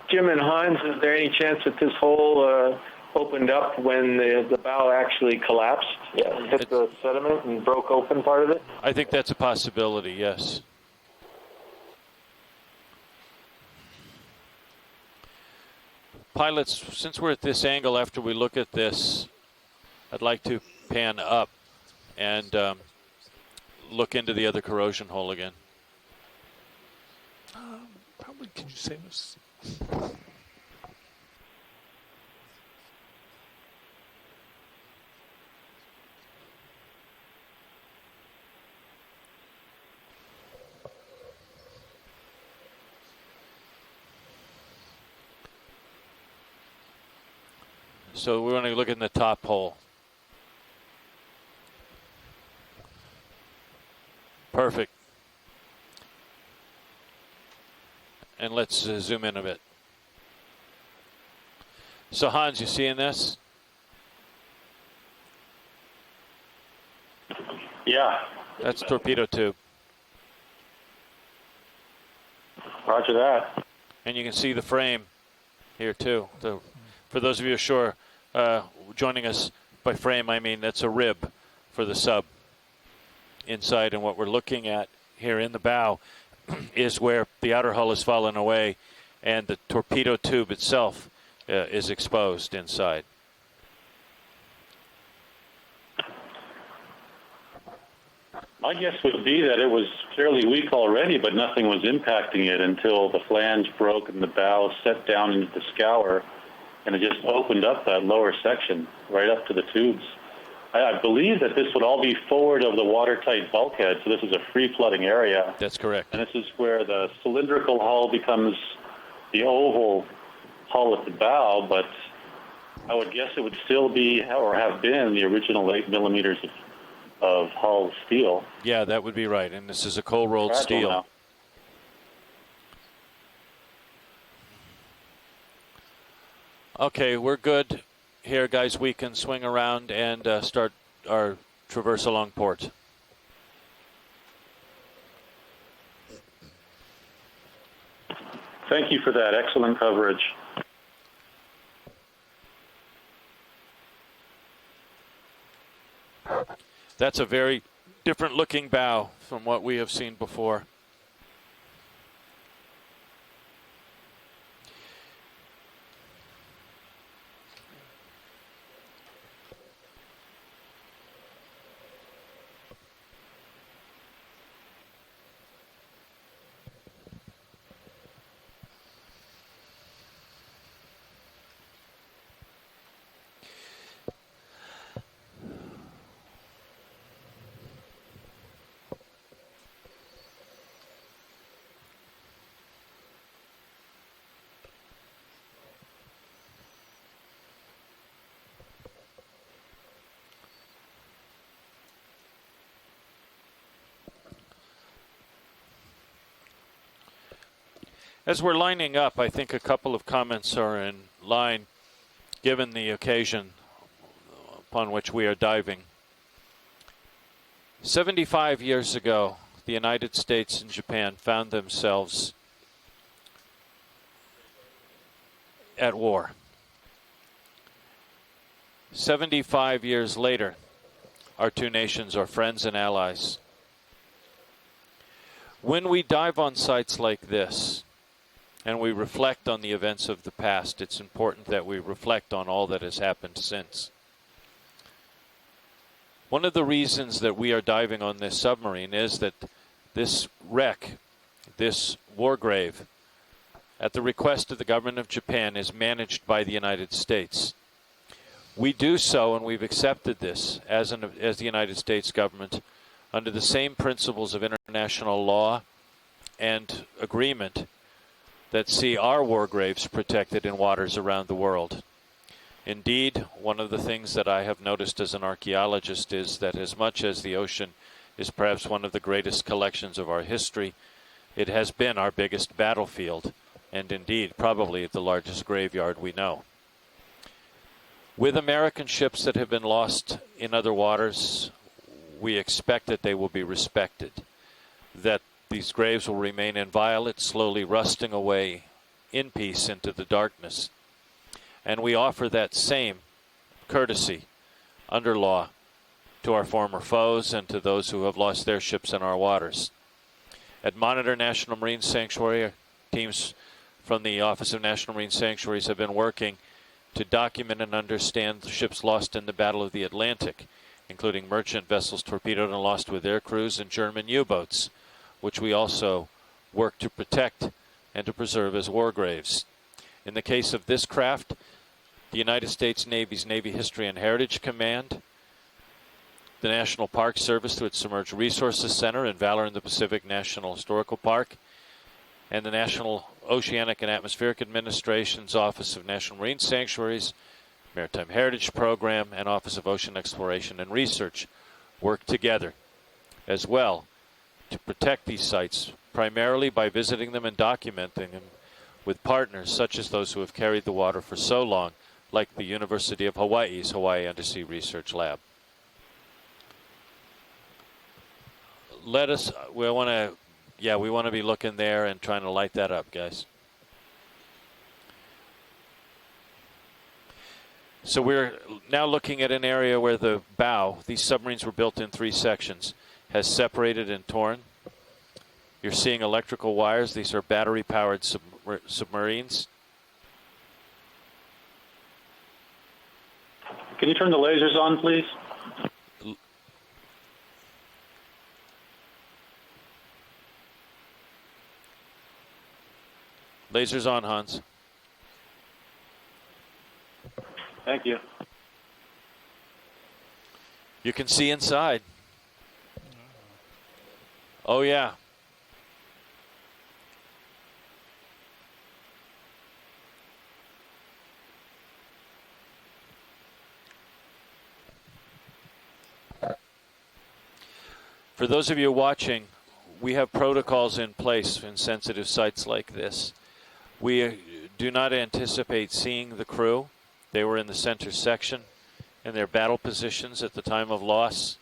Jim and Hans, is there any chance that this hole opened up when the bow actually collapsed, hit the sediment and broke open part of it? I think that's a possibility, yes. Pilots, since we're at this angle, after we look at this, I'd like to pan up and look into the other corrosion hole again. Probably, can you save us? So we're going to look in the top hole. Perfect. And let's zoom in a bit. So Hans, you seeing this? Yeah. That's torpedo tube. Roger that. And you can see the frame here too. For those of you ashore joining us by frame, I mean that's a rib for the sub inside. And what we're looking at here in the bow is where the outer hull has fallen away and the torpedo tube itself is exposed inside. My guess would be that it was fairly weak already, but nothing was impacting it until the flange broke and the bow set down into the scour, and it just opened up that lower section right up to the tubes. I believe that this would all be forward of the watertight bulkhead, so this is a free-flooding area. That's correct. And this is where the cylindrical hull becomes the oval hull at the bow, but I would guess it would still be, or have been, the original 8 millimeters of hull steel. Yeah, that would be right. And this is a cold-rolled steel. Now. Okay, we're good here, guys. We can swing around and start our traverse along port. Thank you for that. Excellent coverage. That's a very different looking bow from what we have seen before. As we're lining up, I think a couple of comments are in line, given the occasion upon which we are diving. 75 years ago, the United States and Japan found themselves at war. 75 years later, our two nations are friends and allies. When we dive on sites like this, and we reflect on the events of the past, it's important that we reflect on all that has happened since. One of the reasons that we are diving on this submarine is that this wreck, this war grave, at the request of the government of Japan, is managed by the United States. We do so, and we've accepted this as the United States government, under the same principles of international law and agreement that see our war graves protected in waters around the world. Indeed, one of the things that I have noticed as an archaeologist is that as much as the ocean is perhaps one of the greatest collections of our history, it has been our biggest battlefield, and indeed probably the largest graveyard we know. With American ships that have been lost in other waters, we expect that they will be respected, that these graves will remain inviolate, slowly rusting away in peace into the darkness. And we offer that same courtesy under law to our former foes and to those who have lost their ships in our waters. At Monitor National Marine Sanctuary, teams from the Office of National Marine Sanctuaries have been working to document and understand the ships lost in the Battle of the Atlantic, including merchant vessels torpedoed and lost with their crews and German U-boats, which we also work to protect and to preserve as war graves. In the case of this craft, the United States Navy's Navy History and Heritage Command, the National Park Service through its Submerged Resources Center and Valor in the Pacific National Historical Park, and the National Oceanic and Atmospheric Administration's Office of National Marine Sanctuaries, Maritime Heritage Program, and Office of Ocean Exploration and Research work together as well to protect these sites, primarily by visiting them and documenting them with partners such as those who have carried the water for so long, like the University of Hawaii's Hawaii Undersea Research Lab. We want to be looking there and trying to light that up, guys. So we're now looking at an area where the bow, these submarines were built in 3 sections, has separated and torn. You're seeing electrical wires. These are battery-powered submarines. Can you turn the lasers on, please? Lasers on, Hans. Thank you. You can see inside. Oh, yeah. For those of you watching, we have protocols in place in sensitive sites like this. We do not anticipate seeing the crew. They were in the center section in their battle positions at the time of loss.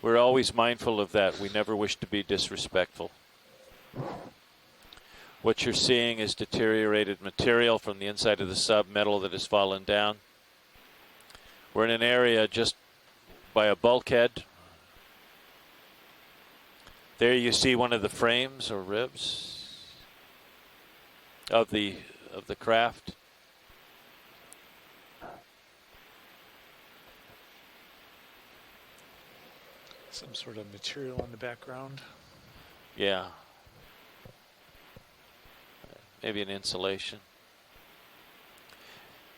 We're always mindful of that. We never wish to be disrespectful. What you're seeing is deteriorated material from the inside of the sub, metal that has fallen down. We're in an area just by a bulkhead. There you see one of the frames or ribs of the craft. Some sort of material in the background. Yeah. Maybe an insulation.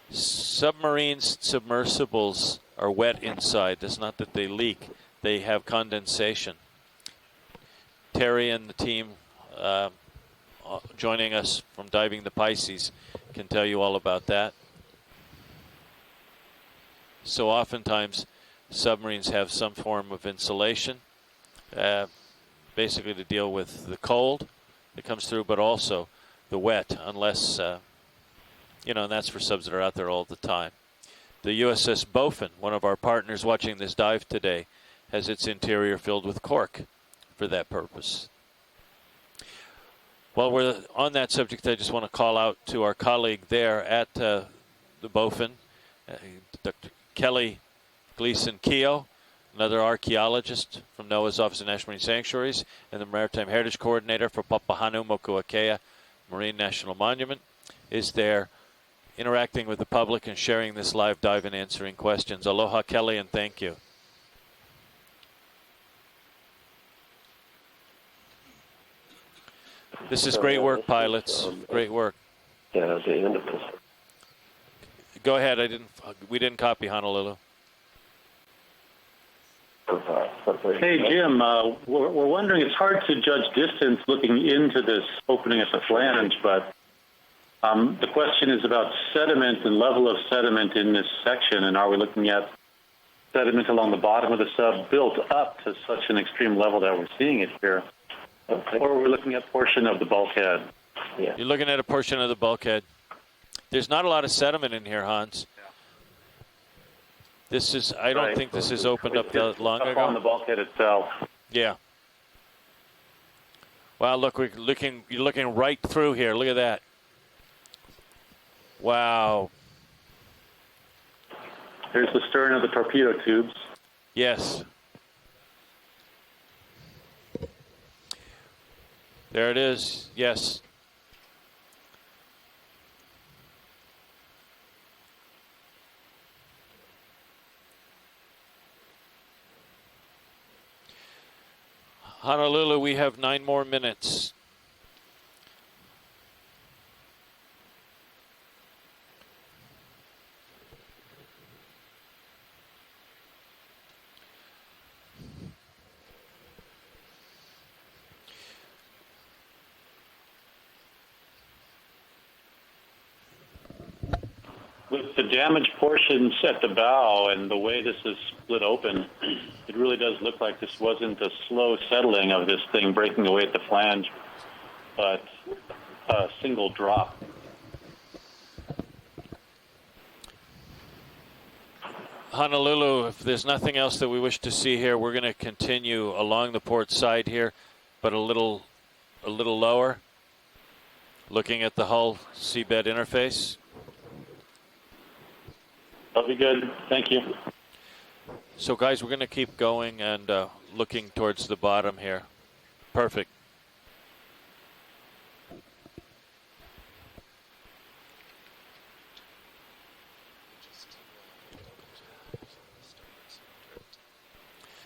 Submarines, submersibles are wet inside. It's not that they leak. They have condensation. Terry and the team joining us from Diving the Pisces can tell you all about that. So oftentimes submarines have some form of insulation. basically to deal with the cold that comes through, but also the wet, unless, and that's for subs that are out there all the time. The USS Bofin, one of our partners watching this dive today, has its interior filled with cork for that purpose. While we're on that subject, I just want to call out to our colleague there at the Bofin, Dr. Kelly Gleason-Keogh, another archaeologist from NOAA's Office of National Marine Sanctuaries and the Maritime Heritage Coordinator for Papahānaumokuākea Marine National Monument, is there interacting with the public and sharing this live dive and answering questions. Aloha, Kelly, and thank you. This is great work, pilots. Great work. Yeah, the end of this. Go ahead. We didn't copy Honolulu. Hey, Jim, we're wondering, it's hard to judge distance looking into this opening at the flange, but the question is about sediment and level of sediment in this section, and are we looking at sediment along the bottom of the sub built up to such an extreme level that we're seeing it here? Or are we looking at a portion of the bulkhead? Yeah. You're looking at a portion of the bulkhead. There's not a lot of sediment in here, Hans. This is, I don't think this is opened up that long ago. On the bulkhead itself. Yeah. Wow, look, you're looking right through here. Look at that. Wow. There's the stern of the torpedo tubes. Yes. There it is. Yes. Honolulu, we have 9 more minutes. With the damaged portions at the bow and the way this is split open, it really does look like this wasn't a slow settling of this thing breaking away at the flange, but a single drop. Honolulu, if there's nothing else that we wish to see here, we're going to continue along the port side here, but a little lower, looking at the hull seabed interface. That'll be good. Thank you. So, guys, we're going to keep going and looking towards the bottom here. Perfect.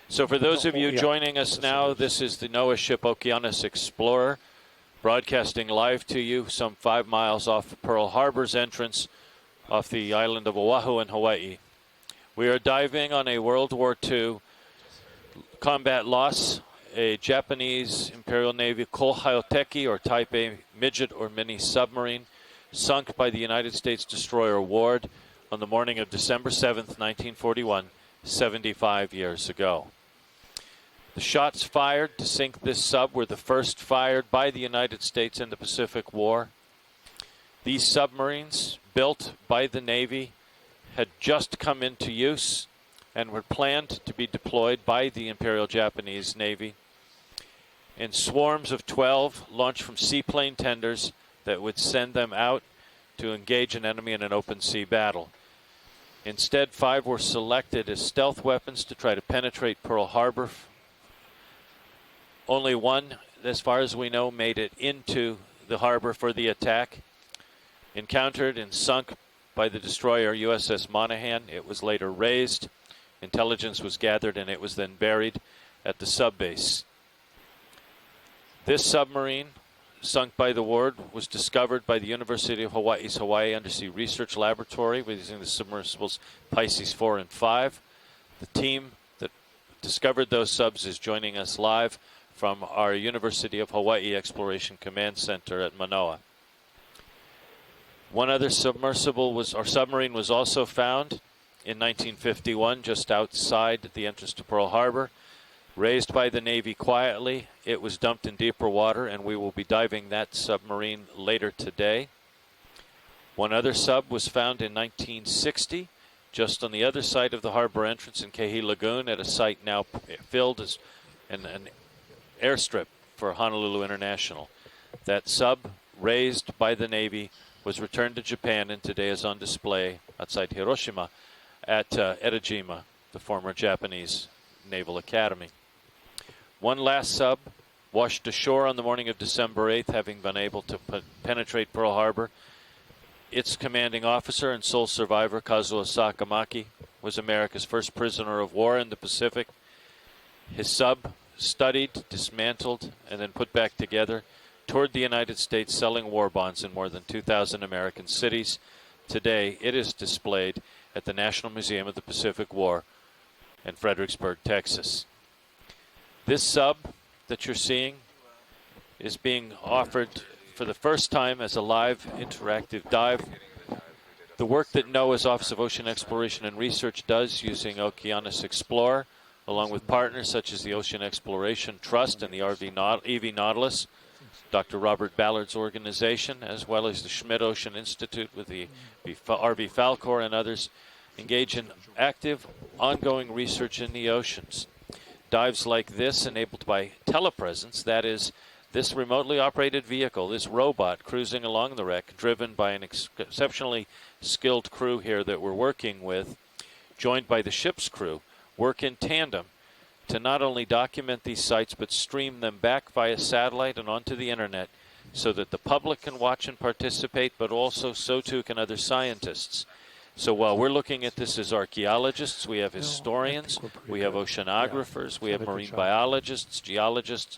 So for those of you joining us now, this is the NOAA ship Okeanos Explorer, broadcasting live to you some 5 miles off Pearl Harbor's entrance off the island of Oahu in Hawaii. We are diving on a World War II combat loss, a Japanese Imperial Navy Kohaoteki or Type A Midget or mini submarine sunk by the United States destroyer Ward on the morning of December 7th, 1941, 75 years ago. The shots fired to sink this sub were the first fired by the United States in the Pacific War. These submarines, built by the Navy, had just come into use and were planned to be deployed by the Imperial Japanese Navy in swarms of 12 launched from seaplane tenders that would send them out to engage an enemy in an open sea battle. Instead, 5 were selected as stealth weapons to try to penetrate Pearl Harbor. Only 1, as far as we know, made it into the harbor for the attack. Encountered and sunk by the destroyer USS Monaghan. It was later raised. Intelligence was gathered and it was then buried at the subbase. This submarine, sunk by the Ward, was discovered by the University of Hawaii's Hawaii Undersea Research Laboratory using the submersibles Pisces 4 and 5. The team that discovered those subs is joining us live from our University of Hawaii Exploration Command Center at Manoa. One other submersible submarine was also found in 1951 just outside the entrance to Pearl Harbor. Raised by the Navy quietly, it was dumped in deeper water, and we will be diving that submarine later today. One other sub was found in 1960, just on the other side of the harbor entrance in Kehi Lagoon, at a site now filled as an airstrip for Honolulu International. That sub, raised by the Navy, was returned to Japan and today is on display outside Hiroshima at Etajima, the former Japanese Naval Academy. One last sub washed ashore on the morning of December 8th, having been able to penetrate Pearl Harbor. Its commanding officer and sole survivor, Kazuo Sakamaki, was America's first prisoner of war in the Pacific. His sub, studied, dismantled, and then put back together, toured the United States selling war bonds in more than 2,000 American cities. Today, it is displayed at the National Museum of the Pacific War in Fredericksburg, Texas. This sub that you're seeing is being offered for the first time as a live interactive dive. The work that NOAA's Office of Ocean Exploration and Research does using Okeanos Explorer, along with partners such as the Ocean Exploration Trust and the EV Nautilus, Dr. Robert Ballard's organization, as well as the Schmidt Ocean Institute with the RV Falcor and others, engage in active, ongoing research in the oceans. Dives like this, enabled by telepresence, that is, this remotely operated vehicle, this robot cruising along the wreck, driven by an exceptionally skilled crew here that we're working with, joined by the ship's crew, work in tandem to not only document these sites but stream them back via satellite and onto the internet so that the public can watch and participate, but also so too can other scientists. So while we're looking at this as archaeologists, we have historians, we have oceanographers, we have marine biologists, geologists,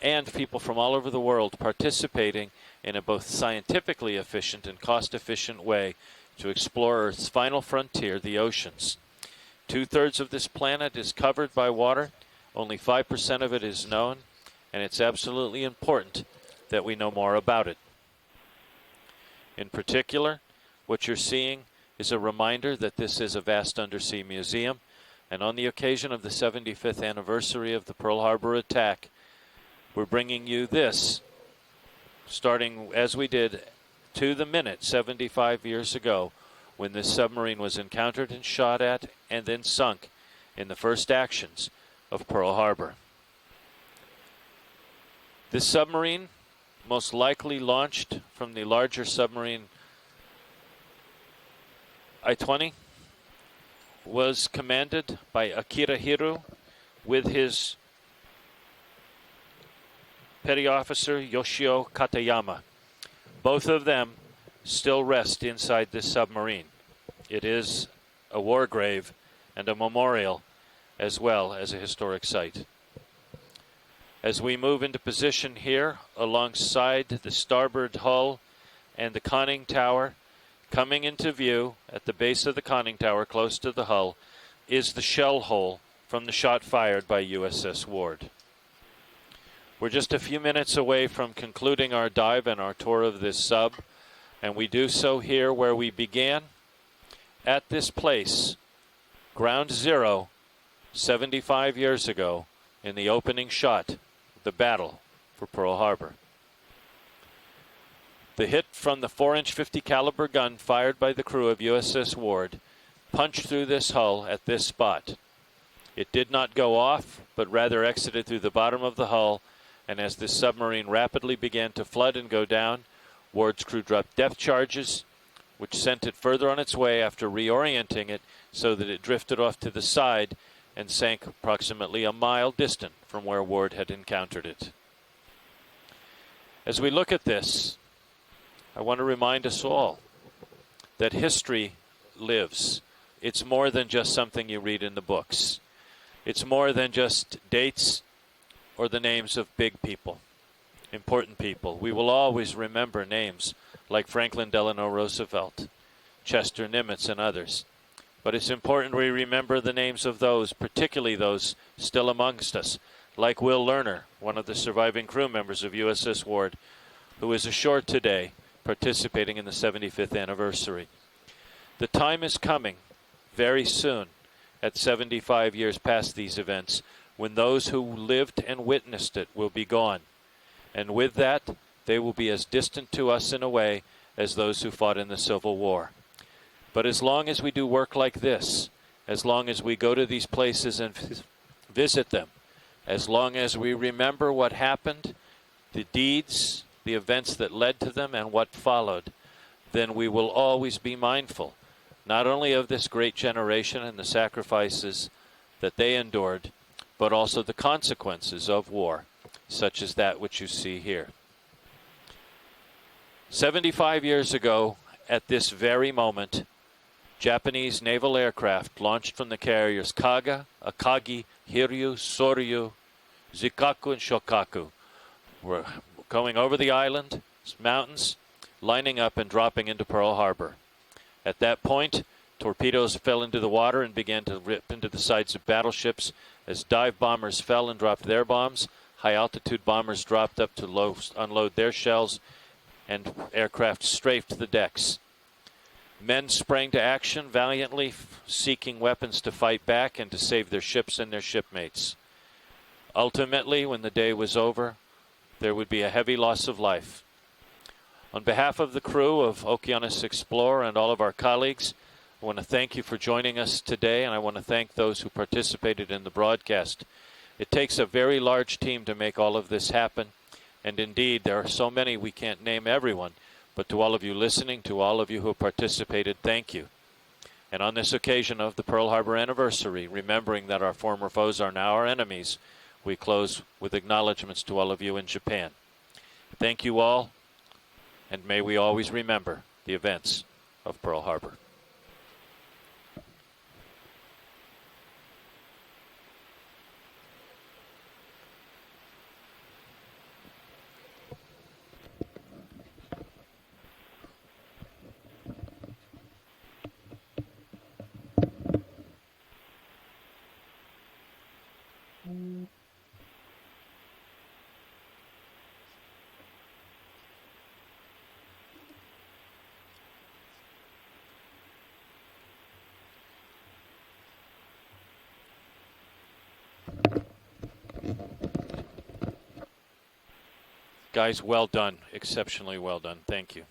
and people from all over the world participating in a both scientifically efficient and cost-efficient way to explore Earth's final frontier, the oceans. 2/3 of this planet is covered by water. Only 5% of it is known, and it's absolutely important that we know more about it. In particular, what you're seeing is a reminder that this is a vast undersea museum, and on the occasion of the 75th anniversary of the Pearl Harbor attack, we're bringing you this, starting as we did to the minute 75 years ago, when this submarine was encountered and shot at and then sunk in the first actions of Pearl Harbor. This submarine, most likely launched from the larger submarine I-20, was commanded by Akira Hiru with his petty officer Yoshio Katayama. Both of them still rest inside this submarine. It is a war grave and a memorial as well as a historic site. As we move into position here alongside the starboard hull and the conning tower, coming into view at the base of the conning tower close to the hull is the shell hole from the shot fired by USS Ward. We're just a few minutes away from concluding our dive and our tour of this sub, and we do so here where we began, at this place, Ground Zero, 75 years ago, in the opening shot of the battle for Pearl Harbor. The hit from the 4-inch 50 caliber gun fired by the crew of USS Ward punched through this hull at this spot. It did not go off, but rather exited through the bottom of the hull, and as this submarine rapidly began to flood and go down, Ward's crew dropped depth charges, which sent it further on its way after reorienting it so that it drifted off to the side and sank approximately a mile distant from where Ward had encountered it. As we look at this, I want to remind us all that history lives. It's more than just something you read in the books. It's more than just dates or the names of big people, important people. We will always remember names like Franklin Delano Roosevelt, Chester Nimitz, and others. But it's important we remember the names of those, particularly those still amongst us, like Will Lerner, one of the surviving crew members of USS Ward, who is ashore today participating in the 75th anniversary. The time is coming very soon, at 75 years past these events, when those who lived and witnessed it will be gone. And with that, they will be as distant to us in a way as those who fought in the Civil War. But as long as we do work like this, as long as we go to these places and visit them, as long as we remember what happened, the deeds, the events that led to them, and what followed, then we will always be mindful, not only of this great generation and the sacrifices that they endured, but also the consequences of war, such as that which you see here. 75 years ago, at this very moment, Japanese naval aircraft launched from the carriers Kaga, Akagi, Hiryu, Soryu, Zikaku, and Shokaku were going over the island, mountains, lining up and dropping into Pearl Harbor. At that point, torpedoes fell into the water and began to rip into the sides of battleships. As dive bombers fell and dropped their bombs, high-altitude bombers dropped up to unload their shells, and aircraft strafed the decks. Men sprang to action valiantly, seeking weapons to fight back and to save their ships and their shipmates. Ultimately, when the day was over, there would be a heavy loss of life. On behalf of the crew of Okeanos Explorer and all of our colleagues, I want to thank you for joining us today, and I want to thank those who participated in the broadcast. It takes a very large team to make all of this happen, and indeed, there are so many we can't name everyone, but to all of you listening, to all of you who have participated, thank you. And on this occasion of the Pearl Harbor anniversary, remembering that our former foes are now our enemies, we close with acknowledgments to all of you in Japan. Thank you all, and may we always remember the events of Pearl Harbor. Guys, well done. Exceptionally well done. Thank you.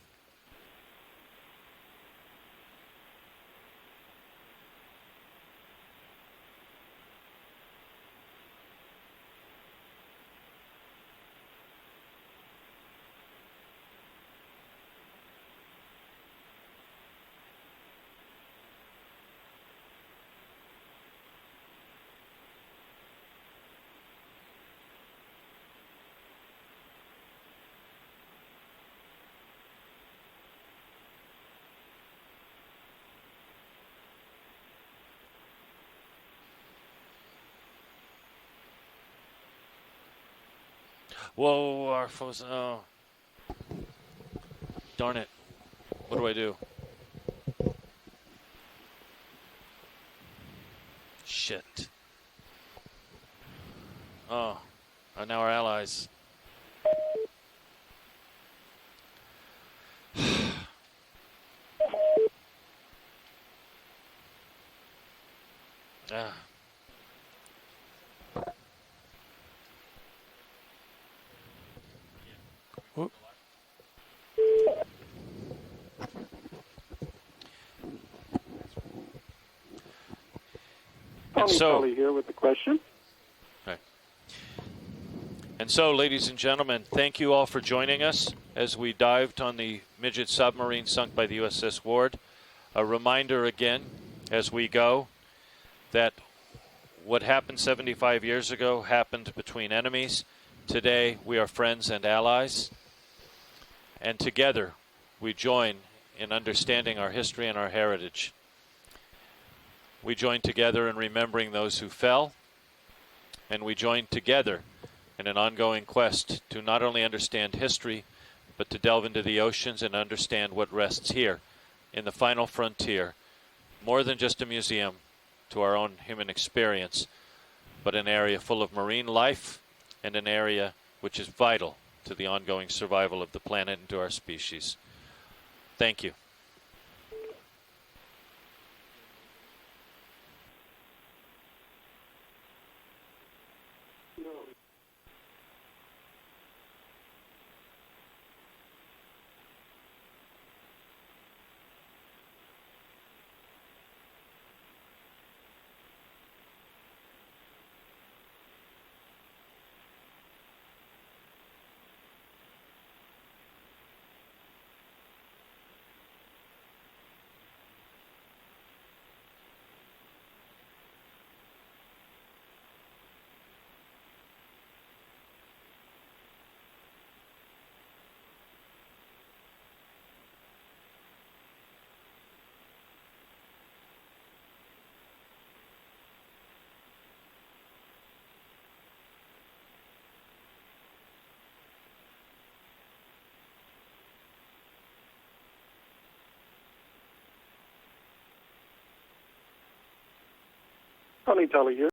Whoa, our foes. Oh. Darn it. What do I do? Shit. Oh. Now our allies. Ah. Whoop. And so, here with the question. right. And so, ladies and gentlemen, thank you all for joining us as we dived on the Midget submarine sunk by the USS Ward. A reminder again, as we go, that what happened 75 years ago happened between enemies. Today, we are friends and allies. And together, we join in understanding our history and our heritage. We join together in remembering those who fell, and we join together in an ongoing quest to not only understand history, but to delve into the oceans and understand what rests here in the final frontier, more than just a museum to our own human experience, but an area full of marine life and an area which is vital to the ongoing survival of the planet and to our species. Thank you. Honey Tully here.